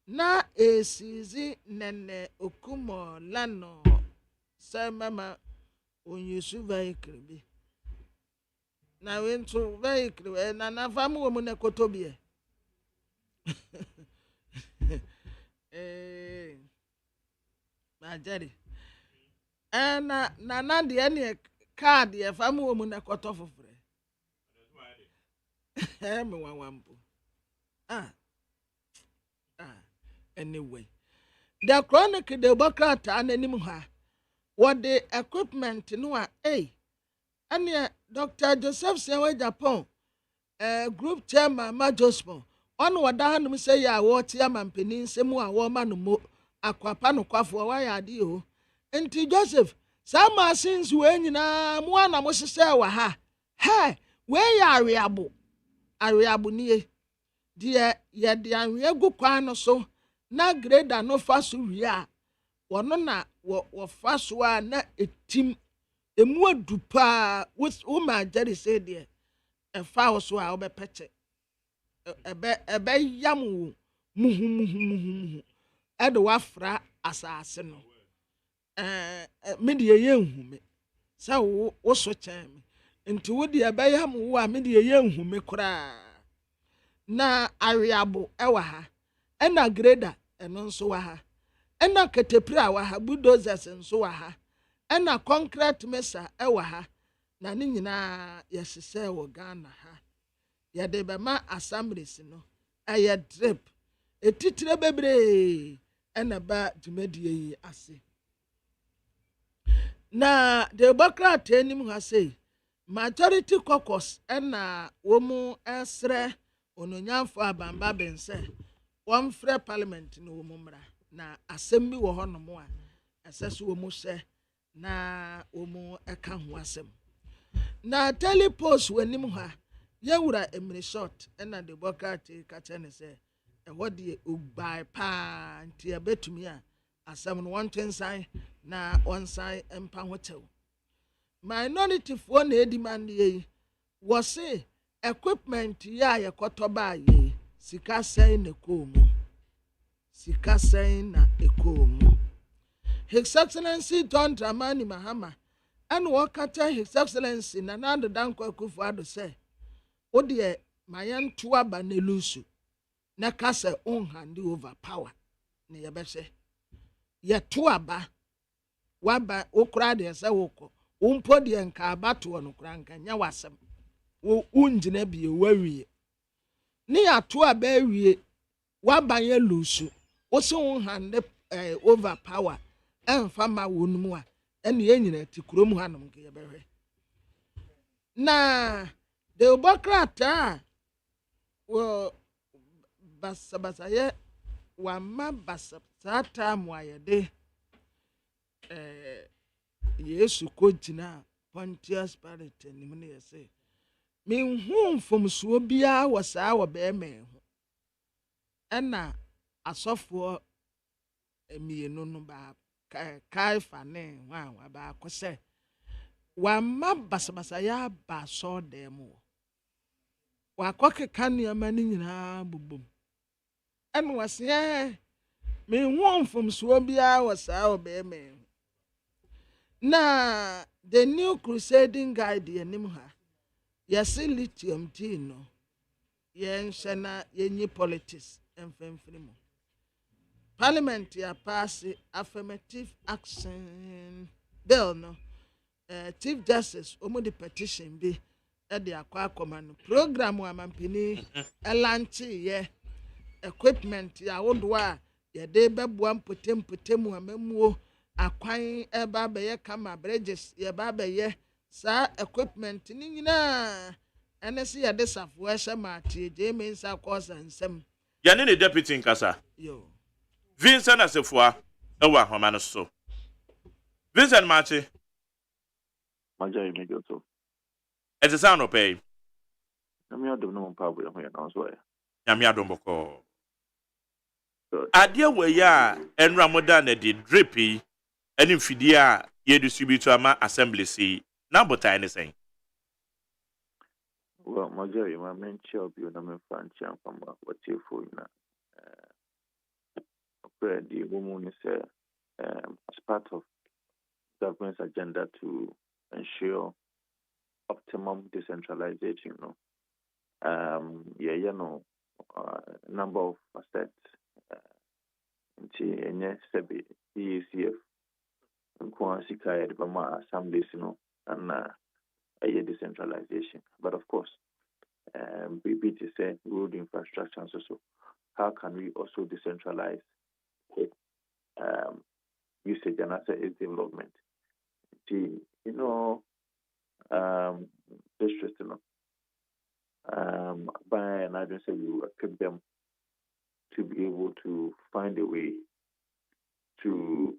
na esizi nene okumo lano sɛ mama onyusu vehicle bi na wento vehicle na nafamu wo mu na kotobie Majari na deɛ ne card yɛ famu wɔ mu na kɔtɔ foforo me wawampo anyway the Chronicle the Bokrata n'anim ha wɔde equipment no a ɛne Dr. Joseph Sewe Japan group chairman Majospo ɔno wɔda hanom sɛ yɛ a wɔte amampanin nsɛm a wɔma no mo akwapa no kwafoɔ wayɛ ade o nti Joseph saa machines wei nyinaa mo ana mo hyehyɛ wɔ ha wei yɛ areabo nie deɛ yɛde anwea gu kwan no so na grader no fa so wie a wɔno na wɔfa so a na etim emu adu paa wo ma Jerry sɛ deɛ ɛfa wo so a wobɛpɛkyɛ ebe yam wo muhu ɛde wafra asase no me de ye nhume sɛ wo so kyɛn me nti wo de ebe yam wo a me de ye nhume koraa na areabo ɛwɔ ha ɛna grader ɛno nso wɔ ha ɛna ketepira wɔ ha bulldozers nso wɔ ha ɛna concrete mesa ɛwɔ ha na ne nyinaa yɛhyehyɛ wɔ Ghana ha yɛde bɛma assemblies no ɛyɛ drip etitire bebree ɛna ba dwumadie yi ase na the Bokrata anim ha say majority caucus ɛna wɔn ɛsrɛ ononyamfo abamba bɛnsɛ wɔn frɛ parliament no wɔn mmra na asɛm bi wɔ hɔ nom a ɛsɛ so wɔn hyɛ na wɔn ɛka ho asɛm na telepost wɔ anim ha yɛwura emiri short ɛna the Bokrata kakyɛ ne sɛ ɛhɔ deɛ ogbae paa nti ɛbɛtumi a asɛm no wɔn twensan na wɔnsan mpa ho kyɛw minority foɔ na edi man yɛ wɔse equipment yɛ a yɛkɔtɔ baa yɛ sika sɛn na ekɔɔ mu His Excellency John Dramani Mahama and Wakata His Excellency Nanado Danko Kufuado say, O dear, my young Tuaba Nelusu, Nakasa own hand over power. Near Bessie. Ye Tuaba, Waba, Okradi and Sawoko, Umpodi and Kabatu on Ukranka, Yawasam, O Unjinebi, worry. Near Tuaba, Waba Yelusu, also own hand over power. Fama wonumwa ene yenyina ti kurom hanom ke yebehwe na de obokrata wo basabasa ye wa ma basata mu ayede Yesu ko gina Pontius Pilate nim ne yese min hu mfomsuo bia wo saa wo be me ho ena asofo emienu no ba kai fane wa ba ko se wa ma basabasa ya ba so dem wa kokeka nneema ni nyina bubum en wase me wonfom so bia wasa obeme na the new crusading guide yenim ha yesi lithium tea no yen shena yenyi politics enfemfini mu Parliament ya pass affirmative action bill no Chief Justice omo the petition bi e de akwa command program wa mampini elanchi ye equipment ya wodo a ye de beboa mpotem amamuo akwan eba be ye kama bridges ye ba be ye sa equipment ni nyina ene se ye de safo e hye ma tie je mensa kosa nsem ya ne deputy nkasa yo Vincent Asefua ewa homa no so Vincent Machi Maja immediately. it is sound pay I'm not doing no problem here now, so nyame adomboko adia we ya enra moda na di drippy eni mfidi a ye distribute ama assembly si na botai ne sen well, Maja, my main job, you know, my fan champ from what you for now. The woman is as part of government's agenda to ensure optimum decentralization. Number of assets. Sebi EACF Nkwansika Edbama assemblies, and decentralization. But of course, BB to say road infrastructure and so. How can we also decentralize it? Usage and asset is development. Districts, by and I don't say you equip them to be able to find a way to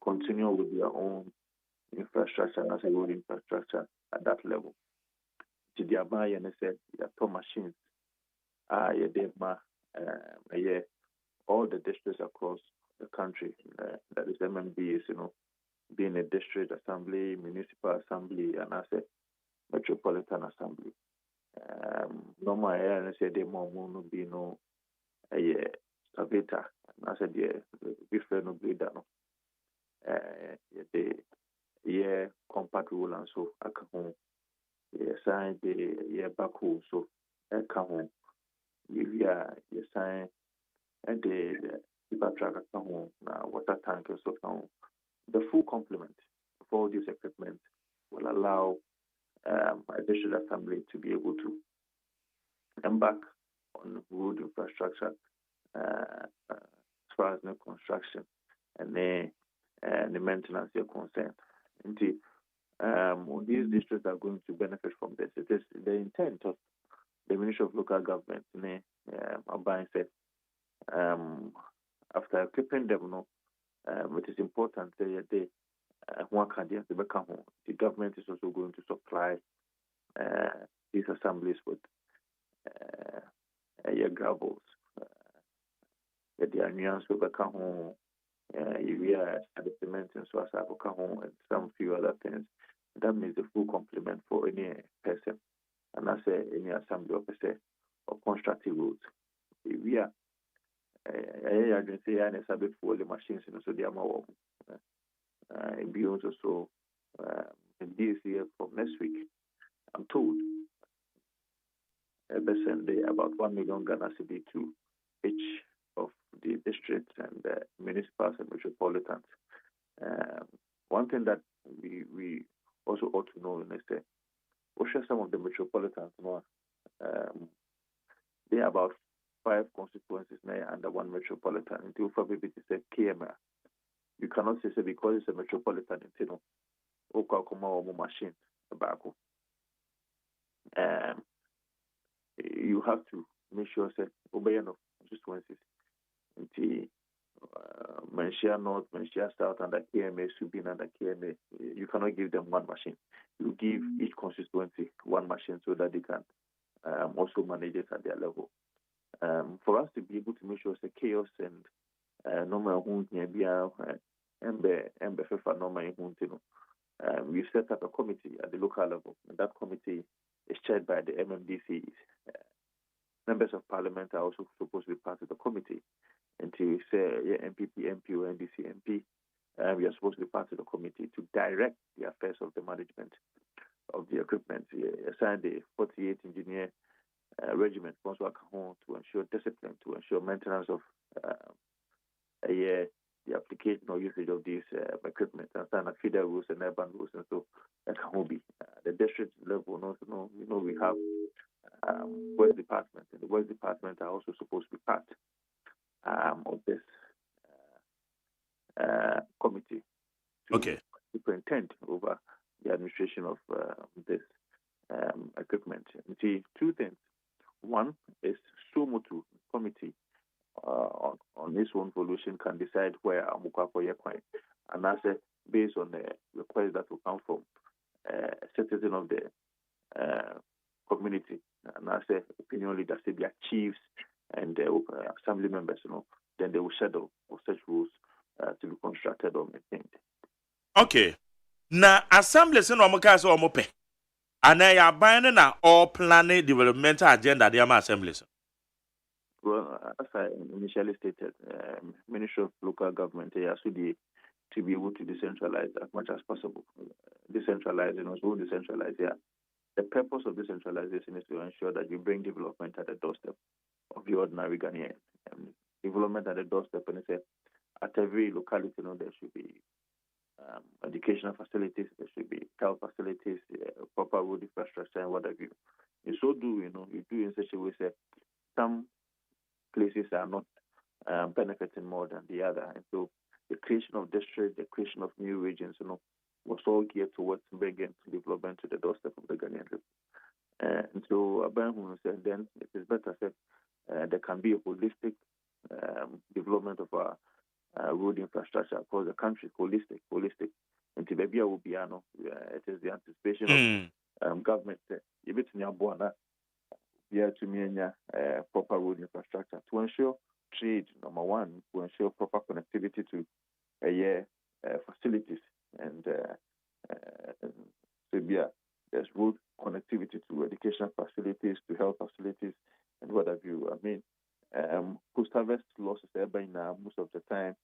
continue with their own infrastructure as a road infrastructure at that level. To the buy and said, machines, all the districts across the country, that is MMBs, being a district assembly, municipal assembly, and as a metropolitan assembly. Normal I say they more be no excavator, and I said before no bleeder no. The compact rule and so I come home. Sign the backhoe so I come home. You sign and the track at home now water tank so come. The full complement of all this equipment will allow a district assembly to be able to embark on road infrastructure as far as the construction and the maintenance are concerned. Indeed, these districts are going to benefit from this. It is the intent of the Ministry of Local Government. Abai said, after equipping them, it is important that the government is also going to supply these assemblies with gravels. The onions will become home, urea, the cement, and so as I will come home, and some few other things. That means the full complement for any person, and I say any assembly of say or constructive roads. I can say and it's a bit for the machines and so they are more be also so this year from next week. I'm told send about 1 million Ghana cedi to each of the districts and municipals and metropolitans. One thing that we also ought to know is that some of the metropolitans, there are about 5 constituencies now under one metropolitan. Until probably it is a KMA. You cannot say because it's a metropolitan, machine tobacco. You have to make sure that obey enough constituencies. Until Menshia North, Menshia South, and the KMA, Subin, and the KMA, you cannot give them one machine. You give each constituency one machine so that they can also manage it at their level. For us to be able to make sure the chaos and normal we've set up a committee at the local level, and that committee is chaired by the MMDCs. Members of Parliament are also supposed to be part of the committee. Until say MPP, MP, or NDC MP, we are supposed to be part of the committee to direct the affairs of the management of the equipment. Assign the 48 engineer regiment to ensure discipline, to ensure maintenance of the application or usage of these equipment, and standard feeder rules and urban rules, and so that can be the district level. Also, we have West Department, and the West Department are also supposed to be part of this committee to superintend over the administration of this equipment. And see, 2 things. One is Sumotu committee on this one solution can decide where Amukwakoye coin, and that's based on the request that will come from a citizen of the community, and that's opinion leaders, their chiefs and assembly members, then they will schedule of such rules to be constructed or maintained. Okay. Na assemblies no omuka so omupe. Ana ya ban na all planning developmental agenda the assemblies. Well, as I initially stated, Ministry of Local Government has to be able to decentralize as much as possible. Decentralize, decentralize. Yeah. The purpose of decentralization is to ensure that you bring development at the doorstep of the ordinary Ghanaian. Development at the doorstep, and at every locality, there should be educational facilities, there should be health facilities, proper road infrastructure, and what have you. You so do, you do in such a way that some places are not benefiting more than the other. And so the creation of districts, the creation of new regions, was all geared towards bringing development to the doorstep of the Ghanaian people. And so Abraham said then it is better that there can be a holistic development of our road infrastructure across the country, holistic. And to maybe will be it is the anticipation of government to proper road infrastructure to ensure trade, number one, to ensure proper connectivity to facilities, and there's road connectivity to educational facilities, to health facilities, and what have you. I mean, post-harvest losses by now most of the time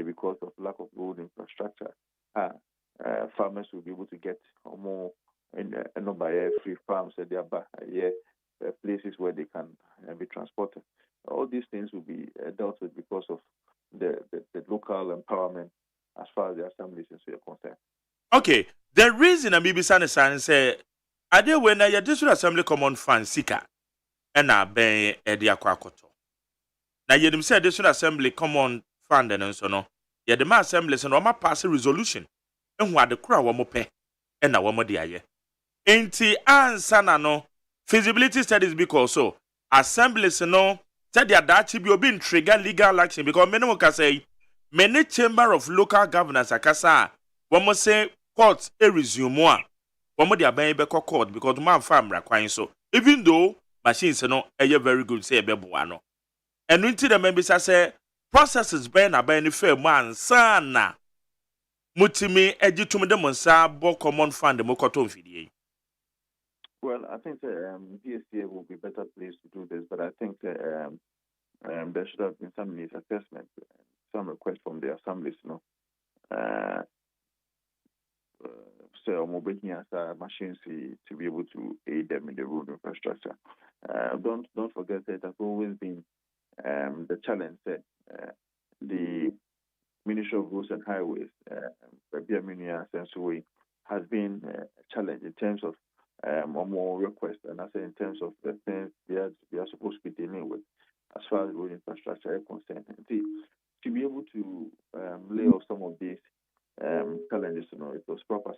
because of lack of road infrastructure. Farmers will be able to get more free farms at their places where they can be transported. All these things will be dealt with because of the local empowerment as far as the assemblies are concerned. Okay, the reason I'm saying say, I did when I district assembly common fund sika, and I ben Ediakwakoto. Now you say district assembly common fund and so no. Yeah, the ma assemblies and Roma pass a resolution, and what the crowd will pay, and now one more dear. Ain't the answer no feasibility studies because so assemblies no said that be being trigger legal action because many can say many chamber of local governance akasa one must say court a resume one more they are being court because man farm requiring so even though machines no very good say bebuano and until the members say processes ben a ben fair man sana mutimi ejitum de monsa bo common fund mo koton fidie. Well, I think DSTA will be better placed to do this, but I think there should have been some needs assessment, some request from the assemblies, so mobile here machines to be able to aid them in the road infrastructure. Don't forget that it has always been the challenge that the Ministry of Roads and Highways, has been a challenge in terms of more requests, and I say in terms of the things we are supposed to be dealing with as far as road infrastructure is concerned. And see, to be able to lay off some of these challenges, it was proper.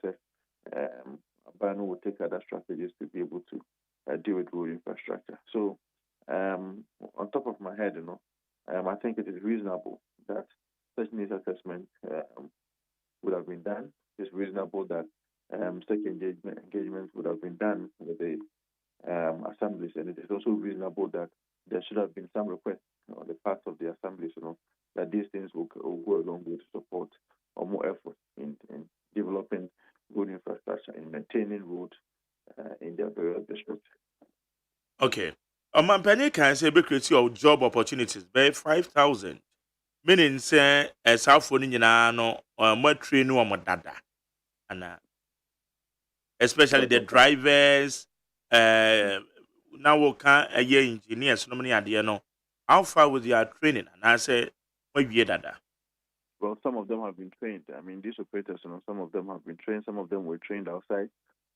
Bano will take other strategies to be able to deal with road infrastructure. So, on top of my head, I think it is reasonable that such needs assessment would have been done. It's reasonable that such engagement would have been done with the assemblies, and it is also reasonable that there should have been some request on the part of the assemblies, that these things will go a long way to support or more effort in developing road infrastructure, in maintaining roads in their various districts. Okay. Penny can say be create your job opportunities by 5,000. Meaning say as how for no more train no more dada. And especially the drivers, now we can a year engineers, no many idea no. How far was your training? And I say, what year dada? Well, some of them have been trained. I mean, these operators, some of them have been trained. Some of them were trained outside,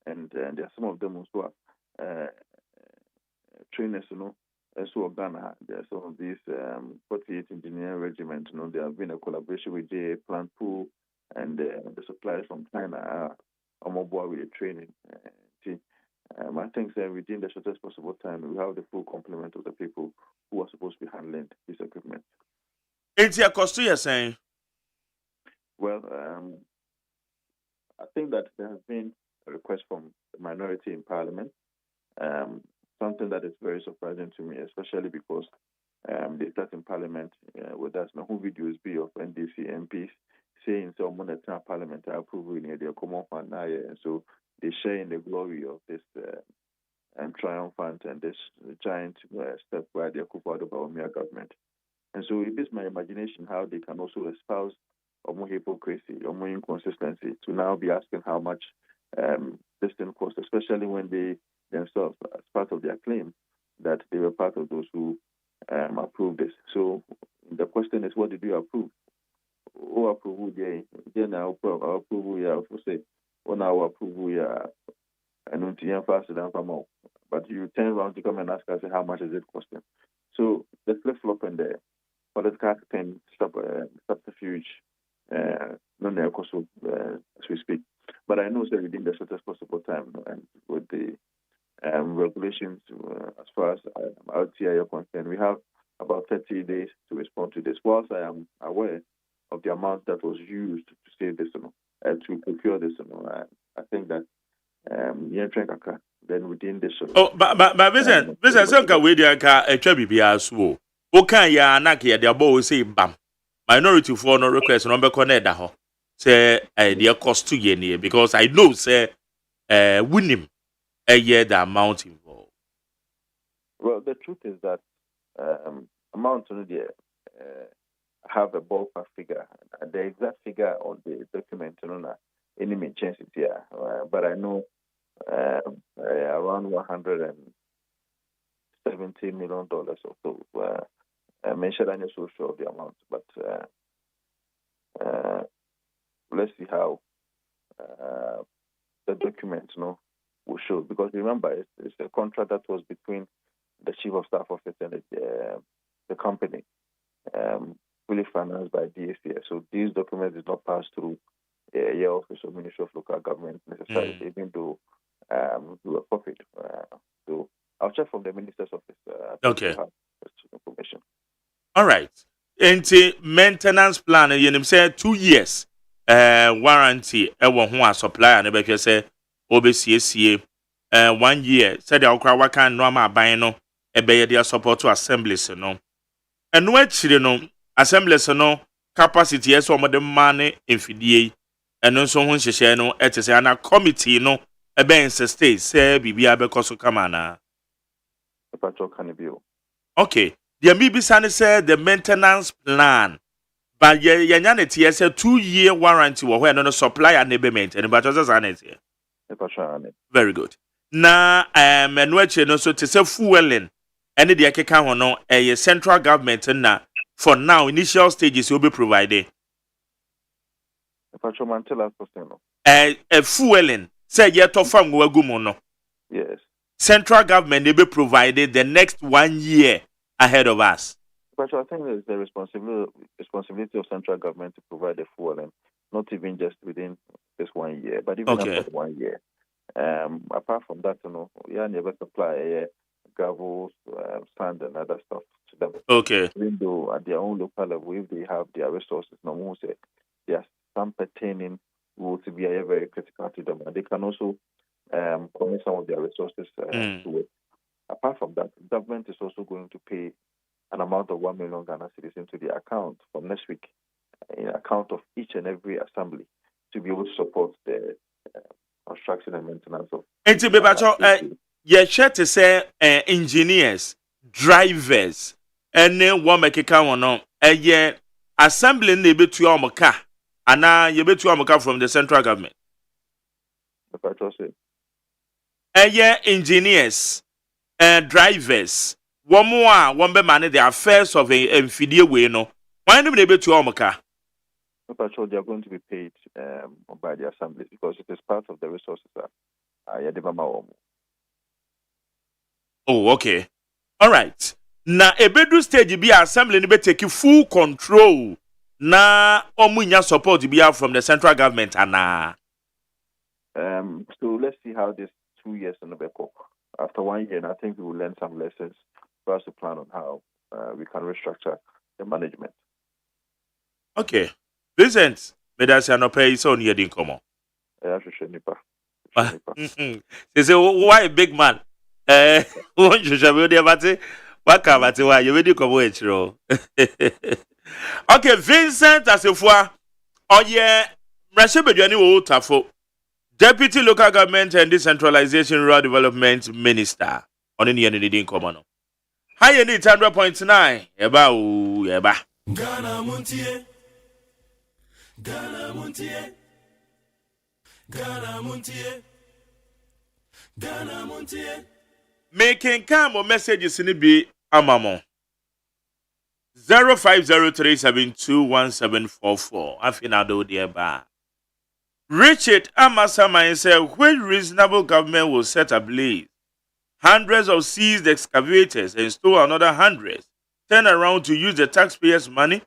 and there are some of them also are trainers, as well Ghana. There are some of these 48 engineering regiments. There have been a collaboration with JA Plant Pool and the suppliers from China. I'm on board with the training. I think that within the shortest possible time, we have the full complement of the people who are supposed to be handling this equipment. It's your cost, you're saying? Well, I think that there has been a request from the minority in Parliament, something that is very surprising to me, especially because they start in Parliament with us. Now, who videos be of NDC MPs saying someone at Parliament are approving their common fund, and so they share in the glory of this triumphant and this giant step by the Akufo-Addo government. And so it is my imagination how they can also espouse more hypocrisy or more inconsistency to now be asking how much this thing costs, especially when they themselves, as part of their claim, that they were part of those who approved this. So the question is, what did you approve? Who approved now approval yeah for say on our approval yeah and faster than more. But you turn around to come and ask us how much is it costing. So the flip flop and the political thing subterfuge as we speak. But I know that within the shortest possible time and with the regulations as far as RTI are concerned, we have about 30 days to respond to this. Whilst I am aware of the amount that was used to save this, to procure this, I think that then within this. But Vincent, some we dey ka etwa bibia so o. O kan ya na ka dey abo say bam. Minority for no request no be connect da ho. Say dey cost to ye ne because I know say winim a year the amount involved. Well, the truth is that amount on there have a ballpark figure. The exact figure on the document, any change it here. But I know around $170 million or so. I'm not so sure of the amount, but let's see how the document will show. Because remember, it's a contract that was between the Chief of Staff Office and the company, fully financed by DSCS. So these documents did not pass through your office or Ministry of Local Government necessarily, even though we were profit. So I'll check from the Minister's office. Okay. Information. All right. Enti maintenance plan you say 2 years warranty e wo ho a supplier na be hwe say obesiesie 1 year said the okra waka normal aban no e be ye support to assemblies no eno akire no assemblies no capacity yes o de man enfidie eno so ho hyehye no etese ana committee no e be insist say bibia be koso kama na Patrol can be. okay. The Mibisani said the maintenance plan. But Yanyanity has a 2-year warranty where no supply and neighbor maintenance. But just as very good. Now, and what you know, so to say fueling, and the Akeka no, a central government, and for now, initial stages will be provided. A fueling, say yet of from Wagumono. Yes. Central government, they be provided the next 1 year ahead of us. But I think it's the responsibility of central government to provide the fuel, and not even just within this 1 year, but even after 1 year. Apart from that, yeah, never supply gravel, sand, and other stuff to them. Okay. Even though at their own local level, if they have their resources, no more say there's some pertaining will to be very critical to them, and they can also commit some of their resources to it. Apart from that, the government is also going to pay an amount of 1 million Ghana cedis into the account from next week, in account of each and every assembly, to be able to support the construction and maintenance of. You share to say engineers, drivers, and then one make a count on assembly neighbor to your car, and now you bet to car from the central government. Engineers and drivers. One be manage the affairs of a Fidie way, no. Why do they be to Omaka? They are going to be paid by the assembly because it is part of the resources that Oh, okay. All right. Now, a bedroom stage be assembly be taking full control. Na omunya support be out from the central government and so let's see how this 2 years in the back. After 1 year, and I think we will learn some lessons for us to plan on how we can restructure the management. Okay. Vincent, medasi anope so on yedin komo. They say, why a big man? Won't you shall be there, Why you ready to come Okay, Vincent as if oh yeah, Rashebediani Tafo, Deputy Local Government and Decentralization Rural Development Minister on the Yanidin Common. High need 100.9. Eba. Ghana Montie. Ghana Montie. Ghana Montie. Ghana Montie. Making come or messages in the be amamo. 0503721744. Afinado dear. Richard Amasama said, when reasonable government will set ablaze hundreds of seized excavators and store another hundreds, turn around to use the taxpayers' money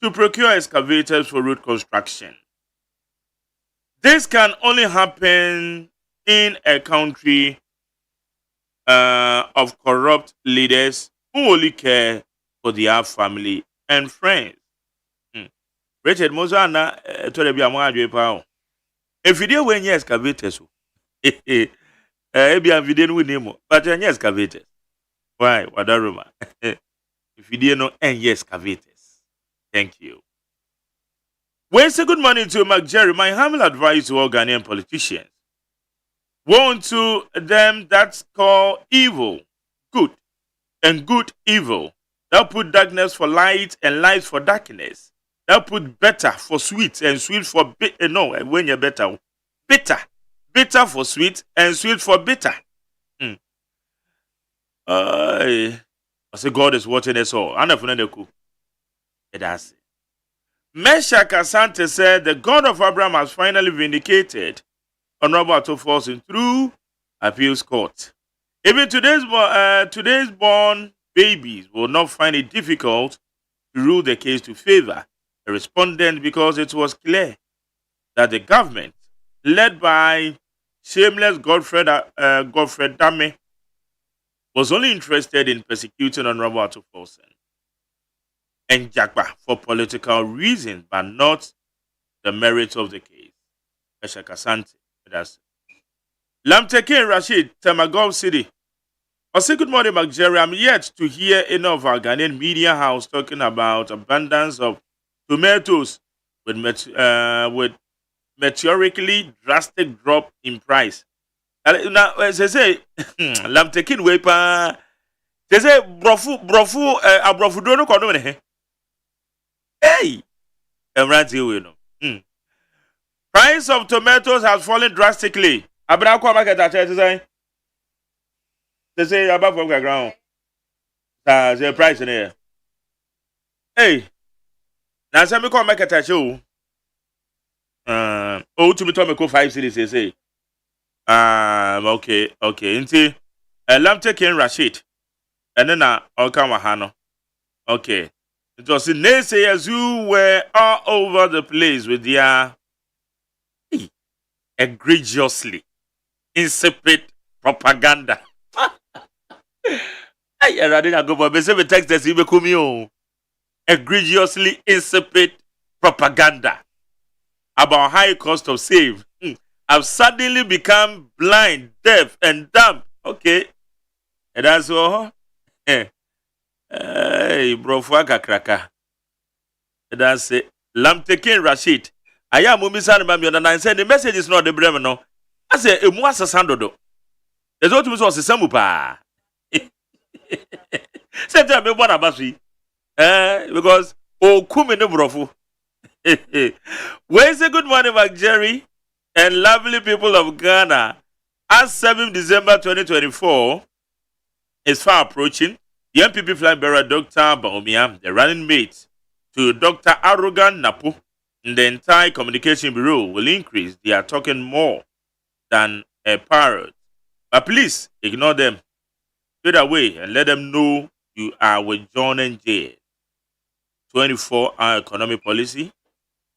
to procure excavators for road construction. This can only happen in a country of corrupt leaders who only care for their family and friends. Richard Mozana told me I'm if you didn't win excavators, maybe I'm video with him, but I'm excavators. Why? What a rumor. If you didn't know any excavators, thank you. Well, say good morning to Mark Jerry. My humble advice to all Ghanaian politicians: woe to them that call evil good and good evil. They'll put darkness for light and light for darkness. They'll put better for sweet and sweet for bitter. No, when you're better, bitter. Bitter for sweet and sweet for bitter. I say God is watching us all. I'm not going to that's it. Meshach Asante said the God of Abraham has finally vindicated Honorable Atto-Forson through appeals court. Even today's born babies will not find it difficult to rule the case to favor a respondent because it was clear that the government, led by shameless Godfred Dame, was only interested in persecuting Honorable Atto-Forson and Jakba for political reasons, but not the merits of the case. Meshach Asante. Lamteke Rashid, Tamagov City. I say good morning, Mark Jerry. I'm yet to hear any of our Ghanaian media house talking about abundance of tomatoes with meteorically drastic drop in price. Now, as I say, Lamtekin Wepa, They say brofu do no kono ne. Hey, emranti we no. Price of tomatoes has fallen drastically. Abra ko market at say. They say above from the ground. The price in here. Hey, now say me ko market at you. To me to me ko 5 cities they say. Okay. Inti lam taking Rashid. And then Oka Mahano. Okay. It was the naysayers who were all over the place with their egregiously insipid propaganda. I didn't go for the text that you become egregiously insipid propaganda about high cost of save. I've suddenly become blind, deaf, and dumb. Okay. And that's all. Hey, bro, fuaka kraka. That's it. Lam taking Rashid. I am Mumisan Mamion, and I said the message is not the Bremen. I said, it was a sandodo. There's what was a samupa. Said to me, what about me? Because, oh, come in the brofu. Where's the good morning, Mark Jerry and lovely people of Ghana? As 7 December 2024 is far approaching, the MPP flag bearer Dr. Baumia, the running mate to Dr. Arrogant Napo in the entire communication bureau, will increase. They are talking more than a parrot. But please ignore them. Straight away and let them know you are with John and Jay. 24-hour economic policy.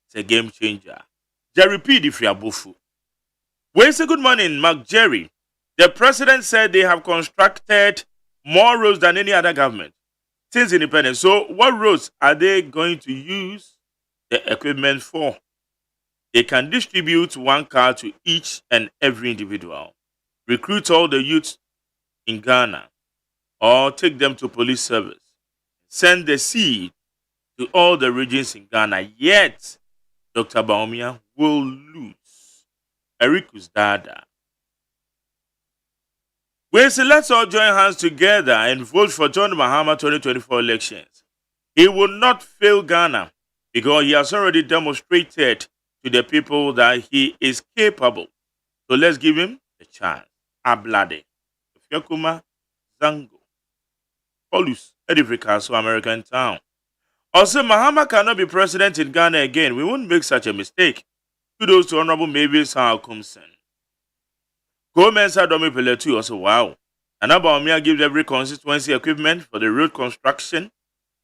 It's a game changer. Jerry P. Difriabufu. Where's a good morning, Mark Jerry? The president said they have constructed more roads than any other government since independence. So what roads are they going to use the equipment for? They can distribute one car to each and every individual, recruit all the youths in Ghana, or take them to police service, send the seed to all the regions in Ghana. Yet, Dr. Baumia will lose. Erikus Dada. We say let's all join hands together and vote for John Mahama 2024 elections. He will not fail Ghana because he has already demonstrated to the people that he is capable. So let's give him a chance. Ablade. Fiakuma Zango. Paulus Edificaso American Town. Also, Mahama cannot be president in Ghana again. We won't make such a mistake. Kudos to Honorable Mavis Kumsen. Gomez Adomi Peletu also wow. And Baumia gives every constituency equipment for the road construction.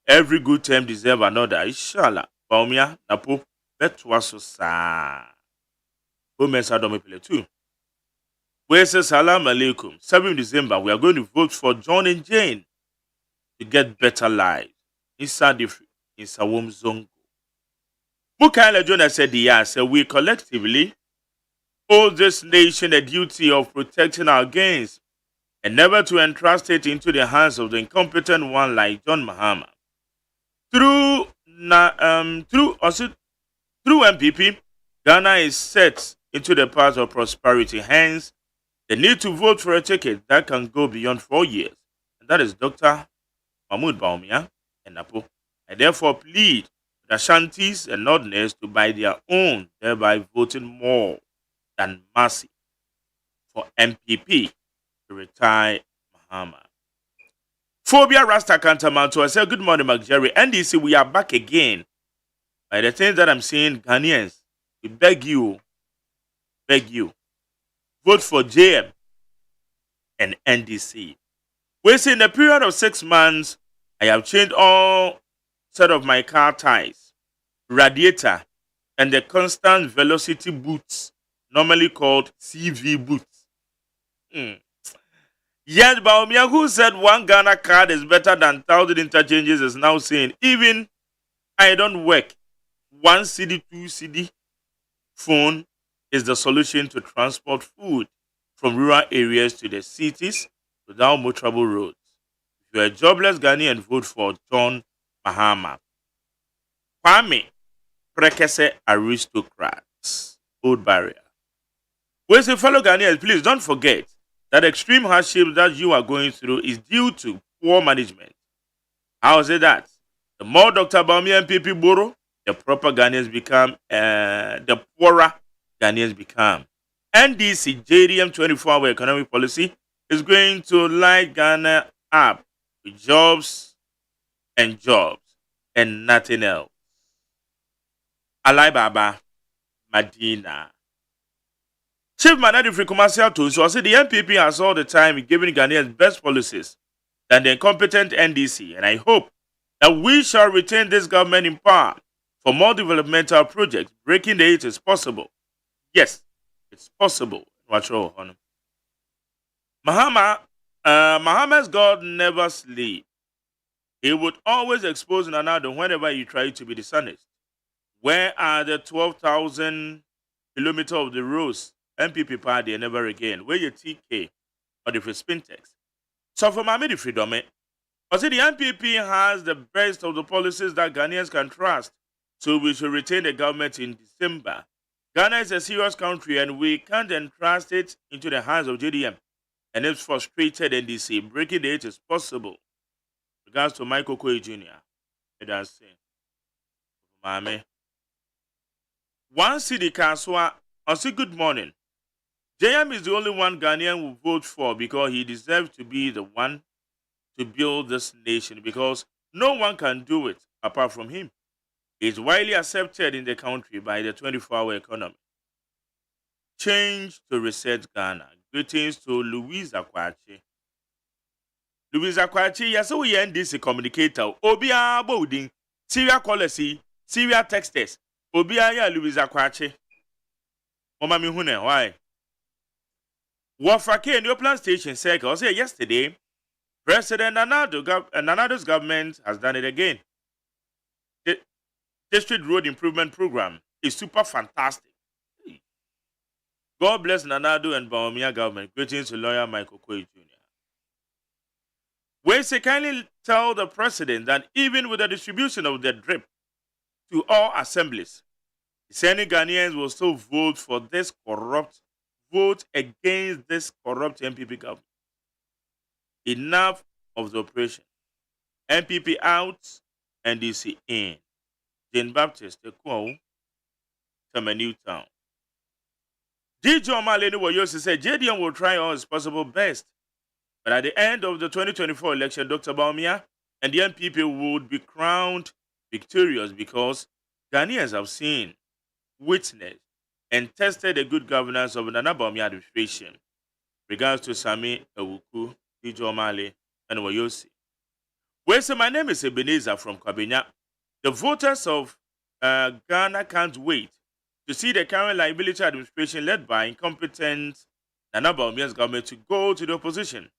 Every good term deserves another. Inshallah. Baumia Napo Betwaso Sa. Gomez Adomi Peletu. We say Salam Alaikum. 7 December, we are going to vote for John and Jane to get better lives. Inside Wom Zongo. Bukaila Jonah said, yes, we collectively owe this nation a duty of protecting our gains and never to entrust it into the hands of the incompetent one like John Mahama. Through MPP, Ghana is set into the path of prosperity. Hence, they need to vote for a ticket that can go beyond 4 years. And that is Dr. Mahmoud Baumia and Napo. I therefore plead with Ashantis and Northerners to buy their own, thereby voting more than mercy for MPP to retire Mahama. Phobia Rasta Kantamanto, I say good morning, Mark Jerry. NDC, we are back again. By the things that I'm seeing, Ghanaians, we beg you, vote for JM and NDC. We say in a period of 6 months, I have changed all set of my car tires, radiator, and the constant velocity boots, normally called CV boots. Yet Baumia, who said 1 Ghana card is better than 1,000 interchanges, is now saying, even I don't work, 1 CD, 2 CD phone is the solution to transport food from rural areas to the cities without more trouble roads. If you are a jobless Ghanaian, vote for John Mahama. Kwame Prekese Aristocrats. Old Barrier. Well, fellow Ghanaians, please don't forget that extreme hardship that you are going through is due to poor management. How is it that? The more Dr. Bawumia MPP borrow, the proper Ghanaians become, the poorer Ghanaians become. NDC JDM 24-hour economic policy is going to light Ghana up with jobs and nothing else. Alai Baba, Medina. Chief Manager Commercial Tools said the NPP has all the time given Ghanaians best policies than the incompetent NDC, and I hope that we shall retain this government in power for more developmental projects. Breaking the eight is possible. Yes, it's possible. Muhammad's God never sleep. He would always expose another whenever he tried to be dishonest. Where are the 12,000 kilometers of the roads? MPP party never again. Where your TK or the Spintex? So for Mami the freedom, I say the MPP has the best of the policies that Ghanaians can trust. So we should retain the government in December. Ghana is a serious country and we can't entrust it into the hands of JDM. And it's frustrated NDC. Breaking the eight is possible. Regards to Michael Koyi Jr. It has said, Mame. One city Kaswa, I say good morning. JM is the only one Ghanaian will vote for because he deserves to be the one to build this nation because no one can do it apart from him. He is widely accepted in the country by the 24-hour economy. Change to reset Ghana. Greetings to Louise Akwachi. Louise Akwachi, yes, we NDC communicator. Obia Boding, Syria policy, Syria texters. Obia ya Louise Akwachi. Mama Mihune, why? Wafake in your plan station circle say yesterday, President Nanado's government has done it again. The District Road Improvement Program is super fantastic. God bless Nanado and Bawumia government. Greetings to lawyer Michael Koyi Jr. We say kindly tell the president that even with the distribution of the drip to all assemblies, Senate Ghanaians will still vote against this corrupt MPP government. Enough of the operation. MPP out, NDC in. Jane Baptist, the Kwao, Tama Newtown. DJ Omaleni Wayosi said JDM will try all his possible best. But at the end of the 2024 election, Dr. Bawumia and the MPP would be crowned victorious because Ghanaians have seen, witnessed, and tested the good governance of the Nana Bawumia administration. Regards to Sami Ewuku, DJ Omale, and Wayosi. Well, so my name is Ebenezer from Kabenya. The voters of Ghana can't wait to see the current liability administration led by incompetent Nana Bawumia's government to go to the opposition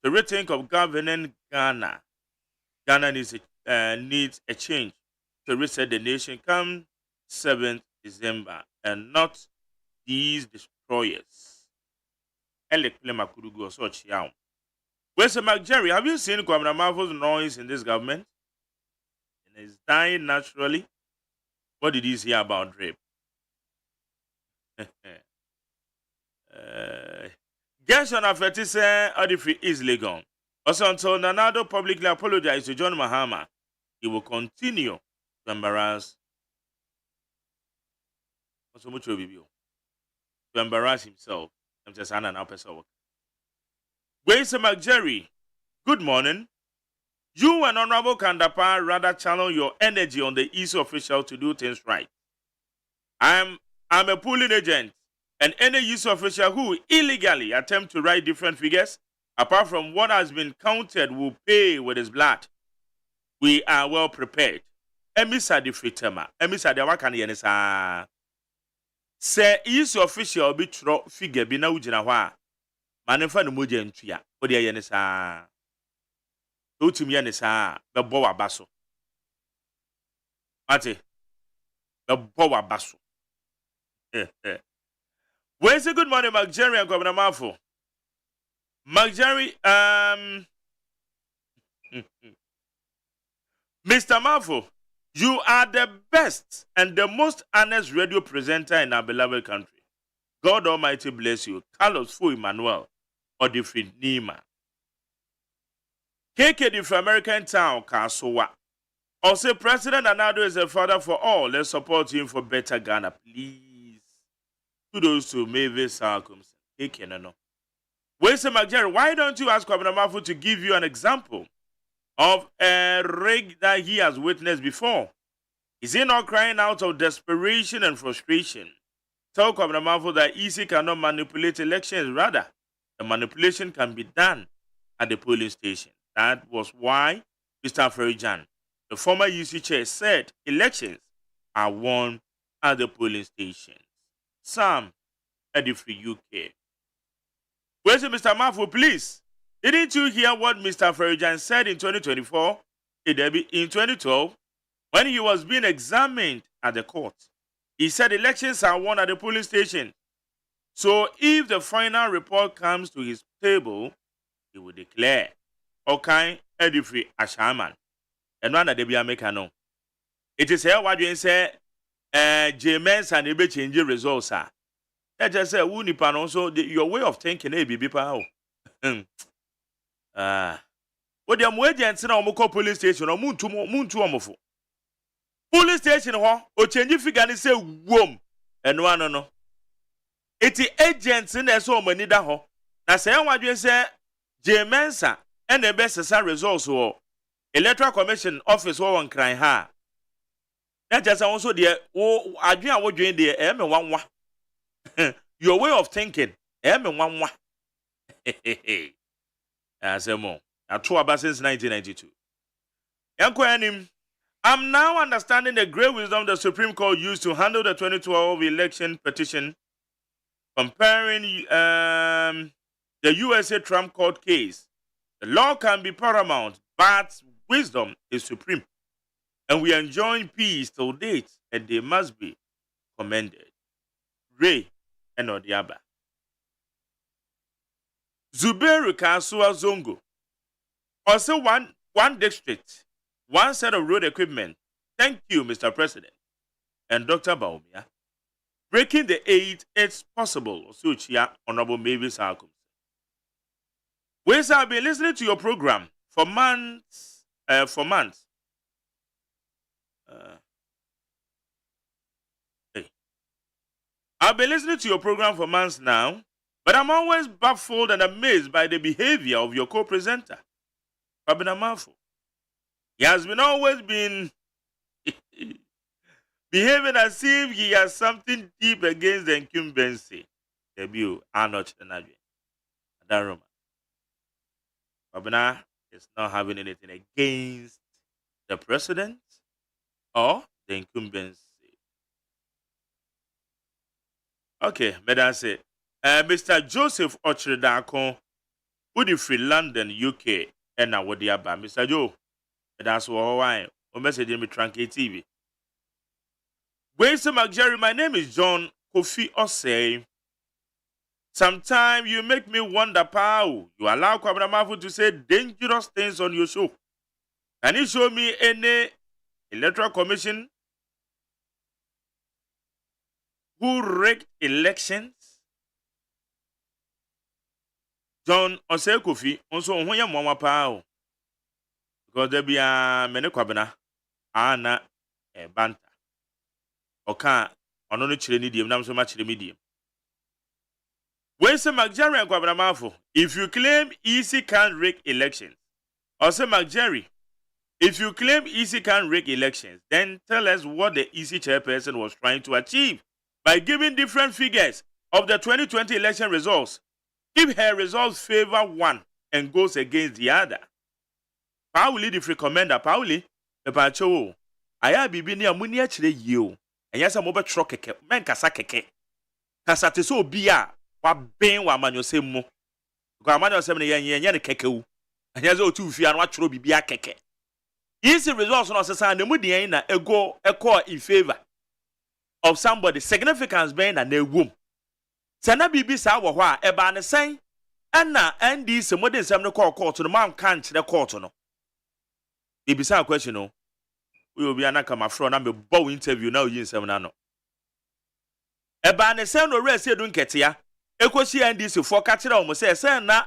to rethink of governing Ghana. Ghana needs a change to reset the nation come 7th December and not these destroyers. Where's Mark Jerry? Have you seen Kwamina Marvel's noise in this government? And it's dying naturally. What did he say about rape? Gershon Afetise Odifi is legal. Also, until Nanado publicly apologized to John Mahama, he will continue to embarrass. To embarrass himself. I'm just an episode. Where's Mark Jerry? Good morning. You and Honorable Kandapa rather channel your energy on the EC official to do things right. I'm a pooling agent, and any EC official who illegally attempt to write different figures, apart from what has been counted, will pay with his blood. We are well prepared. Emisa di fritema. Emisa di wakani yenisa. Se EC official be tro figure be na ujina wa. Manefa no moje ntua. Odi yenisa. Utimi yenisa. Bebo wa baso. Ate. Bebo wa baso. Where's a good morning, Mark Jerry and Governor Mafo? Mark Jerry, Mr. Mafo, you are the best and the most honest radio presenter in our beloved country. God Almighty bless you. Carlos Fu Emmanuel, Odifrid Nima. KK from American Town, Kasowa. Also, President Anado is a father for all. Let's support him for better Ghana, please. Kudos to Mavis Sarcom. KK, no. Where's McJerry? Why don't you ask Kwabena Mafu to give you an example of a rig that he has witnessed before? Is he not crying out of desperation and frustration? Tell Kwabena Mafu that EC cannot manipulate elections. Rather, the manipulation can be done at the polling station. That was why Mr. Ferijan, the former UC chair, said elections are won at the polling stations. Sam, Edifree UK. Where's Mr. Mafu, please? Didn't you hear what Mr. Ferijan said in 2024? In 2012, when he was being examined at the court, he said elections are won at the polling station. So if the final report comes to his table, he will declare, okay, Edifree Ashaman. And one that they be American. It is here what you say, AGYEMAN and they change results. That just say, Unipan also, your way of thinking, be power. What the agents in our police station or moon to Omofo. Police station, or change if you can say, womb, and one no. It's the agents in there so many that ho. Now say what you say, AGYEMAN and the best results or Electoral Commission office or one crying ha. That just also the agreeing what you in the your way of thinking, one. As a mo, a two about since 1992. I'm now understanding the great wisdom the Supreme Court used to handle the 2012 election petition, comparing the USA Trump court case. The law can be paramount, but wisdom is supreme. And we are enjoying peace till date, and they must be commended. Ray and Odiaba. Zubairu Kasua Zongo. Also one district, one set of road equipment. Thank you, Mr. President. And Dr. Baumia. Breaking the 8, it's possible. Suchia, Honorable Mavis Sarcom. I've been listening to your program for months. I've been listening to your program for months now, but I'm always baffled and amazed by the behavior of your co-presenter, Kwabena Mafu. He has always been behaving as if he has something deep against the incumbency. Debut Arnold Tenadwe. Adaroma. Kwabena is not having anything against the president or the incumbency. Okay, Madam say, Mr. Joseph Ochredako, Free London, UK, and now what the about Mr. Joe. That's why I message me Tranquil TV. Where's the McJerry? My name is John Kofi OSEI. Sometimes you make me wonder, Pau. You allow Kwabena Mafu to say dangerous things on your show. Can you show me any electoral commission who rigged elections? John Osei Kofi, also on your mama Pau. Because there be a many Kwabena, Anna, a banta. Oka, on only chilenidium, nam so much medium. Where's the McJerry and Kwabena Mafu? If you claim EC can't rig elections, or say McJerry, if you claim EC can't rig elections, then tell us what the EC chairperson was trying to achieve by giving different figures of the 2020 election results. If her results favor one and goes against the other. Pauli, the free commander, Pauli, the Pacho, I have been near Munia Chile you, and yes, I'm over truck, man, Kasakeke. Kasatiso Bia. Wa ben wa manyo semu kwa manyo semu ne ne kekewu anya ze otu fia no atworo bibia keke easy results no sesa na mu den na ego in favor of somebody significance ben na ewom sana bibi sa wo ho a eba ne sen na ndi se modern sem ne court no man kan kire court no bibi sa question no we obi anaka mafro na me bow interview na oyin sem na no eba ne sen no rese edu nketia ekosi NDC for catch them say na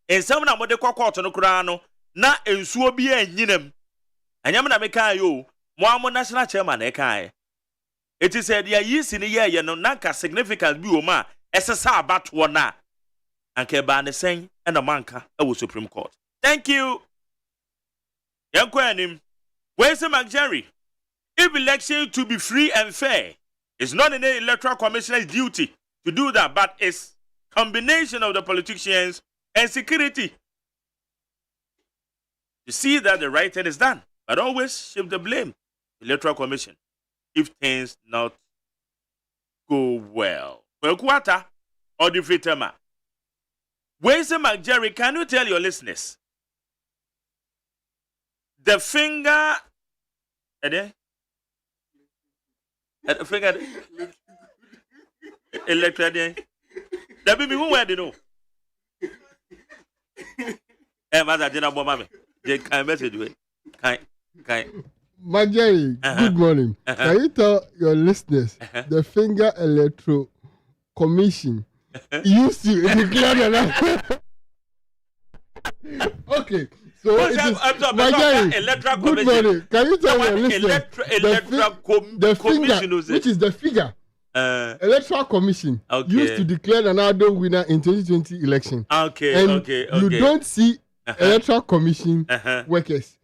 ensam na mode court no kura no na ensuo bi enyinam anyam na meka yo mo national chairman e kan it is said ya yisi ni ye no nanka significant bi o ma esesa abato na anka ba ne sen e na manka e wo Supreme Court. Thank you. Yanko anim. Where's the McJerry? If election to be free and fair, it's not an electoral commissioner's duty to do that, but it's combination of the politicians and security to see that the right thing is done, but always shift the blame to the electoral commission if things not go well. Well, quarter or the fitema. Where's the McJerry? Can you tell your listeners? The finger, the finger, electric. That be me who where they know. Mother, dinner bomb, they can message you. Can. Majari, good morning. Can you tell your listeners the Finger Electro Commission used to declare that? Okay. So it is Majari, good morning. Can you tell your listeners the Finger, which is the Figure Electoral Commission used to declare another winner in 2020 election. You don't see Electoral Commission workers.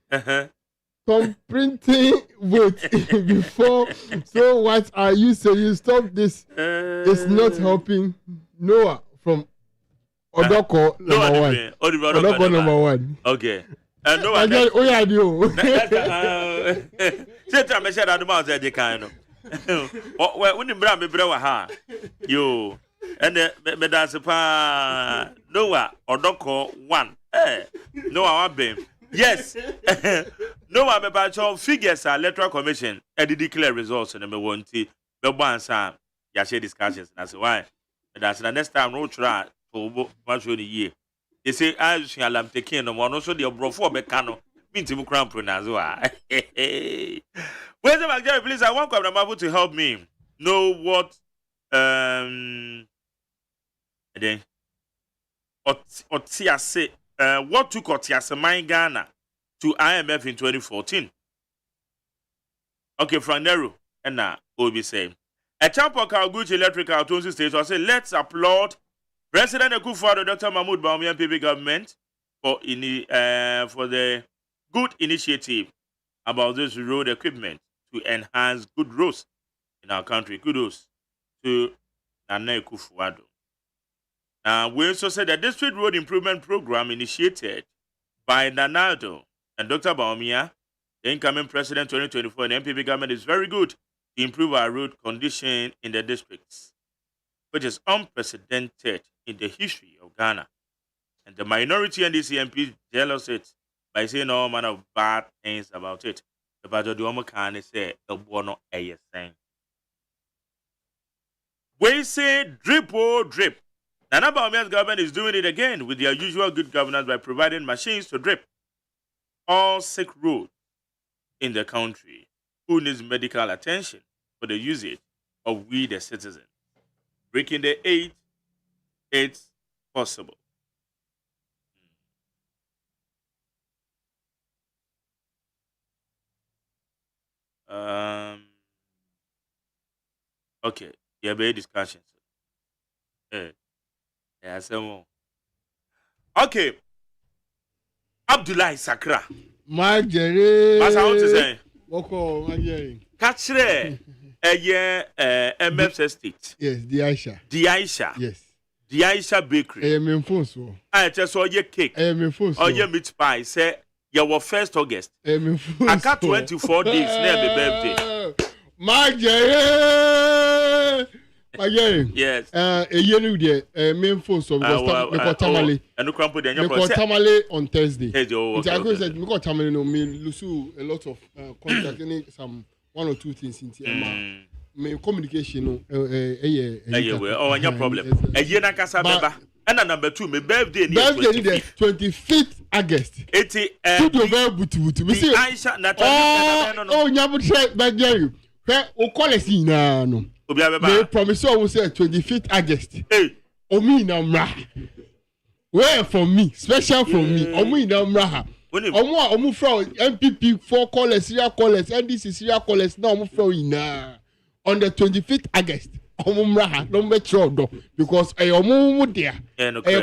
From printing votes before. So what are you saying? You stop this. It's not helping. Noah from Odoko number one. Odoko number one. Okay. Noah. Oh yeah, you. Say to me, say that the man said they can't. When you bring me brother ha, yo, and me dance pa Noah Odoko one. Noah one bim. Yes. No one about your figures are electoral commission and declare results and MONTIE. The one time you share discussions. That's why. That's the next time no try to watch the year. They say I shall am taking no one also the brofo becano mean to crown pronounce. Where's the McJerry, please? I want Kwabena to help me know what then Otia say what took Otia Mine Ghana to IMF in 2014. Okay, from Nero, and now we'll be saying a champion Kalguchi Electrical Tonsi State will say, let's applaud President Akufo-Addo, Dr. Mahmoud Bawumia PB government for the good initiative about this road equipment to enhance good roads in our country. Kudos to Nana Akufo-Addo. We also said the District Road Improvement Program initiated by Nanado and Dr. Bawumia, the incoming president 2024 and MPP government, is very good to improve our road condition in the districts, which is unprecedented in the history of Ghana. And the minority NDC MPs jealous it by saying all manner of bad things about it. The Bajo Duomo can say the bono a saying. We say drip or drip. Nana Bawumia's government is doing it again with their usual good governance by providing machines to drip all sick roads in the country who needs medical attention for the usage of we the citizens. Breaking the 8, it's possible. Okay, yeah, be discussions. Yeah, so okay. Abdullahi Sakra. Majari. What's I want to say? Woko Majari. Catch MFS State. Yes, the Aisha. The Aisha. Yes. The Aisha Bakery. I'm phone so. I just saw your cake. I'm phone so. Or your meat pie. Say you were 1st August. I'm phone. I got 24 days near the birthday. Majari. Majari. Yes. You know the main phone so because we got tamale. And no crumple then you got tamale on Thursday. Thursday. Okay. I said we got tamale no me lose a lot of contact some one or two things in here. My communication no oh no problem. A year na kasa beba. And number 2 my birthday near 25th August. 80 to very butu. We see Aisha na oh nyabu check back there. O call us na no. They promise you will say 25th August. Hey. Omi na mra. Where for me? Special for me. Omi na mra. Omu from MPP 4 callers, serial callers, NDC serial callers. Now omu from on the 25th August. Omumra no metro do because omu there.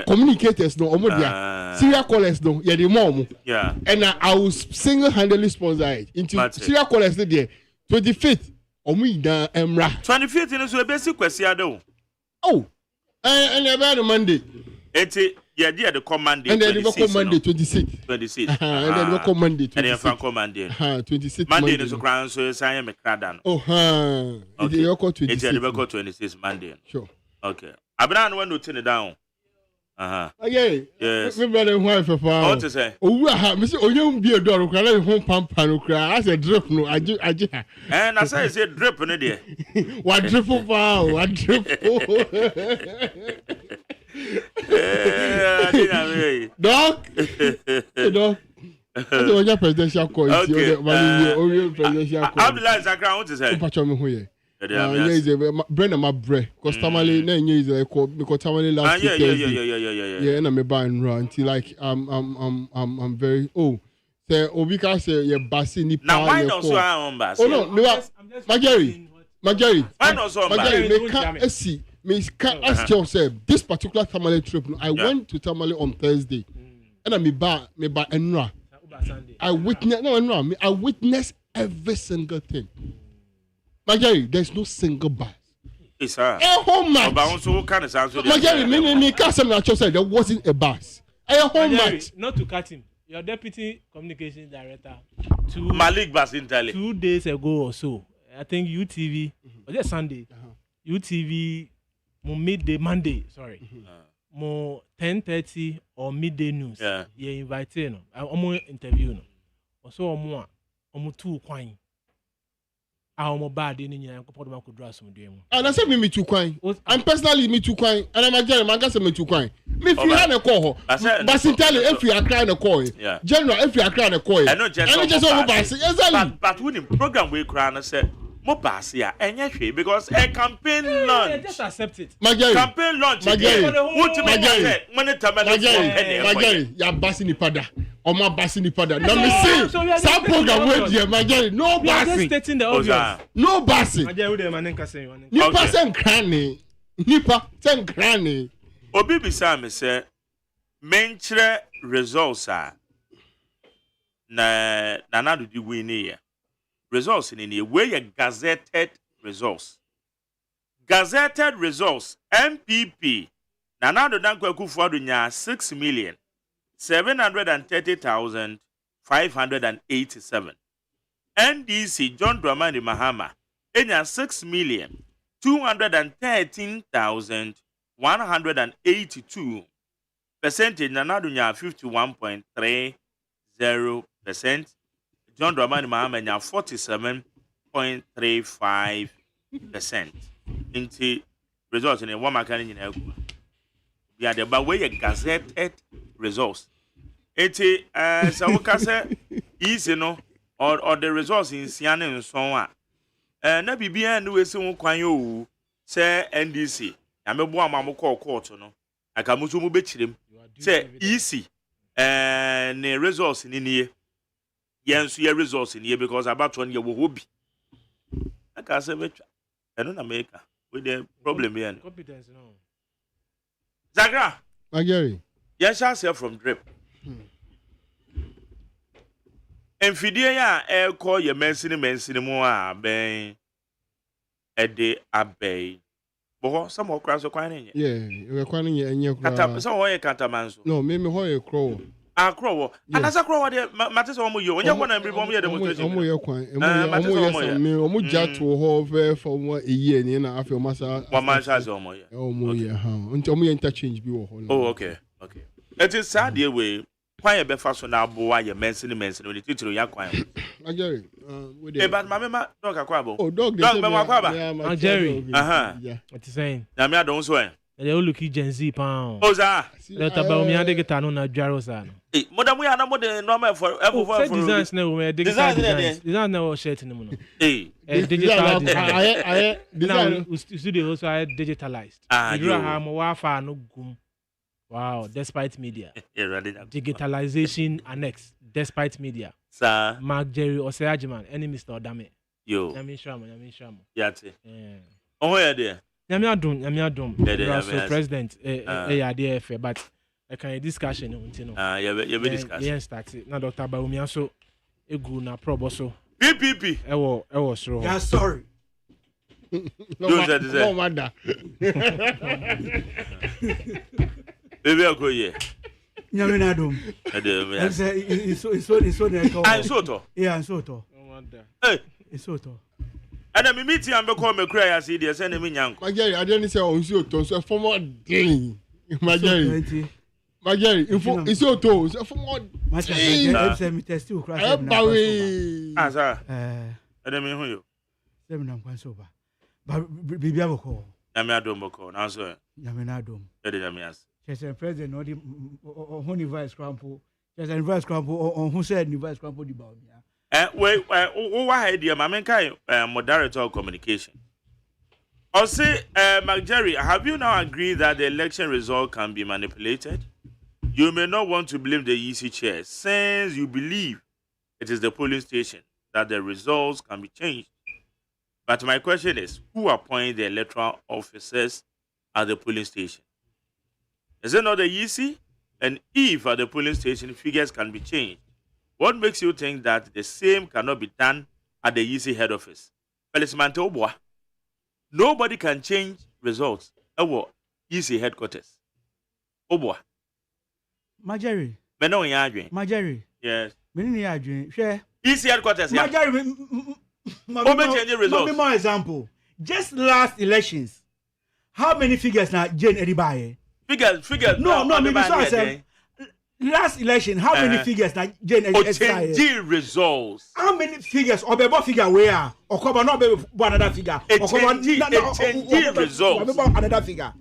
Communicators no omu there. Serial callers no. Yeah, the mom. Yeah. And I will single-handedly sponsor it into serial callers there. 25th. Omu ina emra. 25th is a basic question though. Oh. And about Monday. Yeah, the command and then the Monday 26. 26. And then the Monday 26. And then from Monday. 26. Monday is a crown, so I am a cradan. Oh, it's the record 26. It's the record 26 Monday. Sure. Okay. I've been one to turn it down. Okay. Yes. My brother, wife for what to say? Oh, Mr. Oyum be a dog, cry home pump cry. I said drip no, I and as I said drip in it. What drip for what drip Dog. Dog. That's your presidential call. Okay. Presidential call. Abdullah Zakra, what to say? Brenda my bread because Tamale na is because Tamale last yeah na me buy and run until like I'm very say Obika say you basi ni pa now why not so on basi oh no Magari why not so Magari me can't see me can't ask yourself this particular Tamale trip I went to Tamale on Thursday and I me buy enra I witnessed every single thing. Magari, there's no single bus. It's her. Home match. Magari, me Kasem Nacho said there wasn't a bus. Home match. Not to cut him. Your deputy communications director Malik Basintali 2 days ago or so. I think UTV was it Sunday? UTV midday Monday, sorry. More 10:30 or midday news. Yeah. You invited no. I'm interview no. Also omo 2 kwan. I'm bad in India. I'm could draw some dream. And I said me too quine. I'm personally me too quine. And I'm a general. I'm going me too quine. Me if you had a call, but if you are crying a call, general if you are crying a call. I know just but when the program we cry and say more basia and yes because a campaign launch. Just accept it. Campaign launch. Magari, ya basi ni pada. Oma basi ni pada. Na me say, some program wey there, Magari, no basi. Stating the obvious. No basi. Magari we dey manenka say. Nipa sen krane. Nipa sen krane. Obi bisa me say, menchre results are na do di win here. Results in the way you gazetted results. Gazetted results, MPP, Nanado Dankwa Kufuadu nya 6,730,587. NDC John Dramani Mahama enya 6,213,182. Percentage Nanado nya 51.30%. John Dramani Mahama nya 47.35%. Into results in a one makani in Egu. We are the way gazetted results. So easy no or the results in Siana and so on. Na bibia no wese won kwan yo say NDC. Na mebo amamo call court no. Aka muso mu bechirem. Say easy ne results ni niye. Yes, your results in here because about 1 year will be. I can't say which. I don't America with the problem here. Competence, no. Zagra. Magari. Yes, I say from drip. And Fidia, air call your mention more, bay. A day abay. But some more crowds are quite. Yeah, you're quite in your some way catamanso. No, maybe hoy crow. A crow. And as a crow, matters on you. When you want to be bomb, you're the most. Omo jet to hold for 1 year and I feel myself. 1 month has almost. Oh, until me interchange be. Oh, okay. It is sad the way. Why a be fashion now, boy, you mention when the teacher Yaquan. Jerry, but my mamma, dog a quabble. Oh, dog, Jerry. Yeah. What you saying? Now, me, I don't swear. They all look Gen Z pound. Oh, that. Let about me, I get on a Jarosan. Madam, we are not more than normal for every designs now. Design now shirt in the moon. Digital design. Studio also digitalized. You have more no gum. Wow, despite media. Erade Digitalization annex, despite media. Sir. Mark Jerry OSEI AGYEMAN, any Mr. Odame. Yo. Nyame Shamo. Yate. Oh, yeah, there. Nyame adom. Russell President, ADF, but I can discussion, you know. Yeah, we discuss. Yeah, start it. Now, Dr. Baumi also, egu na proboso. PPP. Ewo sro. Yeah, sorry. No matter. Baby, I'll go here. Nyame na dom. It's so there. I'm so to. Yeah, so to. Hey, it's so to. and I'm meeting and become a cry. I see the sending me young. My Jerry, I didn't say on so to. So for more day. My Jerry, it's so to. So for more. My Jerry, me test you. Ah, sir. I don't mean who you. Seven and one sober. But Bibi Aboko. Nyame adom boko. Now so. Nyame na dom. Ede nyame as. Chese president no di on vice crampo. Chese vice crampo on who said vice crampo di ba onia. Wait, why idea my main kind moderator of communication. Or say, Jerry, have you now agreed that the election result can be manipulated? You may not want to blame the EC chair since you believe it is the polling station that the results can be changed. But my question is, who appoint the electoral officers at the polling station? Is it not the EC? And if at the polling station figures can be changed, what makes you think that the same cannot be done at the EC head office? Nobody can change results at EC headquarters. Obwa. Majeri. Majeri. Yes. Share. EC headquarters. Majeri. More example. Just last elections, how many figures now Jane Edibaye? Figures. No, maybe so I said. Last election, how many figures now Jane Edibaye? Results. How many figures? Or be figure where? Or cover not be another figure. Results. Another figure.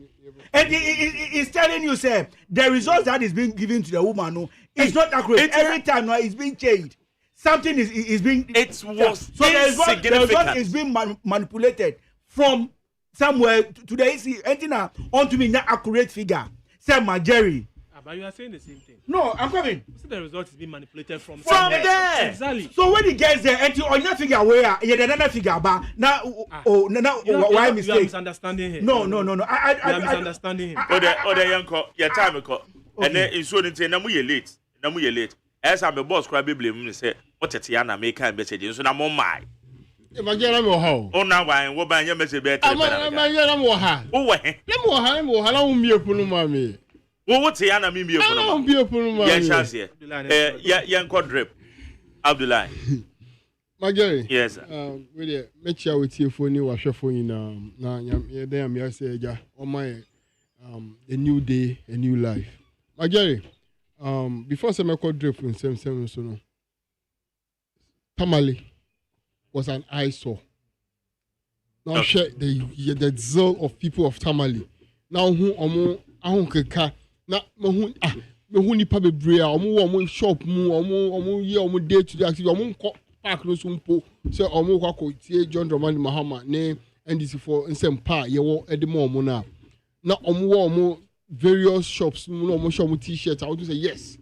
And it's telling you, say, the results that is being given to the woman, no, it's not accurate. Every time now it's being changed. Something is being. It was so the result is being manipulated from somewhere to the EC. Anything onto me not accurate figure. Say Jerry. But you are saying the same thing. No, I'm coming. So the result is being manipulated from there. Exactly. So when he gets there, and on your figure where you another figure, but now why mistake? You are misunderstanding him. No. You are misunderstanding him. Other young call, your time call, and then it's showing say, "Namu ye late." As I'm a boss, cry blame say, "What a Tiana make kind message." So I'm on my. Imagine I'm how. Oh, now I what by your message better. I'm how. Oh, let me how me a punumami. Oh, what's Tiana me be a punumami? Yes, chance here. Young drip. Abdullah. My Jerry. Yes, sir. Really, make sure with you for new washer for you now. There I'm say, oh my, a new day, a new life. My Jerry. Before some drip in same so no. Tamale was an eyesore. Now share the zeal of people of Tamale. Now who ahun keka na me hu nipa bebre a omo shop mu ye omo day to day activity omo park no so mpo say omo kwako tie John Dramani Mahama ne NDC for nsem pa ye wo edemo omo na omo various shops no omo show t-shirts. I want to say yes,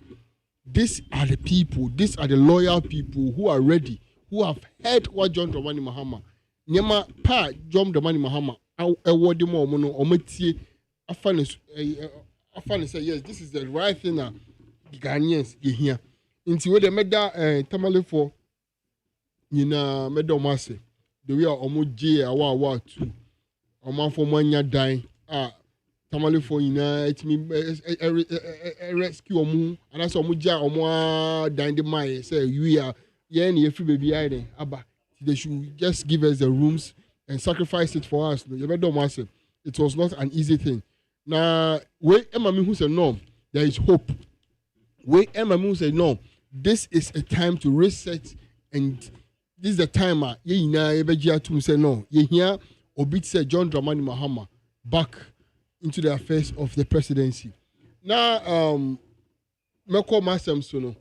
these are the people, these are the loyal people who are ready, who have heard what John Dramani Mahama nyama pa John Dramani Mahama ewo de mo omo no omo tie afan say yes, this is the right thing na Ghanaians ye here nti we the meda Tamale for nyina meda omo ase the way omo je awa too omo for manya dan Tamale for nyina etimi rescue omo and so omo ja omo dan the my say we are ye na free baby ide aba they should just give us the rooms and sacrifice it for us. You meda omo ase. It was not an easy thing. Now, wait, Emma who said no, there is hope. Wait, Emma who said no, this is a time to reset, and this is the time. Ye na ebejia to say no. Ye here, Obit said John Dramani Mahama back into the affairs of the presidency. Now, Meko Masam Sono,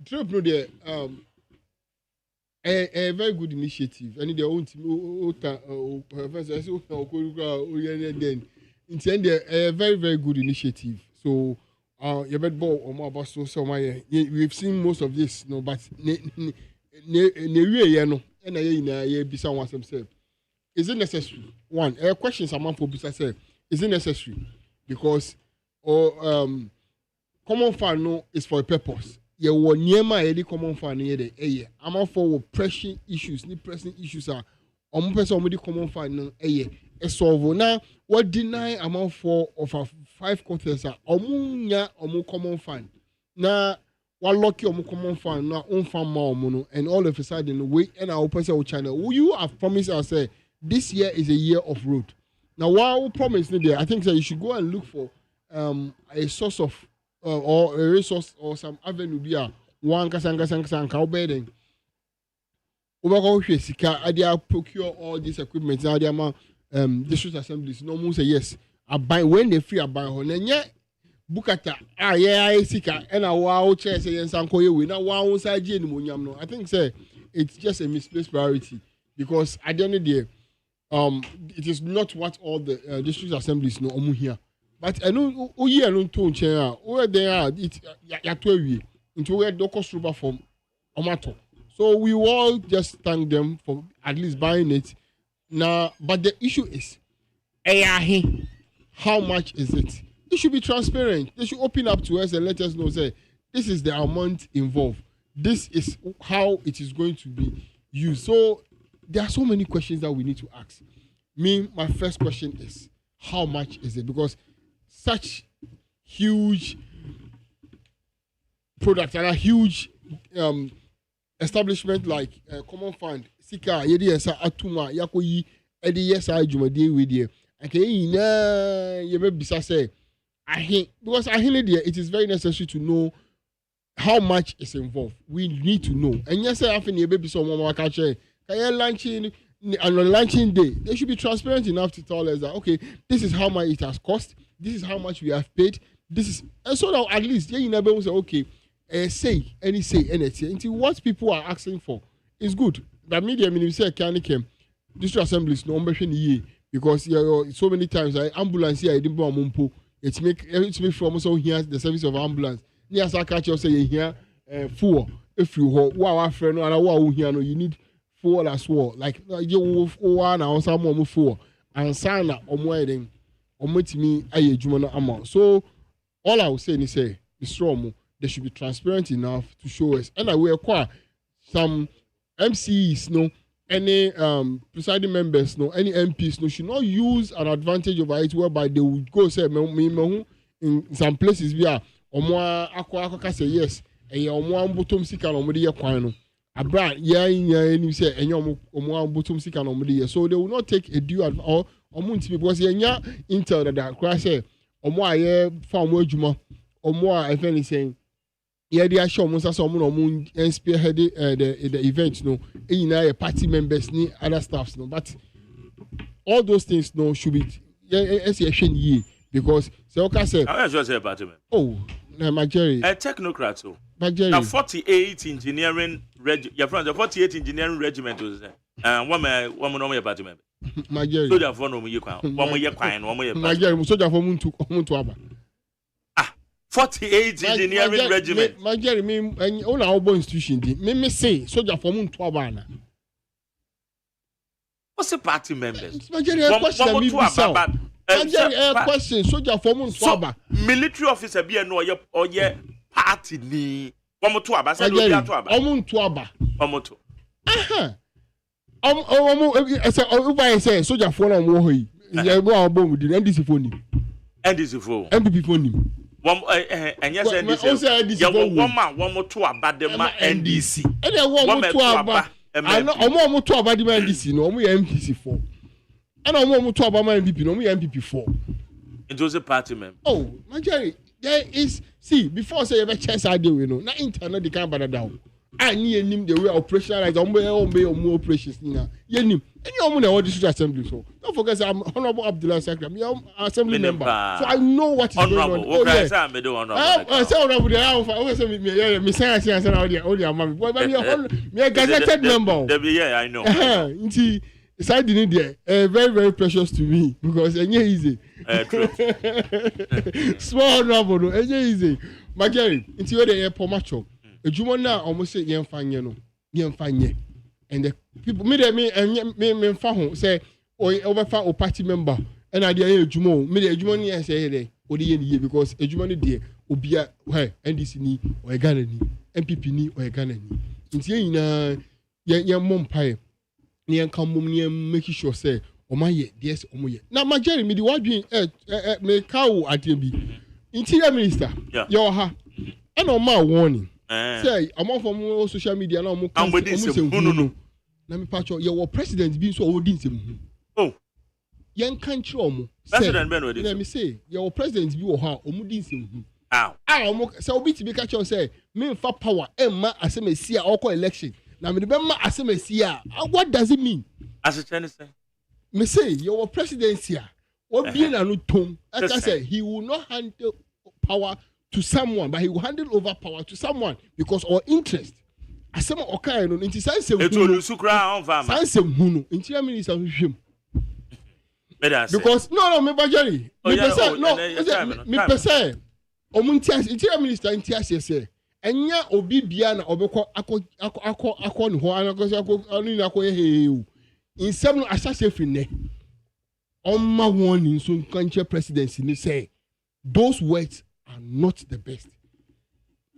drop no there. A very good initiative, and their own team. Then, it's a very, very good initiative. So you bet ball or more about so my we've seen most of this, no, but ne no and I be someone themselves. Is it necessary? One, questions among for business say, is it necessary? Because common fund no is for a purpose. You will near my common fund here the I'm for pressing issues, pressing issues are person with the common fund no solve now what deny amount for of a 5 quarters are common fund. Now what lucky common fund now on farm more and all of a sudden we and our person channel. Will you have promised us say this year is a year of road. Now while promise there, I think that you should go and look for a source of or a resource or some avenue be one kasanga bedding. Over sika I procure all these equipment now they district assemblies no more say yes. I buy when they free I buy on and yet Bukata sika and a wow chair say and sanko we now wow side no. I think say it's just a misplaced priority because at the end of the day it is not what all the district assemblies know here. But I know we are not to chair where they are it yatwe into where docos rubber from Omato. So we all just thank them for at least buying it. Now, but the issue is how much is it? It should be transparent. They should open up to us and let us know say this is the amount involved. This is how it is going to be used. So there are so many questions that we need to ask. My first question is how much is it? Because such huge product and a huge establishment like Common Fund, Sika, Yedi Esa Atuma, Yakoyi, Edi Yesa Jumadi with you. Okay, you may be say, because it is very necessary to know how much is involved. We need to know. And yes, I think maybe someone will catch it. Launching on a launching day, they should be transparent enough to tell us that okay, this is how much it has cost, this is how much we have paid, this is and so that at least you never will say okay, say anything until what people are asking for is good. But media minister can district assemblies no year because so many times ambulance here I didn't mumpo it make from so here the service of ambulance. Near Sakacho say here four if you wow friend and wow here no you need four as well like you one or some more four and sana omweden omotimi aye adwuma no amount. So all I will say is say the strong they should be transparent enough to show us. And I will acquire some MCs, no, any presiding members, no, any MPs, no, should not use an advantage over it whereby they would go say in some places where akwa say yes, and your bottom sika no mudi yakwan abra ya say and your bottom sika no mudi. So they will not take a due or because ya intel that cry say aye farm adwuma if anything yeah, they are sure most of some spearhead the event, no, in party members, ni other staffs, no, but all those things, no, should be because so okay, say, I just say party member. Oh, my Jerry, a technocrat, so my Jerry, now 48 engineering your friend, the 48 engineering regiment was one man, party member. My Jerry, soldier for no you can, one more year, my Jerry, soldier for moon to Abba. 48 engineering regiment. My Jerry, me and all our institution, me say soldier for moon to Abana. What's the party members? My Jerry, question, soldier for moon to Abba. Military officer be no or ye party ni. One more to Abba, said to Abba. Omun to Abba. One more to. I say soldier for no more. You go our bomb with the NDC phone. NDC phone. MPP phone. One and yes, NDC. One more to Abba, the NDC. And then one more to Abba. I know more to Abba, the NDC, no, we MPC 4. And I'm more to Abba, my MPP, no, we MPP 4. It was a party member. Oh, my Jerry, there is, see, before I say ever chance I do, you know, not internet, the camera down. I need him the way operationalize on more operations. You need and you're on the district assembly. So don't forget, I'm Honorable Abdullah Sakram, you're assembly member. So I know what is going on. Oh, yes. I say honorable, I say me say I say all the mommy. Boy, me a gazetted member. Yeah, I know. side didn't there very very precious to me because enye easy. True. Small honorable enye easy. Majeri nti we dey pomacho. Ejumo na almost say yemfanye no. Yemfanye. And the people me mfa ho say overfa o party member and I dey ejumo me dey ejumo ni say dey odi ye ni because ejumo ni dey obia NDC ni o Ghana ni MPP ni o Ghana ni. Nti yina ye mompae ni enka mum ni make sure say o ma ye yes o mo ye na Majeri me di wadwin me kawo atembi interior minister yo ha e no ma warning say among from social media na mo kan se hunu na me pacho ye wo president bi so o di nsem hu oh yen kan kire omo president ben we dey me say ye wo president bi wo ha o mu di nsem hu omo say obi ti bi ka cho say me fa power emma asemesi a okọ election na me be ma asemesi a what does it mean as a Chinese say me say your presidency obi na no tom aka say he will not handle power to someone but he will handle over power to someone because our interest asema okai no nti sanse hu eto lusukra on fama sanse hu no nti minister hwehwem because no me Majeri me pese omunti interior minister nti asese enya obi bia na obekọ akọ ne ho anakọ ni akọ he insem no asase frine on warning so country presidency ni say those words are not the best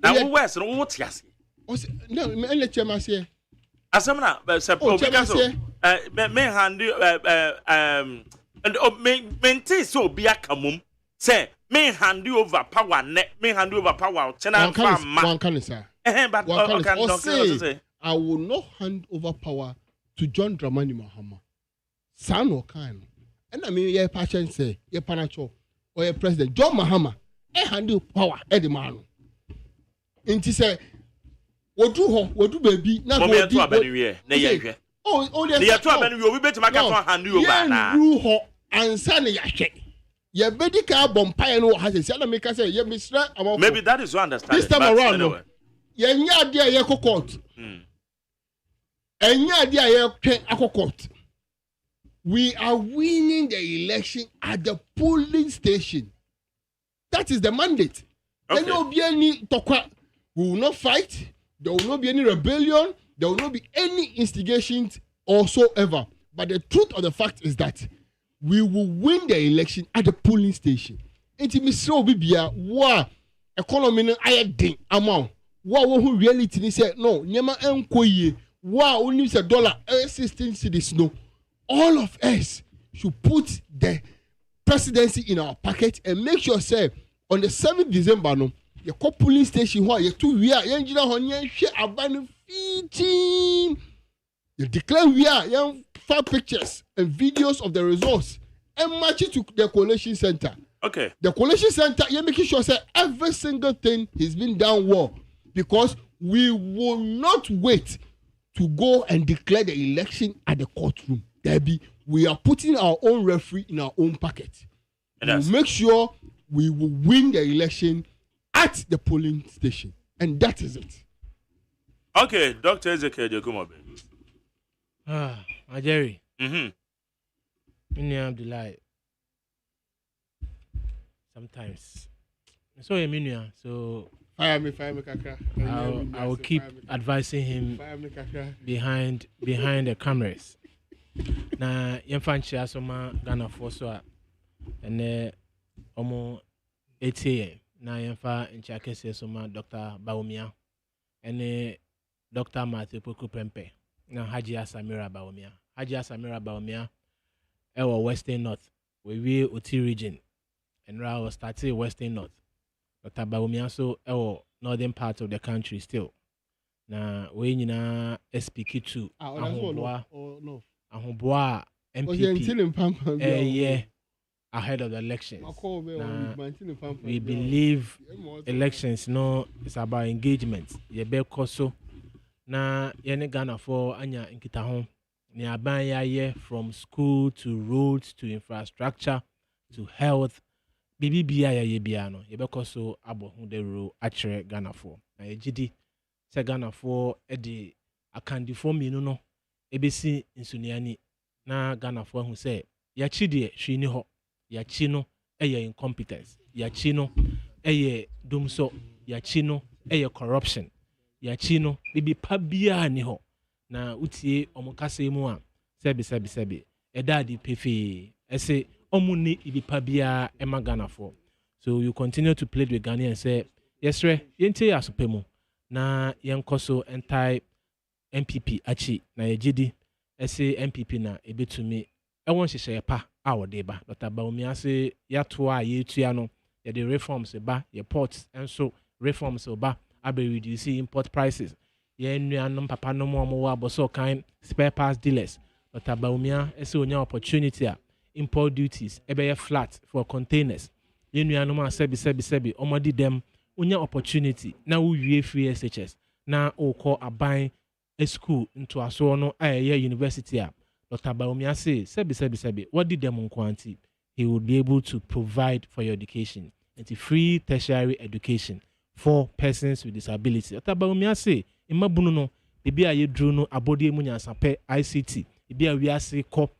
now words no what yase no me let you say asem na se me handle and maintain so be akamum say me hand you over power channel farm one can say but say I will not hand over power to John Dramani Mahama son or kind and I mean ye patient say ye panacho or ye president John Mahama handle power the man inti say wodu baby na go di abaniwe na ye hwe ye to abaniwe obi betima ka so hand you over na ru ho ansa na ya hwe ye medical bompire no has say na make say ye misra about maybe that is what understand this time around no ye nya dia ye court enya dia ye twen akokot we are winning the election at the polling station that is the mandate there no be any tokwa we will not fight there will not be any rebellion there will not be any instigations or so ever but the truth of the fact is that we will win the election at the polling station. Enti Mr. Obibia, wa economy no ayedin amount. Wa wo reality ni say no, nyema enkoye. Wa only say dollar 16 cedis no. All of us should put the presidency in our pocket and make sure say on the 7th December no, the polling station ho ye to we are yenjina ho yen hwe aban fiti. You declare we are young file pictures and videos of the results and match it to the coalition center. Okay. The coalition center, you're making sure that every single thing has been done well because we will not wait to go and declare the election at the courtroom. Debbie, we are putting our own referee in our own pocket. We will make sure we will win the election at the polling station. And that is it. Okay, Dr. Ezekiel Jacomobe. Majeri. Abdullah. Sometimes. So so fire me, Kaka. I will keep advising him behind the cameras. Na yemfanchi asoma Ghana forso and omo 8 a.m. na yemfa nchakese asoma Dr. Baumia and Dr. Matthew Poku Pempe. Na Haji Samira Baumia ewa Western North we Oti region and Ra was started Western North Dr. Baumia so ewa northern part of the country still na we nyina SPK2 ahobwa MPP ahead of the elections we believe elections it's about engagement so na yene Ghana for anya nkita ho ni aban ya from school to roads to infrastructure to health bibia ya bia no yebekọ so abo hu de ro akire Ghana for na yegidi se Ghana for e de akandifo minu no ebesi nsuniani na Ghana for who say yachi de hwe ni ho yachi no incompetence yachi no dumso yachi no corruption yachi no bibi pa bia ni ho na utie omukase mu a sebi edadi pefe ese omuni ibi pa bia ema Ghana for. So you continue to plead with Ghanaians and say yes re yente asopemu na yenkoso entai MPP achi na yegidi ese MPP na ebetumi ewon hyehyɛ pa a wode ba Dr. Baumi ase yato a yetua no ye the reforms ba ye ports enso reforms ba abe reduce import prices ye nuanom papa no mo wo aboso kan spare parts dealers Dr. Baumi ese onya opportunity a import duties ebe flat for containers ye nuanom a sebi omodi dem onya opportunity na uwie free SHS na okọ aban school into aso no university a Dr. Baumi say sebi what did them kwanti he would be able to provide for your education and free tertiary education for persons with disability. Dr. Baumi say imabunu no bibi a yedru no abodi emu nyansape ICT bibi a wiase ko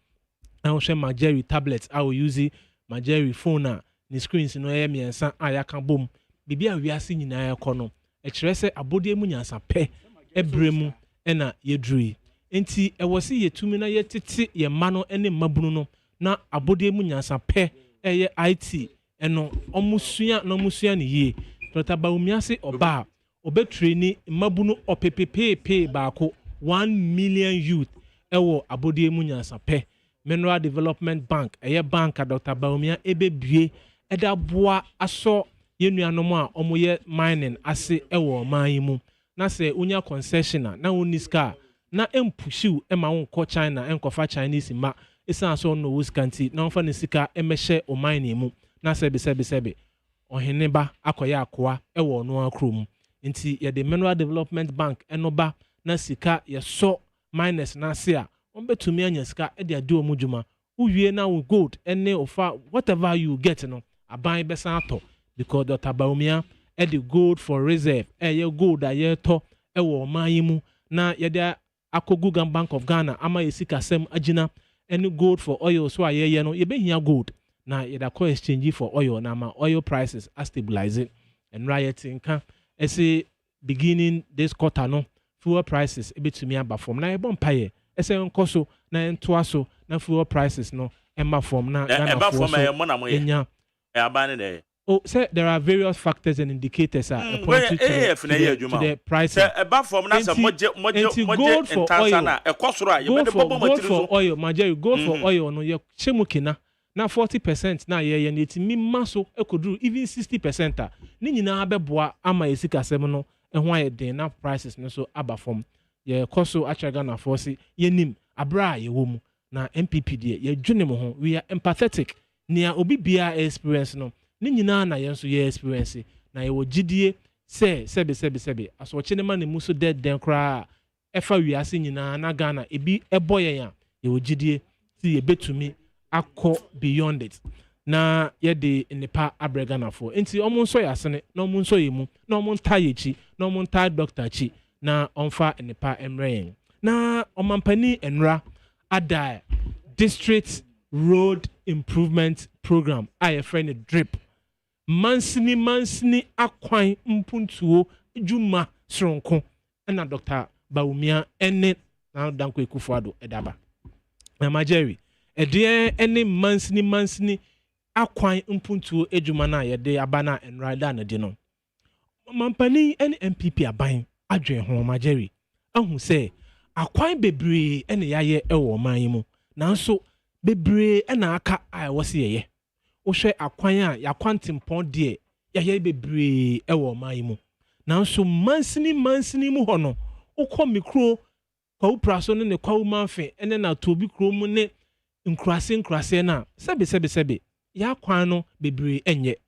na hwe Majeri tablets a we use Majeri phone a ni screens no miensa a yaka bom bibi a wiase nyina yakọ no e kire se abodi emu nyansape ebremu ena yedrui enti ewosi yetumi na yetete ye mano ene mabunu no na abode mu nyansa pe eye IT eno omusua na omusua ne yie Dr. Baumi ase oba obetraini mabunu opepepepe baako 1 million youth ewo abode mu nyansa pe Mineral Development Bank eye bank a Dr. Baumi ebebie eda boa aso yenuanom a omoye mining ase ewo man mu na se unya concessioner na uniska na empushu ema wonko China enkofa Chinese ma isa so no wuskanti na onfa ne sika emehye oman mu na sebe ohene ba akoya akoa ewo no akrom nti ye the Mineral Development Bank enoba na sika ye so minus na se a onbetumi anya sika e de ade omudwuma uwie na wo gold ene ofa whatever you get no aban besa ato because Dr. Baumi the gold for reserve ye gold a ye to ewo man mu na ye da akogu Bank of Ghana ama yesika sem agina any gold for oil so ye no ye be hia gold na ye da co exchange for oil na ma oil prices are stabilizing and rioting kan ese beginning this quarter no fuel prices ebetumi aba from na ye bon paye ese nkoso na entoaso na fuel prices no emma from na Ghana for enya abane de. Oh, sir, there are various factors and indicators pointing to the price. Gold for oil, Majeri, gold for oil, no, you chemukina. Now 40% na ye it me maso ekudru even 60%. Ni na abeboa ama esika semono ehwa ye den na prices no so aba from. Ye koso achaga na force ye nim abra ye wo mu na MPP de ye dwene mo ho we are empathetic. Nia obi bia experience no. Ni nyina na yenso ye experience na ye wo gidie sebe aso chene ma ne muso dead den kra efa wiase nyina na Ghana ebi eboye ya ye wo gidie ti ye betumi akọ beyond it na ye de nipa abrega na for enti omo nso ya sene na omo nso ye mu na omo nta ye chi na omo nta doctor chi na onfa nipa emren na omampani enra ada district road improvement program a friend drip mansini akwan mpuntuo juma sronko na Dr. Baumi ene na danko ekufuado edaba na Majeri ede ene mansini akwan mpuntuo ejuma na yede abana enrada na de no mampani ene MPP aban adwen ho Majeri ahu se akwan bebre ene yaye ewo man mu nanso bebre ena aka a wose yeye wohwe akwan a yakwantimpon de yaye bebre ewo man mu nanso mansini mu hono ukọ mikro kwa upraso ne kwa manfe ene na tobi kro mu ne nkrase na sebe ya kwan no bebre enye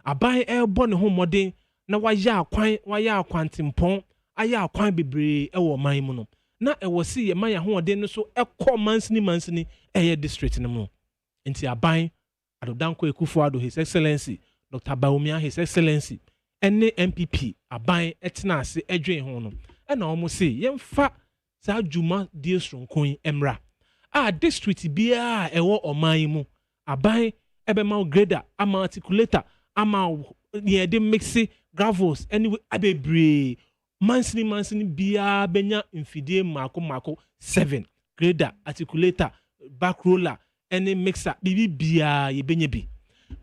aban ebo ne ho modern na waya akwantimpon aya akwan bebre ewo man mu no na ewo si ye man ya ho odin no so ekọ mansini eye district no mu enti aban adodanko ekufuado his excellency Dr. Baumi his excellency ene MPP aban etena ase edwen ho no na omo se yemfa sa adwuma die sronkon emra district biara ɛwɔ ɔman yi mu aban ɛbɛma grader ama articulator ama yɛde mixe gravels anyway abebree mansini biara bɛnya mfidie mako 7 grader articulator backroller ɛne mixer bibi biara yɛbɛnya bi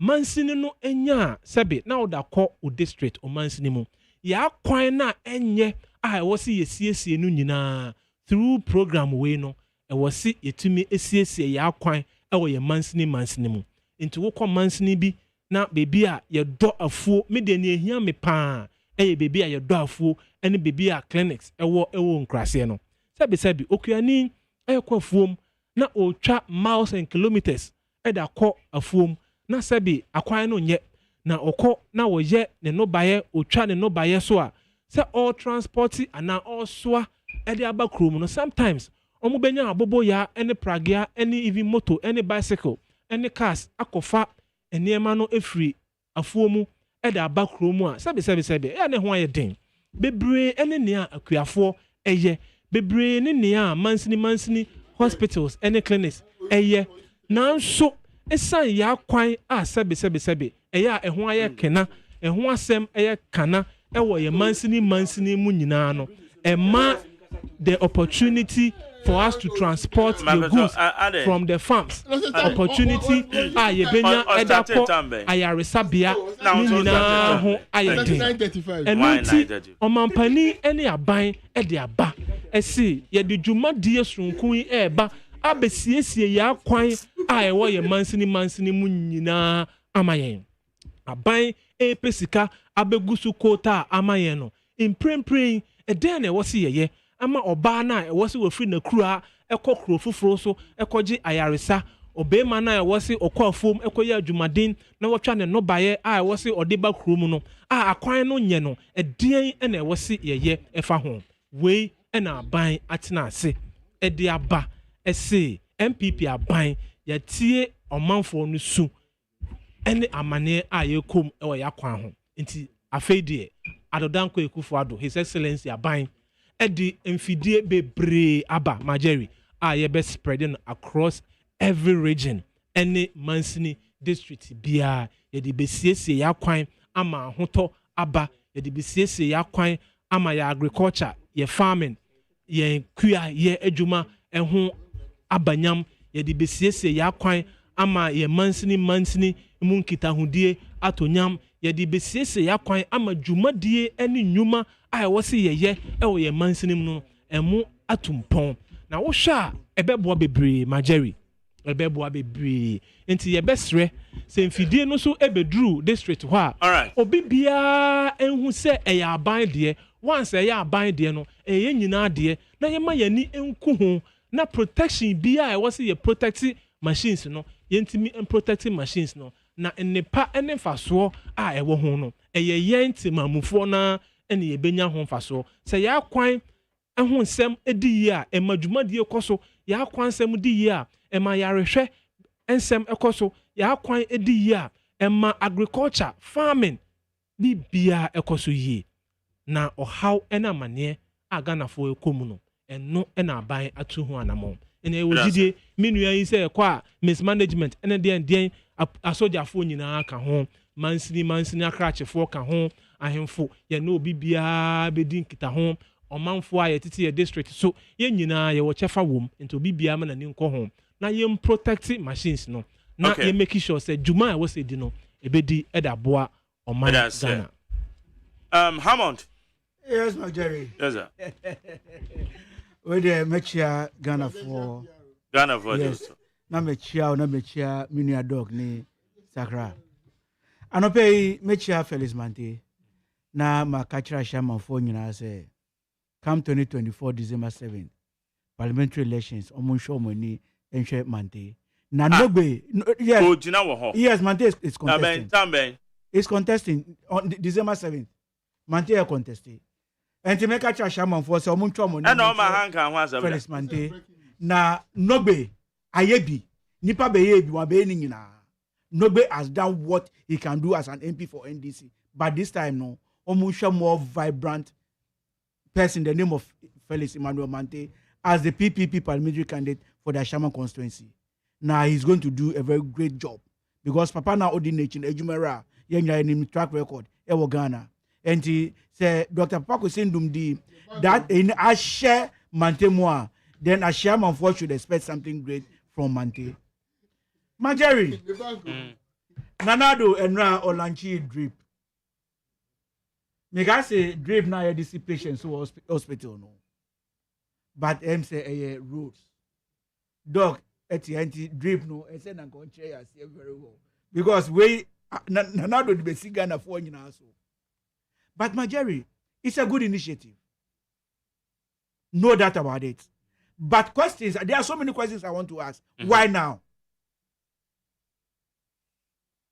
mansini no enya sɛbe na ɔda kɔ o district o mansini mu ya kwan na enye ɛwɔ si yɛsiesie no nyinaa through program wei no ɛwɔ si yɛtumi esiesie ya kwan ɛwɔ yɛ mansini mu nti wokɔ mansini bi na beebi a yɛdɔ afuo me de ne ehia me paa ɛyɛ beebi a yɛdɔ afuo ɛne beebi a clinics ɛwɔ nkrase no sɛbe okuani ɛkɔ afuom na otwa miles and kilometers ɛda kɔ afuom na sɛbe akwan no nyɛ na ɔkɔ na wɔyɛ ne no bayɛ otwa ne no bayɛ so a sɛ all transport ana all soa ɛde aba kurom no sometimes ɔmo benya abobo ya ɛne pragea ɛne even moto ɛne bicycle ɛne cars akɔfa nneɛma no efiri afuo mu ɛde aba kurom a sɛbe ɛyɛ ne ho ayɛ den bebree ɛne nea akuafoɔ ɛyɛ bebree ne nea mansini hospitals ɛne clinics ɛyɛ nanso esan ya kwan a sɛbe ɛyɛ a ɛho ayɛ kena ɛho asɛm ɛyɛ kana ɛwɔ yɛ mansini mu nyinaa no ɛma the opportunity for us to transport the goods from the farms opportunity a yɛbɛnya ɛda kɔ ayaresabea ne nyinaa ho ayɛ den ɛno nti ɔmampani ɛne aban ɛde aba ɛsi yɛde dwumadie soronko yi ɛɛba abɛsiesie yɛ akwan a ɛwɔ yɛ mansini mu nyinaa ama yɛn aban ɛpɛ sika abɛgu so kota ama yɛn no mprempren ɛdɛn na ɛwɔ si yɛyɛ ama ɔbaa na ɛwɔ si wɔfiri na kura ɛkɔ kuro foforɔ so ɛkɔgye ayaresa ɔbɛɛma na ɛwɔ si ɔkɔ afuom ɛkɔyɛ adwumaden na wɔtwa ne nobayɛ a ɛwɔ si ɔde ba kuro mu no a akwan no nyɛ no ɛdɛn ɛna ɛwɔ si yɛyɛ ɛfa ho wei ɛna aban atena ase ɛde aba ɛse MPP aban yɛtie ɔmanfoɔ no su ɛne amane a yɛkom ɛwɔ yɛakwan ho nti afei deɛ adodanko Ekufuado His Excellency aban ɛde mfidie bebree aba Majeri a yɛbɛ spreading across every region ɛne mansini district biara yɛde besiesie yɛakwan ama ahotɔ aba yɛde besiesie yɛakwan ama yɛ agriculture yɛ farming yɛn kua yɛ adwuma ɛho abanyam yɛde besiesie yɛakwan ama yɛ mansini mu nkitahodie atonyam yɛde besiesie yɛakwan ama dwumadie ɛne nnwuma a ɛwɔ se yɛyɛ ɛwɔ yɛ mansini mu no ɛmo atumpɔn na wohwɛ a ɛbɛboa bebree Majeri ɛbɛboa bebree nti yɛbɛsrɛ sɛ mfidie no so ɛbɛduru district hɔ a obi biara ɛnhu sɛ ɛyɛ aban deɛ once ɛyɛ aban deɛ no ɛyɛ nyinaa deɛ na yɛma yɛni nku ho na protection biara ɛwɔ se yɛ protect machines no yɛntimi protect machines no na nnepa ɛne mfasoɔ a ɛwɔ ho no ɛyɛ yɛn temamufoɔ na ɛne yɛbɛnya ho mfasoɔ sɛ yɛakwan ɛho nsɛm ɛdi yie a ɛma dwumadie kɔ so yɛakwan nsɛm di yie a ɛma yɛarehwɛ nsɛm ɛkɔ so yɛakwan ɛdi yie a ɛma agriculture farming bibia ɛkɔ so yie na ɔhaw ɛna amaneɛ a Ghanafoɔ ɛkɔ mu no ɛno ɛna aban atu ho anamɔ ɛna ɛwɔ gyidie menua yi sɛ ɛkɔ a mismanagement ɛna deɛn asogyafoɔ nyinaa ka ho mansini akrakyefoɔ ka ho ahemfo yɛne obi biara bɛdi nkita ho ɔmanfoɔ a yɛtete yɛ district so yɛn nyinaa yɛwɔ kyɛfa wom nti obi biara ma n'ani nkɔ ho na yɛn protect machines no na yɛn make sure sɛ dwuma a ɛwɔ sɛ di no ɛbɛdi ɛda boa ɔman Ghana. Hammond. Yes, Majeri. Yes, sir. We there mechia Ghana for yes. Na mechia minia dog ni Sakra. Anope mechia Felix Mante. Na makachira shaman for nyina say come 2024 December 7th parliamentary elections omunsho money enhwe Mante. Na nogbe yes. Oh, Gina wo ho. Yes, Mante is contesting. Tamben. It's contesting on December 7th. Mante is contesting. Enti meka cha shaman for say omuntwa money. E no ma hanka ho asem. Felix Mante. Na nogbe ayebi nipa be yebi wa be ni nyina. Nogbe has done what he can do as an MP for NDC. But this time no, omunsho more vibrant person the name of Felix Emmanuel Mante as the PPP parliamentary candidate for the Ashaman constituency. Now he's going to do a very great job because Papa now ordination AGYEMAN yen track record ewo Ghana. And he say Dr. Papa Sendumdi that in Ashe Mantemwa, then Ashaman for should expect something great from Mante. Majeri. Nanado enra olanchi drip. Mega say drip na a dissipation so hospital no. But em say a roads. Dog eti drip no e say na go chair as very well. Because we Nanado the basic Ghana for nyina so. But Majeri, it's a good initiative. No doubt about it. But questions, there are so many questions I want to ask. Mm-hmm. Why now?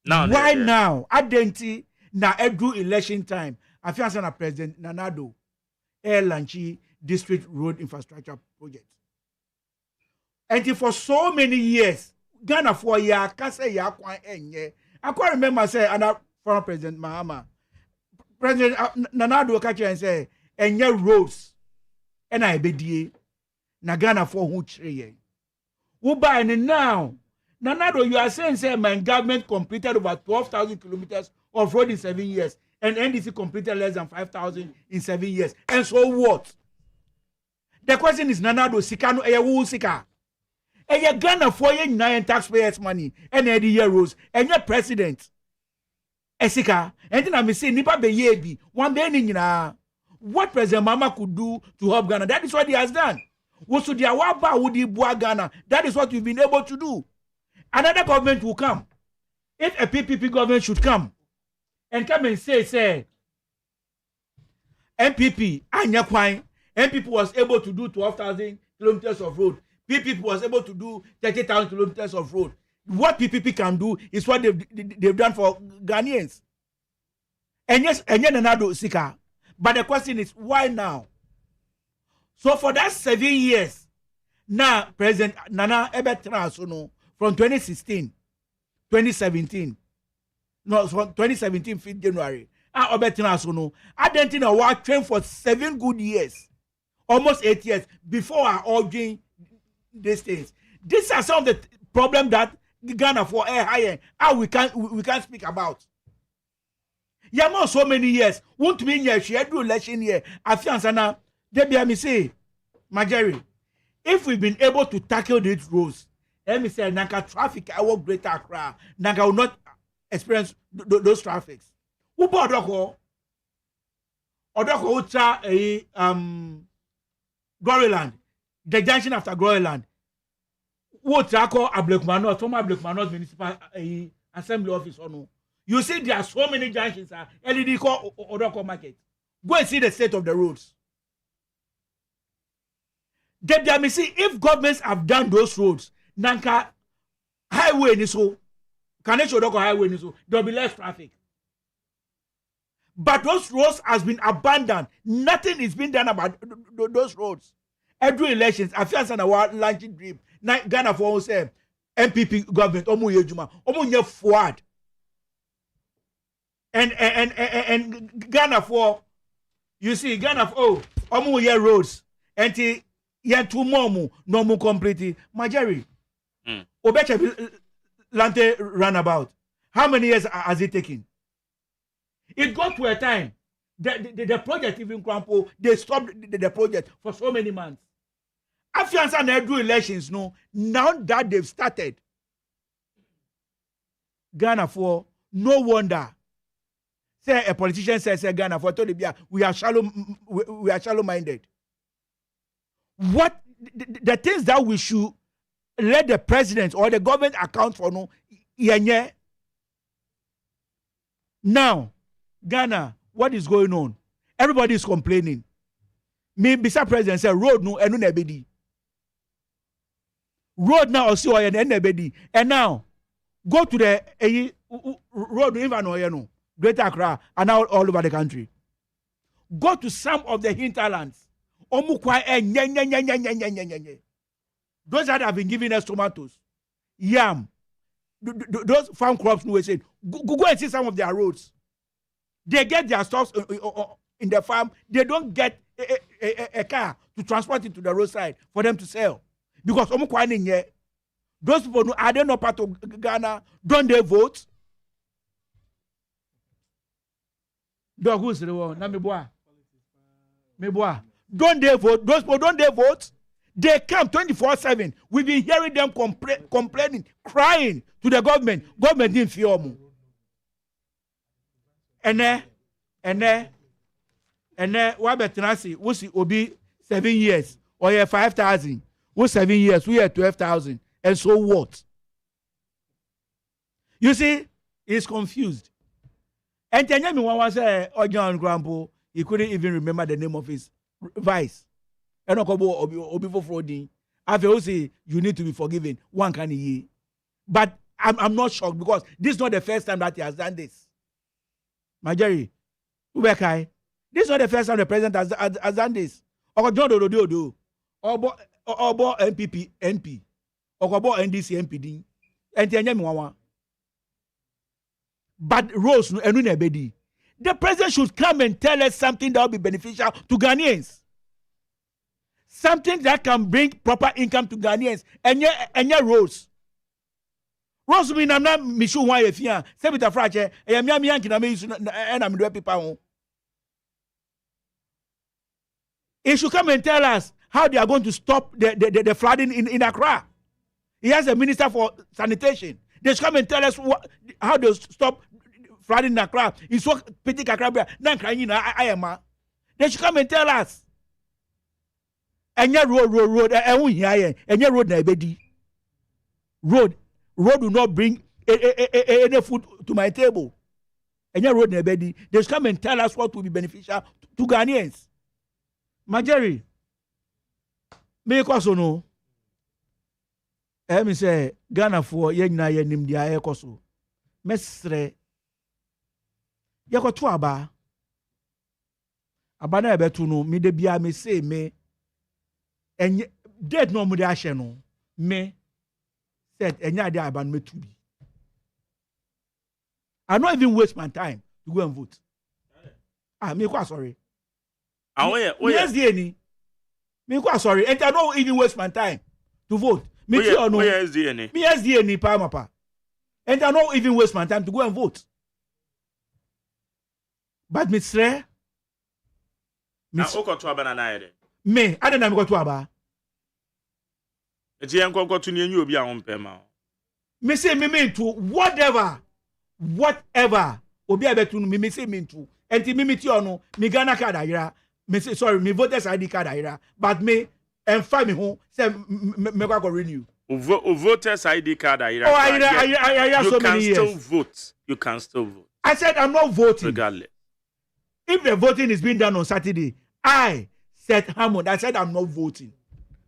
Why now? Adenti na edu election time. I feel na President Nanado Lanchi District Road Infrastructure Project. And for so many years, Ghana for ya kase ya kwa enye. I quite remember say and former President Mahama. President Nanado catch and say enye roads. And I bedie na Ghana for who chire. Who buy now? Nanado, you are saying, say, my government completed over 12,000 kilometers of road in 7 years, and NDC completed less than 5,000 in 7 years. And so what? The question is, Nanado, Sikano, Eya Sika. Eya Ghana for ye 9 taxpayers' money, and Eddie Yeros, and your president. Esika, and then I'm saying, Nipa Beyebi, one day in what President Mama could do to help Ghana. That is what he has done. Wosu dia waba wudi bua Ghana. That is what we've been able to do. Another government will come. If a PPP government should come and come and say, MPP, Anyakwine, MPP was able to do 12,000 kilometers of road. PPP was able to do 30,000 kilometers of road. What PPP can do is what they've done for Ghanaians. And yes, and yet another Sika. But the question is, why now? So for that 7 years, now President Nana Ebetrasuno from 2016, 2017, no, from 2017, 5th January, Ebetrasuno, I didn't know what trained for 7 good years, almost 8 years before I all doing these things. These are some of the problems that Ghana for air higher, how we can't speak about. Yamo so many years, won't mean yes, she had do election here. I feel sana, Debbie, me say, Majeri, if we've been able to tackle these roads, let me say, Nanka traffic, I work greater Accra, Nanka will not experience those traffics. Who bought Odoko? Odoko Ucha, Goriland, the junction after Goriland. What Trako Ablekmanot, former Ablekmanot Municipal Assembly Office or no. You see, there are so many junctions. LED call Odoko Market. Go and see the state of the roads. Let me see if governments have done those roads. Nanka highway ni so, Kanesh Odoko highway ni so, there will be less traffic. But those roads has been abandoned. Nothing is being done about those roads. Every elections, I feel some launching dream. Ghana for say MPP government, omu yejuma, omu nye forward. And Ghana for, you see, Ghana for omu ye roads, and ye two more no more completely. Majeri, Obecha Lante runabout. How many years has it taken? It got to a time the project even crumpled. They stopped the project for so many months. After and do elections, no. Now that they've started, Ghana for no wonder. Say a politician says Ghana for we are shallow minded. What the things that we should let the president or the government account for no yenye. Now, Ghana, what is going on? Everybody is complaining. Me, Mr. President said road no enu nebedi. Road now also and nebedi. And now go to the road even no Greater Accra and now all over the country. Go to some of the hinterlands. Those that have been giving us tomatoes, yam, those farm crops, we said, go and see some of their roads. They get their stuff in the farm. They don't get a car to transport it to the roadside for them to sell. because omo kwani nye. Those people no are they not part of Ghana? Don't they vote? Dog who's the one? Na me boy. Don't they vote? Those people don't they vote? They come 24/7. We've been hearing them complaining, crying to the government. Government didn't fear them. And then, what better nasi? We see Obi 7 years or 5,000. We 7 years. We 12,000. And so what? You see, he's confused. And then me one was John Grampo. He couldn't even remember the name of his vice. And Obi for frauding. After say you need to be forgiven. One can ye. But I'm not shocked because this is not the first time that he has done this. Majori, Ubekai, this is not the first time the president has done this. Or John Dodo, or MPP, MP, or NDC MPD, and Tanyamawa. But Rose, the president should come and tell us something that will be beneficial to Ghanaians. Something that can bring proper income to Ghanaians. And yet Rose. Rose mean I'm not Michou Wayefia, Sebita Frache, and Yamian and I'm doing people. He should come and tell us how they are going to stop the flooding in Accra. He has a minister for sanitation. They should come and tell us how they stop flooding in Accra. It's so petty Accra. They should come and tell us. And your road, and your road, road will not bring any food to my table. And your road, they should come and tell us what will be beneficial to Ghanaians. Majori, me also know. Me say Ghana for yena yenim dia ekoso. Mesre. Yakoto aba. Aba na ebetu no me de bia me say me and dead no mude ahye no me said enya de aba no metu bi. I not even waste my time to go and vote. Me quite sorry. Yes, me quite sorry. And I don't even waste my time to vote. Me yes, Papa. And I don't even waste my time to go and vote. But Mr. Me, I don't know go to Aba. Me say me mean to whatever. Obi abetu me say mean to. And me meet you no, me Ghana card ayira. Me say sorry, me voters ID card ayira. But me and find me home say me go renew. Voters ID card ayira. Oh, ayira so many years. You can still vote. I said I'm not voting. Regardless. If the voting is being done on Saturday, I said Hammond. I said I'm not voting.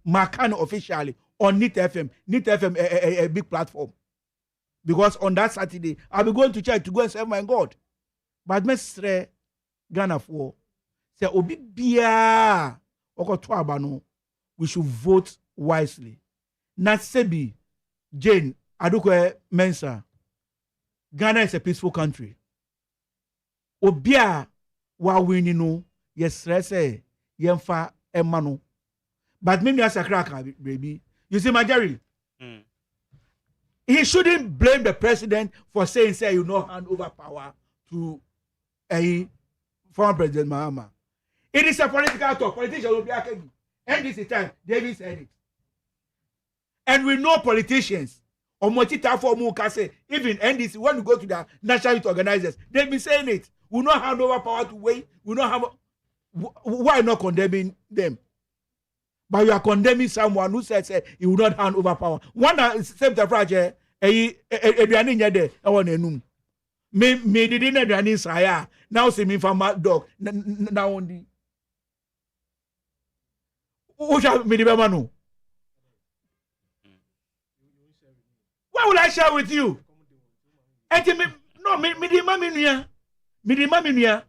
Makan officially on NIT FM. NIT FM a big platform. Because on that Saturday, I'll be going to church to go and serve my God. But Mr. Ghana for say obi bia okoto abano, we should vote wisely. Na sebi Jane Adukwe Mensa. Ghana is a peaceful country. Obia wa winning no yes say yemfa emano. But maybe as a cracker baby. You see Majori? He shouldn't blame the president for saying say you know hand over power to a former president Mahama. It is a political talk. Politicians will be arguing. And this is the time David said it. And we know politicians or even NDC when you go to the national youth organizers, they've been saying it. We not hand over power to wait. We not have. Why not condemning them? But you are condemning someone who says he will not hand over power. One same project. Adriani nyade ewo nenum. Me didn't Adriani saya. Now see me from my dog. Now only. Uja me di bemanu. Why would I share with you? Enti me no me di mami nuya. Me di mami nuya.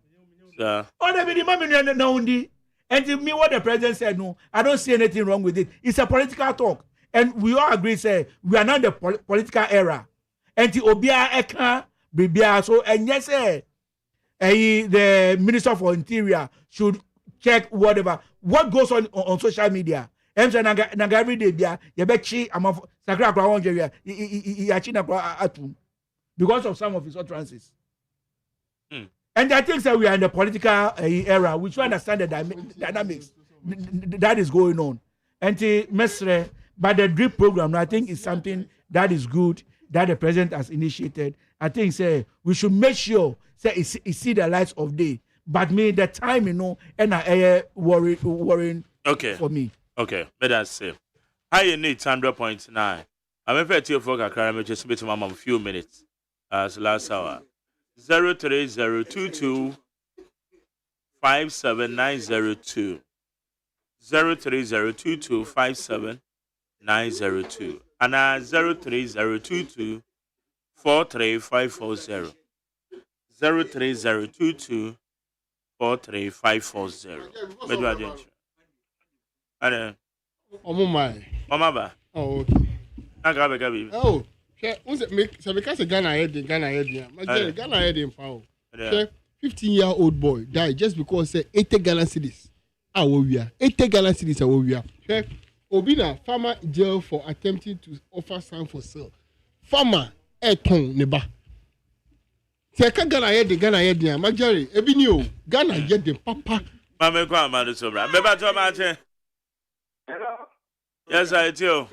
Sir. Oh, me di mami nuya na only. And to me, what the president said, no, I don't see anything wrong with it. It's a political talk. And we all agree, say, we are not the political era. And to Obia Eka, Bibia, so, and yes, the Minister for Interior should check whatever. What goes on social media Nanga every day bia ye be chi amafo sakra akwa won je ya chi na kwa atum because of some of his utterances. And I think that we are in the political era. We should understand the dynamics that is going on. And Mesre, but the drip program, I think, is something that is good that the president has initiated. I think say we should make sure say it see the lights of day. But me the time, and I worrying for me. Okay, better say. I need 100.9. I'm afraid to for Kakara, just a a few minutes as last hour. 03022 57902 03022 57902 and 03022 43540 03022 43540. Medwa Ane. Mama ba. Oh, okay. Gabi. Oh, so because Ghana head, Ghana in power. 15-year-old boy died just because say 80 Ghana cedis. We are 80 Ghana cedis. We are. Obina farmer jail for attempting to offer sand for sale. Farmer eton neba. Say Ghana head, Majari. Ebinio Ghana head the papa. Mama kwa amadu sobra. Beba to mache. Hello. Yes, I do.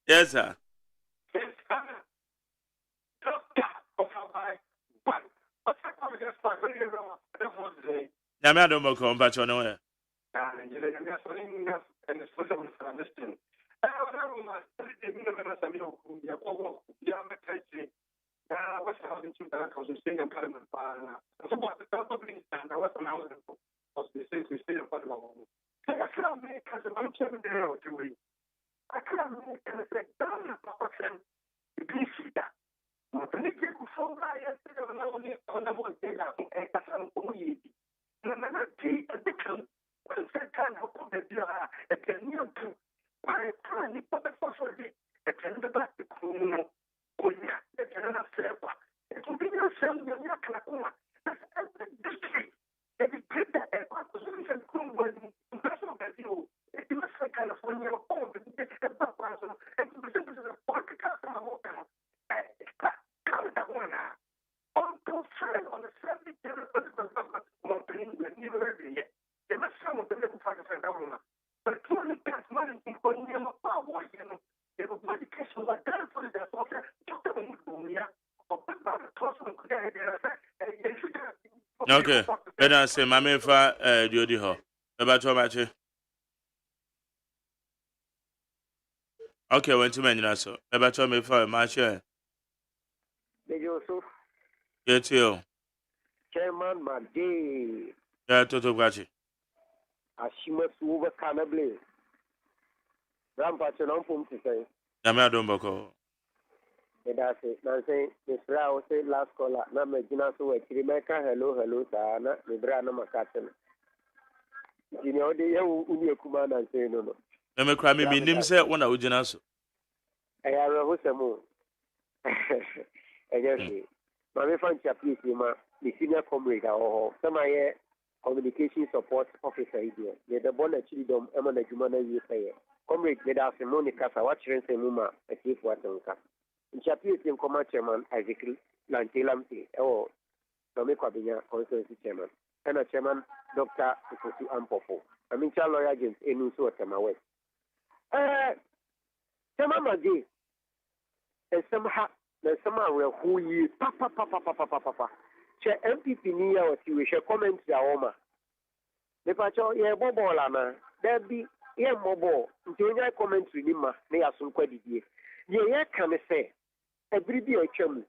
Yes, sir. I don't know about your name. Okay, better say, Mamma, Jody Ho. About how much? Okay, went to mention so. About how many for my share? Get you. Chairman Madi. Yeah, Toto Gachi. Ashima Suva Canable. Rampart and Umpum to say. Yamma Domboko. That's it. Now say, Miss Rao said last caller, Nama Ginaso, Kirimeka, hello, Sana, Librana Macatan. You know, the Unia Kuman and say no. Never cry me, name said one of Ujinaso. I have a Husamo. I guess, my friend Chapis, the senior comrade, or some communication support officer here. The bonnet children, Emma Jumana, you say. Comrade, let us a Monica, watching Muma, a chief water. In Chapis in Command Chairman Isaac Lantelamte, or Domekabina Constituency Chairman, and a Chairman Dr. Ufosu Ampopo. I mean, child lawyer agents in Nusu Tamawe. Chairman Magi, and somehow there's somehow who you papa. Chair MPP near or you shall comment the Oma. The Pacho, yeah, Bobolana, there be yeah, mobile, until I comment with him, they are some credit. Yeah, can I say? Every day I come.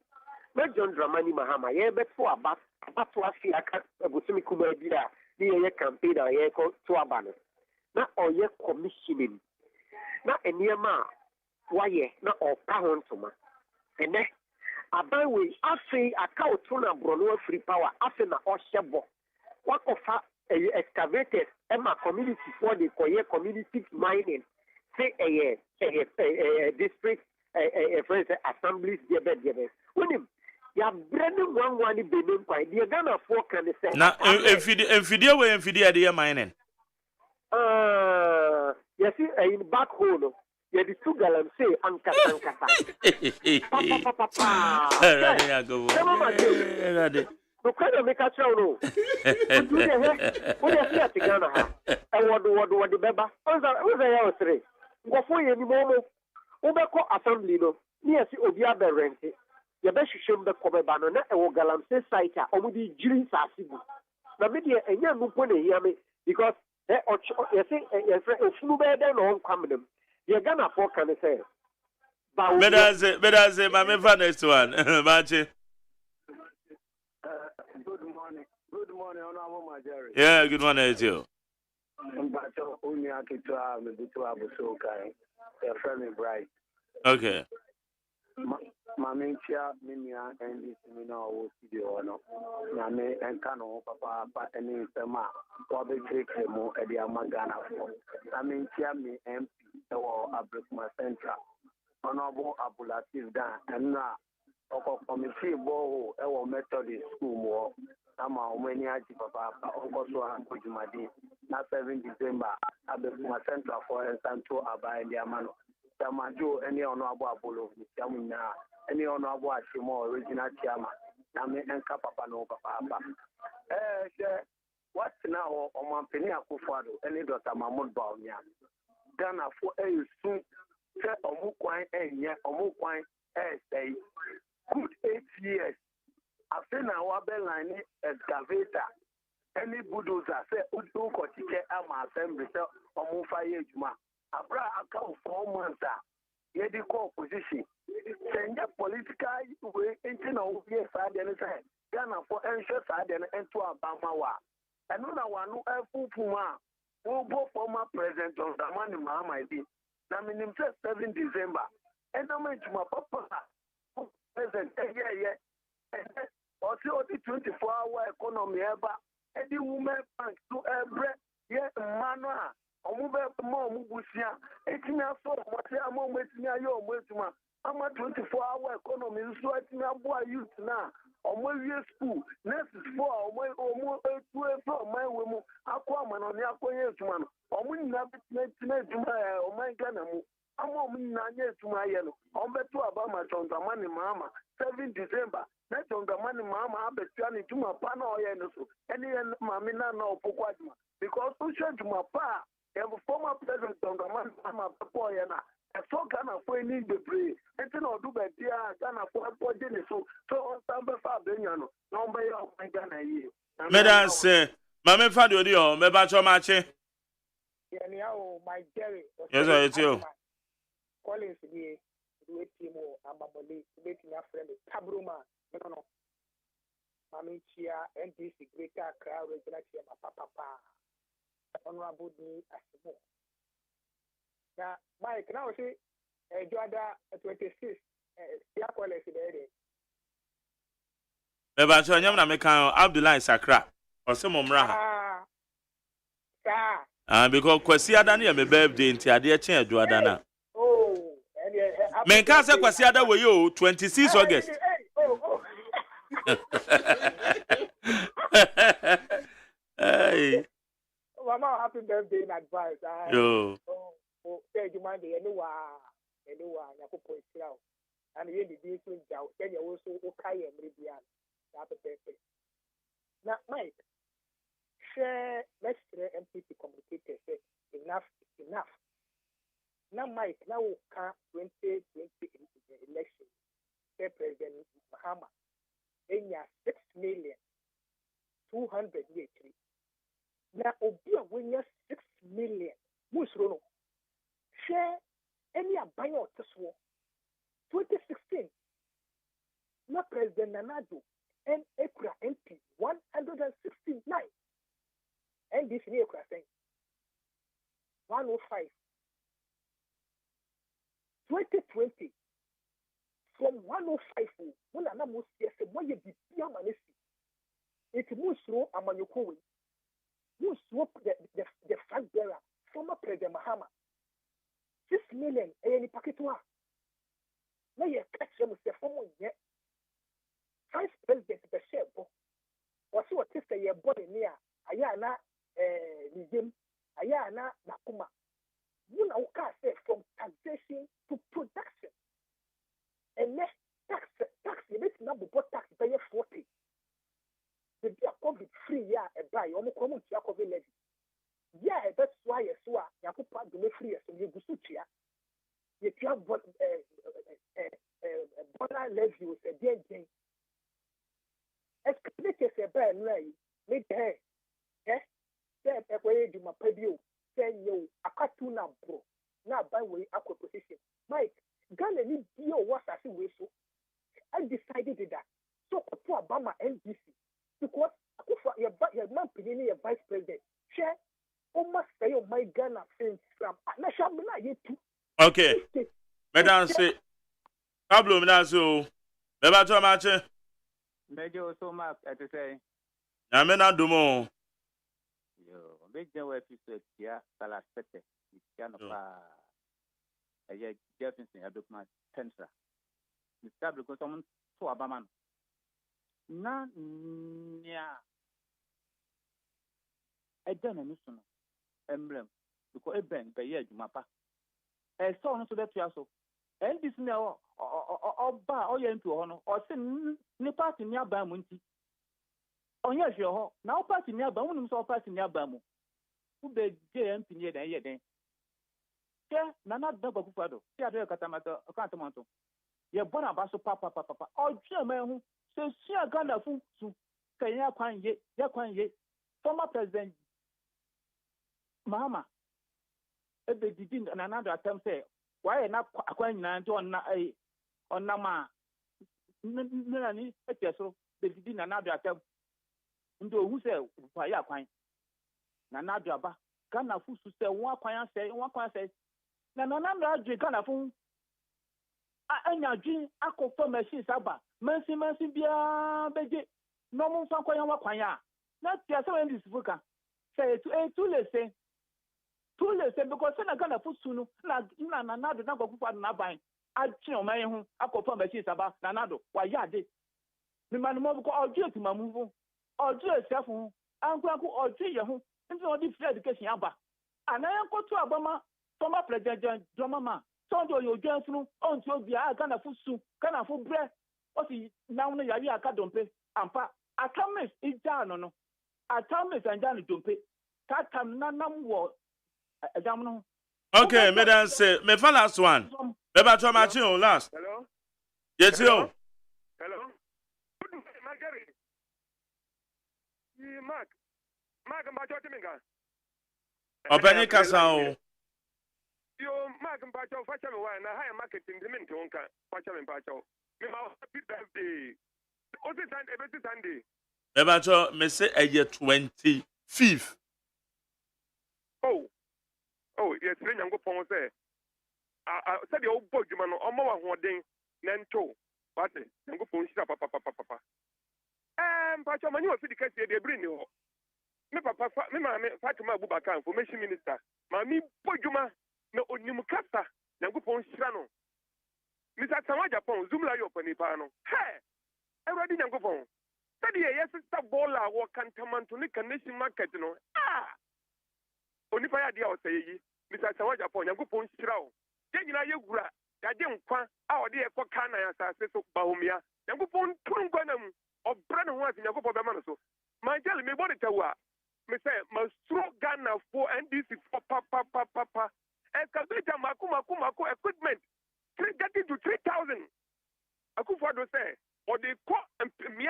Not John Dramani Mahama, yeah, but for about to ask you, I can't go to me, Kubabida, the campaign, I call to Abana. Not all your commissioning. Not a near ma, why, not all pound to ma. And then, I buy we, I say, I can't turn a Brono free power, after the Oshabo. What of excavators and my community for the community mining, say a district. Friends, assemblies, when him, you are branding one in Benin, the Ghana folk can say. Now, if you way and Fidia, they are mining. You see, in back hole, you the two galam say, Ankasa. Papa. No kind of make a show. No. What do you see at the Ghana? And what the Beba? Who's the three? Go for any moment. Obeko assembly, no. Near see Obia Berenti. You best show the Cobebano, and Galam say site, or would be Jilin Sassibu. The media and young Mupone hear me because you think a few better than coming. You're gonna for can say. Better say, my next one, Machi. Good morning, Honorable Majority. Yeah, good morning to you. Okay. Mamintia, Minia, and this Mina will see you on Name and Cano, Papa, and in Sema, Bobby Tricamo, and the Amagana. Mamintia, me MP, or Abrikma Central. Honorable Abulatif Dan, and now, committee boho, our Methodist school more. Ama many aji papa onko so an kujumadi na 7 December Abrikma Central for Santo Aba and the Amano. Tamajo any honorable Apollo, Yamina, any honorable Ashimo, original chairman. Name and Papa no Papa. What's now on Mampenia Kufado, any daughter Mahmoud Baumia. Ghana for a soon set a Mukwine and yet a Mukwine say good 8 years. I think our line excavator. Any bulldozer say Udu Kotike Ama Assembly or Mufaye Juma. Abra account 4 months. Yedi call position. Send a political way into no years side and say Ghana for ensure side and to Abamawa. And no one who have Puma who both former president of the money Mahama did. Now minim 7 December. And I mean to my papa president yeah. And also the 24-hour economy ever. Any woman bank to every year manner. Omube mo mubusia etimia so mo se amo metimia yo motuma ama 24-hour economy so etimia boa youth na omo wie school next for omo etu for my we mu akwa mano ni akonye etuma no omo nyina bitina etuma omo Ghana mu ama omo nyina anya etuma ye no ombetu aba ma tonga mani mama 7 December na tonga mani mama abetua ni tuma pa na oye no so eni mama na na opokwa juma because so juma pa former president of the man, Papa, and I saw Ghana for any debris. And then I'll do better Ghana for a project. So on Samba Fabiano, no by my Ghana year. Madam say, Mamma Fadio, Mebacho Mache. My Jerry. Yes, it's you. Collins, the Timo, Amaboli, making a friend, Tabruma, no. Mammy Chia, NDC, Greater Crowd, Regular Papa. Honorable D. Asimo. Now, Mike, now see, Joada 26, Yakwale Sidere. Mebacho, Yamna Mekan, Abdullah Sakra, or some Mra. Because Kwasiada near my birthday in Tiadia Chair, Joadana. Oh, Menkasa Kwasiada were you 26 August. Hey. Mama, happy birthday in advance. Yo. Say you mind the anyone, Yakupo is now. And you did this with Jow, then you also okay and Ribian. Happy birthday. Now, Mike, share let's share MPP communicator say enough is enough. Now, Mike, now can 2020 election, say President Mahama, in 6,283,000. Now, Obia when you 6 million, Musrono, share any abayo to swore. 2016, now President Nanado and Ekra MP 169, and this year saying 105. 2020, from 105, when I'm almost yes, when you be Piamanesi, it Musro Amanyokowi. Who swap the flag bearer, former President Mahama. 6 million, any packet one. Now you catch them with the former yet. Vice President the share, or so what if they are born near Ayana Nizim, Ayana Nakuma. When I say from taxation to production, and next tax, this number what tax pay 40. The be a COVID free yeah a buy almost common to COVID levy. Yeah, that's why I saw Yakupa do me free so you go to chia. You have what border levy was a dead thing. Excavated a bear lay, make hair. Yes, say a way to my pebble, say you a cartoon bro. Now by way aqua position. Mike, Ghana need deal was as a way so. I decided that. So for Obama NDC because your man being a vice president. Share almost say my Ghana friends from national too. Okay. Madam say Pablo Minazo. Beba to match. Major so much at the say. Amena Dumo. Yo, big day where you said, yeah, Salasete, Yanopa, a Jefferson, a document, Tensor. Mr. Because someone to Abaman. Na, yeah. I done a mission emblem because a bank by year, Mapa. A son to that Piasso. And this now, or bar or into honor, or send Nipas in your Bamunti. Oh, yes, your now passing near Bamun, so passing near Bamu. Who beg JM near the year then? Yeah, Nana double Fado, Tia Catamata, a Cantamanto. You're born about so papa, or German, so she a gun of food to Kaya Kwan ye, Yakwan ye, former President Mahama. If they didn't another attempt say, why not acquiring on Nama? Nani, so they didn't another attempt. Ndo who say fire kwan na na adaba Ghana fu su say one kwan say na na adwe Ghana fu anya dwin akofo machine saba mansi bia beje no mo fa kwan wa kwan ya na tia say when this fuka say too late because na Ghana fu su no na ado na gokufa na ban atwe o man hu akofo machine saba na nado wa ya de me man mo ko ojo ti mamuvu ojo esefu anku ojo ye ho nti odi free education aba anayan ko to abama former president Dramama so do yo jensunu onti obi a Ghana fu su Ghana fu bre o si now no yari aka dompe ampa akamis ija no atamis anja no dompe tatam nanam wo ejam no. Okay, madam say me fa last one beba to ma chi on last. Hello. Yes yo. Hello. Margaret. Mark Mbacho Timinga. Openi kasa o. Yo Mark Mbacho facha me wa na high marketing dimin tonka facha me Mbacho. Me ma happy birthday. Oti Sunday. Beba to me say a year 25th. Oh, yes, Nyango Pon say. Said the old boy man o mo wa hoden nento. What? Nyango Pon shira papa. Pacho mani wa fi di kase de bring ni ho. Me papa me ma me Fatima Abubakar information minister. Ma mi bojuma na onim kasa Nyankopon hira no. Mr. Tama Japan zoom la yo pani pa no. Hey! Everybody Nyankopon. Study yes sister bola wo kantamanto ni connection market no. Oni pa ya dia o sayi. Mr. Tama Japan Nyankopon hira o. Je nyina ye gura. Ya de nkwa a ode e koka na ya sase so ba homia. Nyankopon tungwa na mu. Obrana ho ati Nyankopon be ma no so. My tell me body tawa. Me say must throw Ghana for NDC for papa. Excavator maku equipment 330 to 3,000. Akufo do say or they call me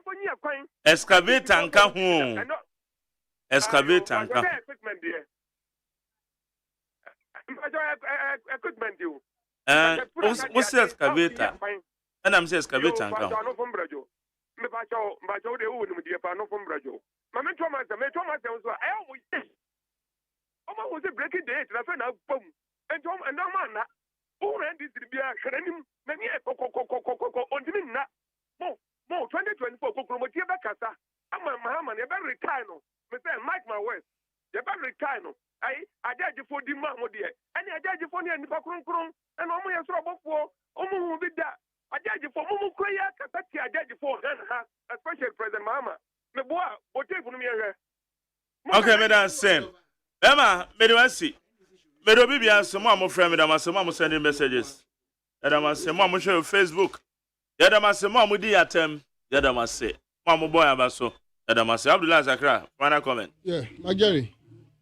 for nya kwan. Excavator nka ho. Excavator nka. Equipment there. Equipment you. What's excavator? And I'm saying excavator nka. Me bacho de wo ni pa no from brajo. Ma me Thomas so I always Oma was a breaking day na fe na bom. And no man na. Who ran this bia hranim na ni kokokokokoko ondimi na. Mo 2024 kokoro mo tie be kasa. Ama Mahama ne be retire no. Me say Mike my words. Ye be retire no. Ai ajaji fo di ma mo de. Ani ajaji fo ne nipa kronkron. Na omo ye soro bofo. Omo hu bi da. Ajaji fo mumu kroya kasati ajaji fo ha especially President Mahama me boa bote funu me here. Okay, madam same. Emma, me do see. Medo Bibia, some more friend, Madame, some more sending messages. Madame, some more share Facebook. Madame, some more Mudi attempt. Madame, say, Mamma boy, Abaso. Madame, say, Abdullah Zakra. Final comment. Yeah, my Jerry.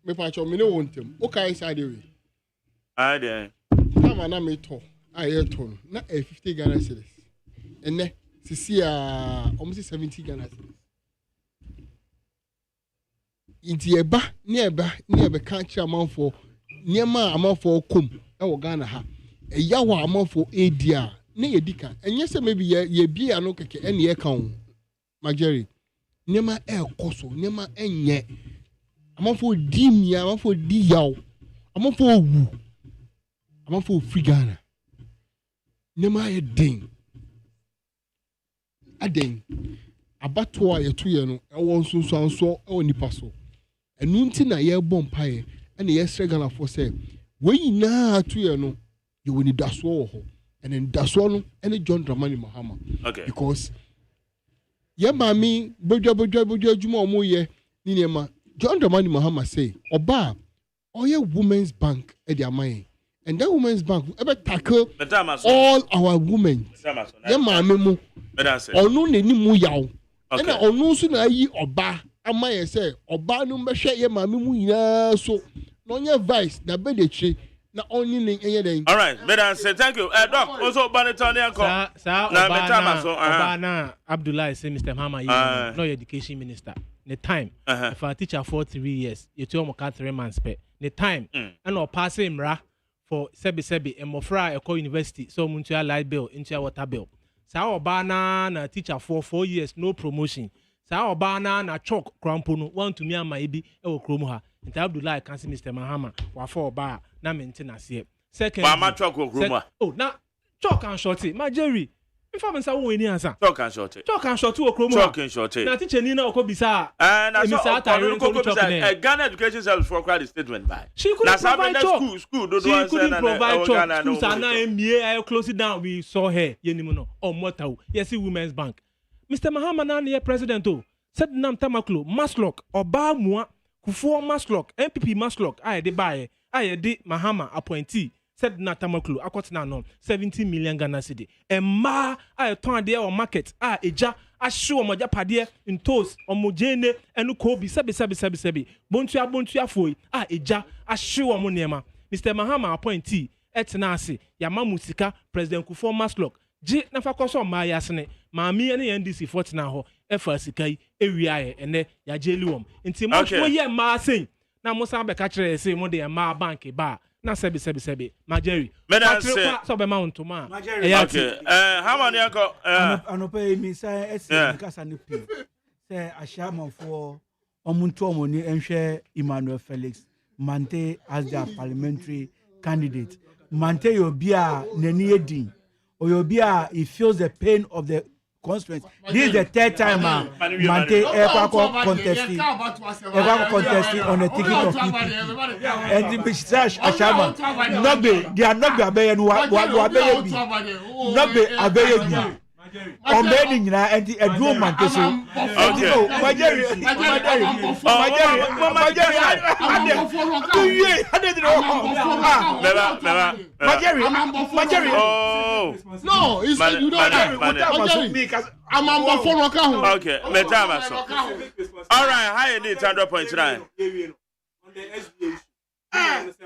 Me patch on me no want him. Okay, side away. Aye, there. Come on, I'm a tone. I hear tone. Not a 50 Ghana cedis. And then, see, almost 70 Ghana cedis. It's a ba, nearby country amount for near my amount for cum, our Ghana ha. A yawa amount for ADR, near Dika. And yes, maybe ye be a no cake any account, my Jerry. Near my air coso, near my enye. Amount for dim, amount for diao, amount for woo, amount for free Ghana. Near my ding. A ding. Abattoir ya 2 years no, I want so, I want nipaso. And nunti na ye bomb pie, and the Gana for say, when you na 2 years no, you will need that ho, and then that's one, and John Dramani Mahama. Okay. Because, yeah, mammy, Bojo Jumo Moye, Ninema, John Dramani Mahama say, Oba, or your women's bank at their mind. And that women's bank will ever tackle all our women. Yeah, mammy, or no, any mu yaw. And I know soon I ye Oba. I might say, Oba no me share ye mammy, so no your vice, the bedetry, not only anything. All right, Madam, say thank you. Doc, also Banatoni uncle. Obana Abdullah say Mr. Mama, you no education minister. The time, if I teach her for 3 years, you tell me 3 months pay. The time, and I'll pass him for sebi and Mofra Eko University, so Muntia light bill into your water bill. Sa Obana na teacher for 4 years, no promotion. Sa Obana na chalk crampono, one to me and my baby, Ewo Kromuha. And Abdullah can see Mr. Mahama, wa for bar, na maintenance here. Second, Mama chalk Kroma. Oh, now chalk and shorty, my Jerry. If I'm saying any answer, chalk and shorty. Chalk and shorty or Kromuha. Chalk and shorty. Now teacher Nina Okobisa. And I saw Ghana Education Service for credit statement by. She couldn't provide chalk. School, she couldn't provide chalk. Schools are now MBA. I close it down. We saw her. Yenimono or Motau. Yes, Women's Bank. Mr. Mahama Nani president oh said Nam Tamaklo Maslock or Bamwa Kufuor Maslock MPP Maslock I de buy I de Mahama appointee said Natamaklo akotna no 70 million Ghana cedi and ma I turn there on market eja asho mo japade in toast omojene enu ko bi sebi bontua foi eja asho mo nema Mr. Mahama appointee etna ase yama musika President Kufuor Maslock G na fa koso ma yasne maami ene NDC 40 na ho efa sikai ewiaye ene ya jeliwom nti mo so ye ma sen na mo san be ka kire se mo de ma bank ba na sebi ma Jerry so be ma ontoma okay how many uncle anope mi say ese kasa ne pi say ashama for omuntu omoni enhwe Emmanuel Felix Mante as their parliamentary candidate Mante yobia nani edin Oyobia, he feels the pain of the constituents. This is the 3rd time Mante ever contesting on a ticket of people. And the Mr. Ashama, they are not Abayan, not the Abayan. Commending and the Adro Manteso. No, it's you don't I'm on phone account. Okay, Metamaso. All right, high need 100.9.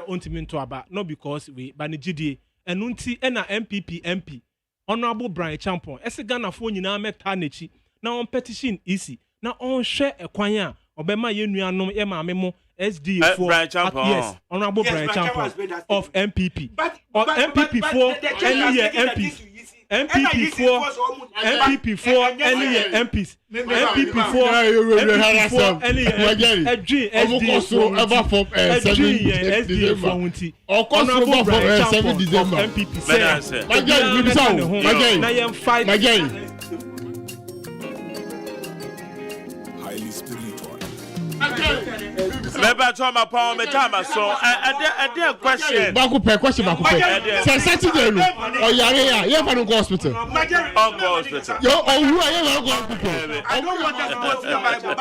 Untiminto aba, not because we banijidi and unti ena MP. Honorable Brian Champon, ese Ghana for nyina meta nechi na on petition easy na on share ekwan a obema ye nuanom ye maame mo SDA for yes Honorable Brian Champon of MPP or MPP for any year MPs MPP for any year MPs MPP for any year SDA for ever from SDA for unti Honorable Brian Champon of MPP say my highly spiritual. Maybe I told my power me time so I did question. Question. Say Saturday no. Or yare ya fa no go hospital. Hospital. Yo who are you go hospital? I don't want to go to the Bible.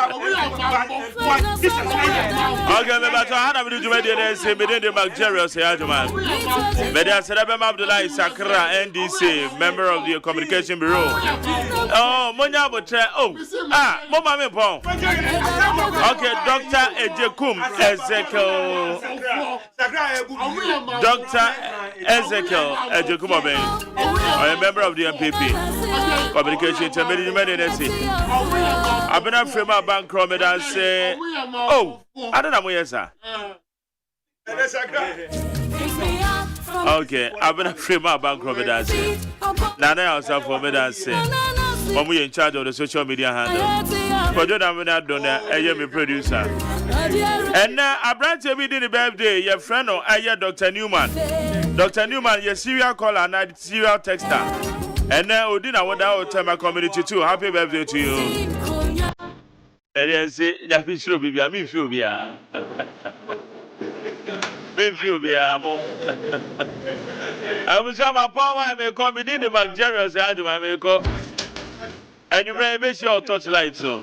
Okay, maybe I told how do you do the say me the Nigeria say AGYEMAN. Maybe I said Abdullah Sakra NDC, member of the Communication Bureau. Oh, Monya Botre. Oh, Mama me pon. Okay, Dr. Ejekum Ezekiel. Dr. Ezekiel Ejekum Obey. I am a member of the MPP. Communication Intermediate. I've been a frame of bank crowd and say, oh, I don't know where sir. Okay, I've been a frame of bank crowd and say, Nana yourself for me and say, we in charge of the social media handle. For you, I'm not doing that. I am a producer. And now, I brought you the birthday. Your friend, Dr. Newman. Dr. Newman, your serial caller and serial texter. And now, Odina, what I will tell my community too. Happy birthday to you. And then say, "Ya fi sure baby, I feel be a." Me feel be a. I was on my power. I may come in the Nigeria. I may call. And you may make sure touch light so.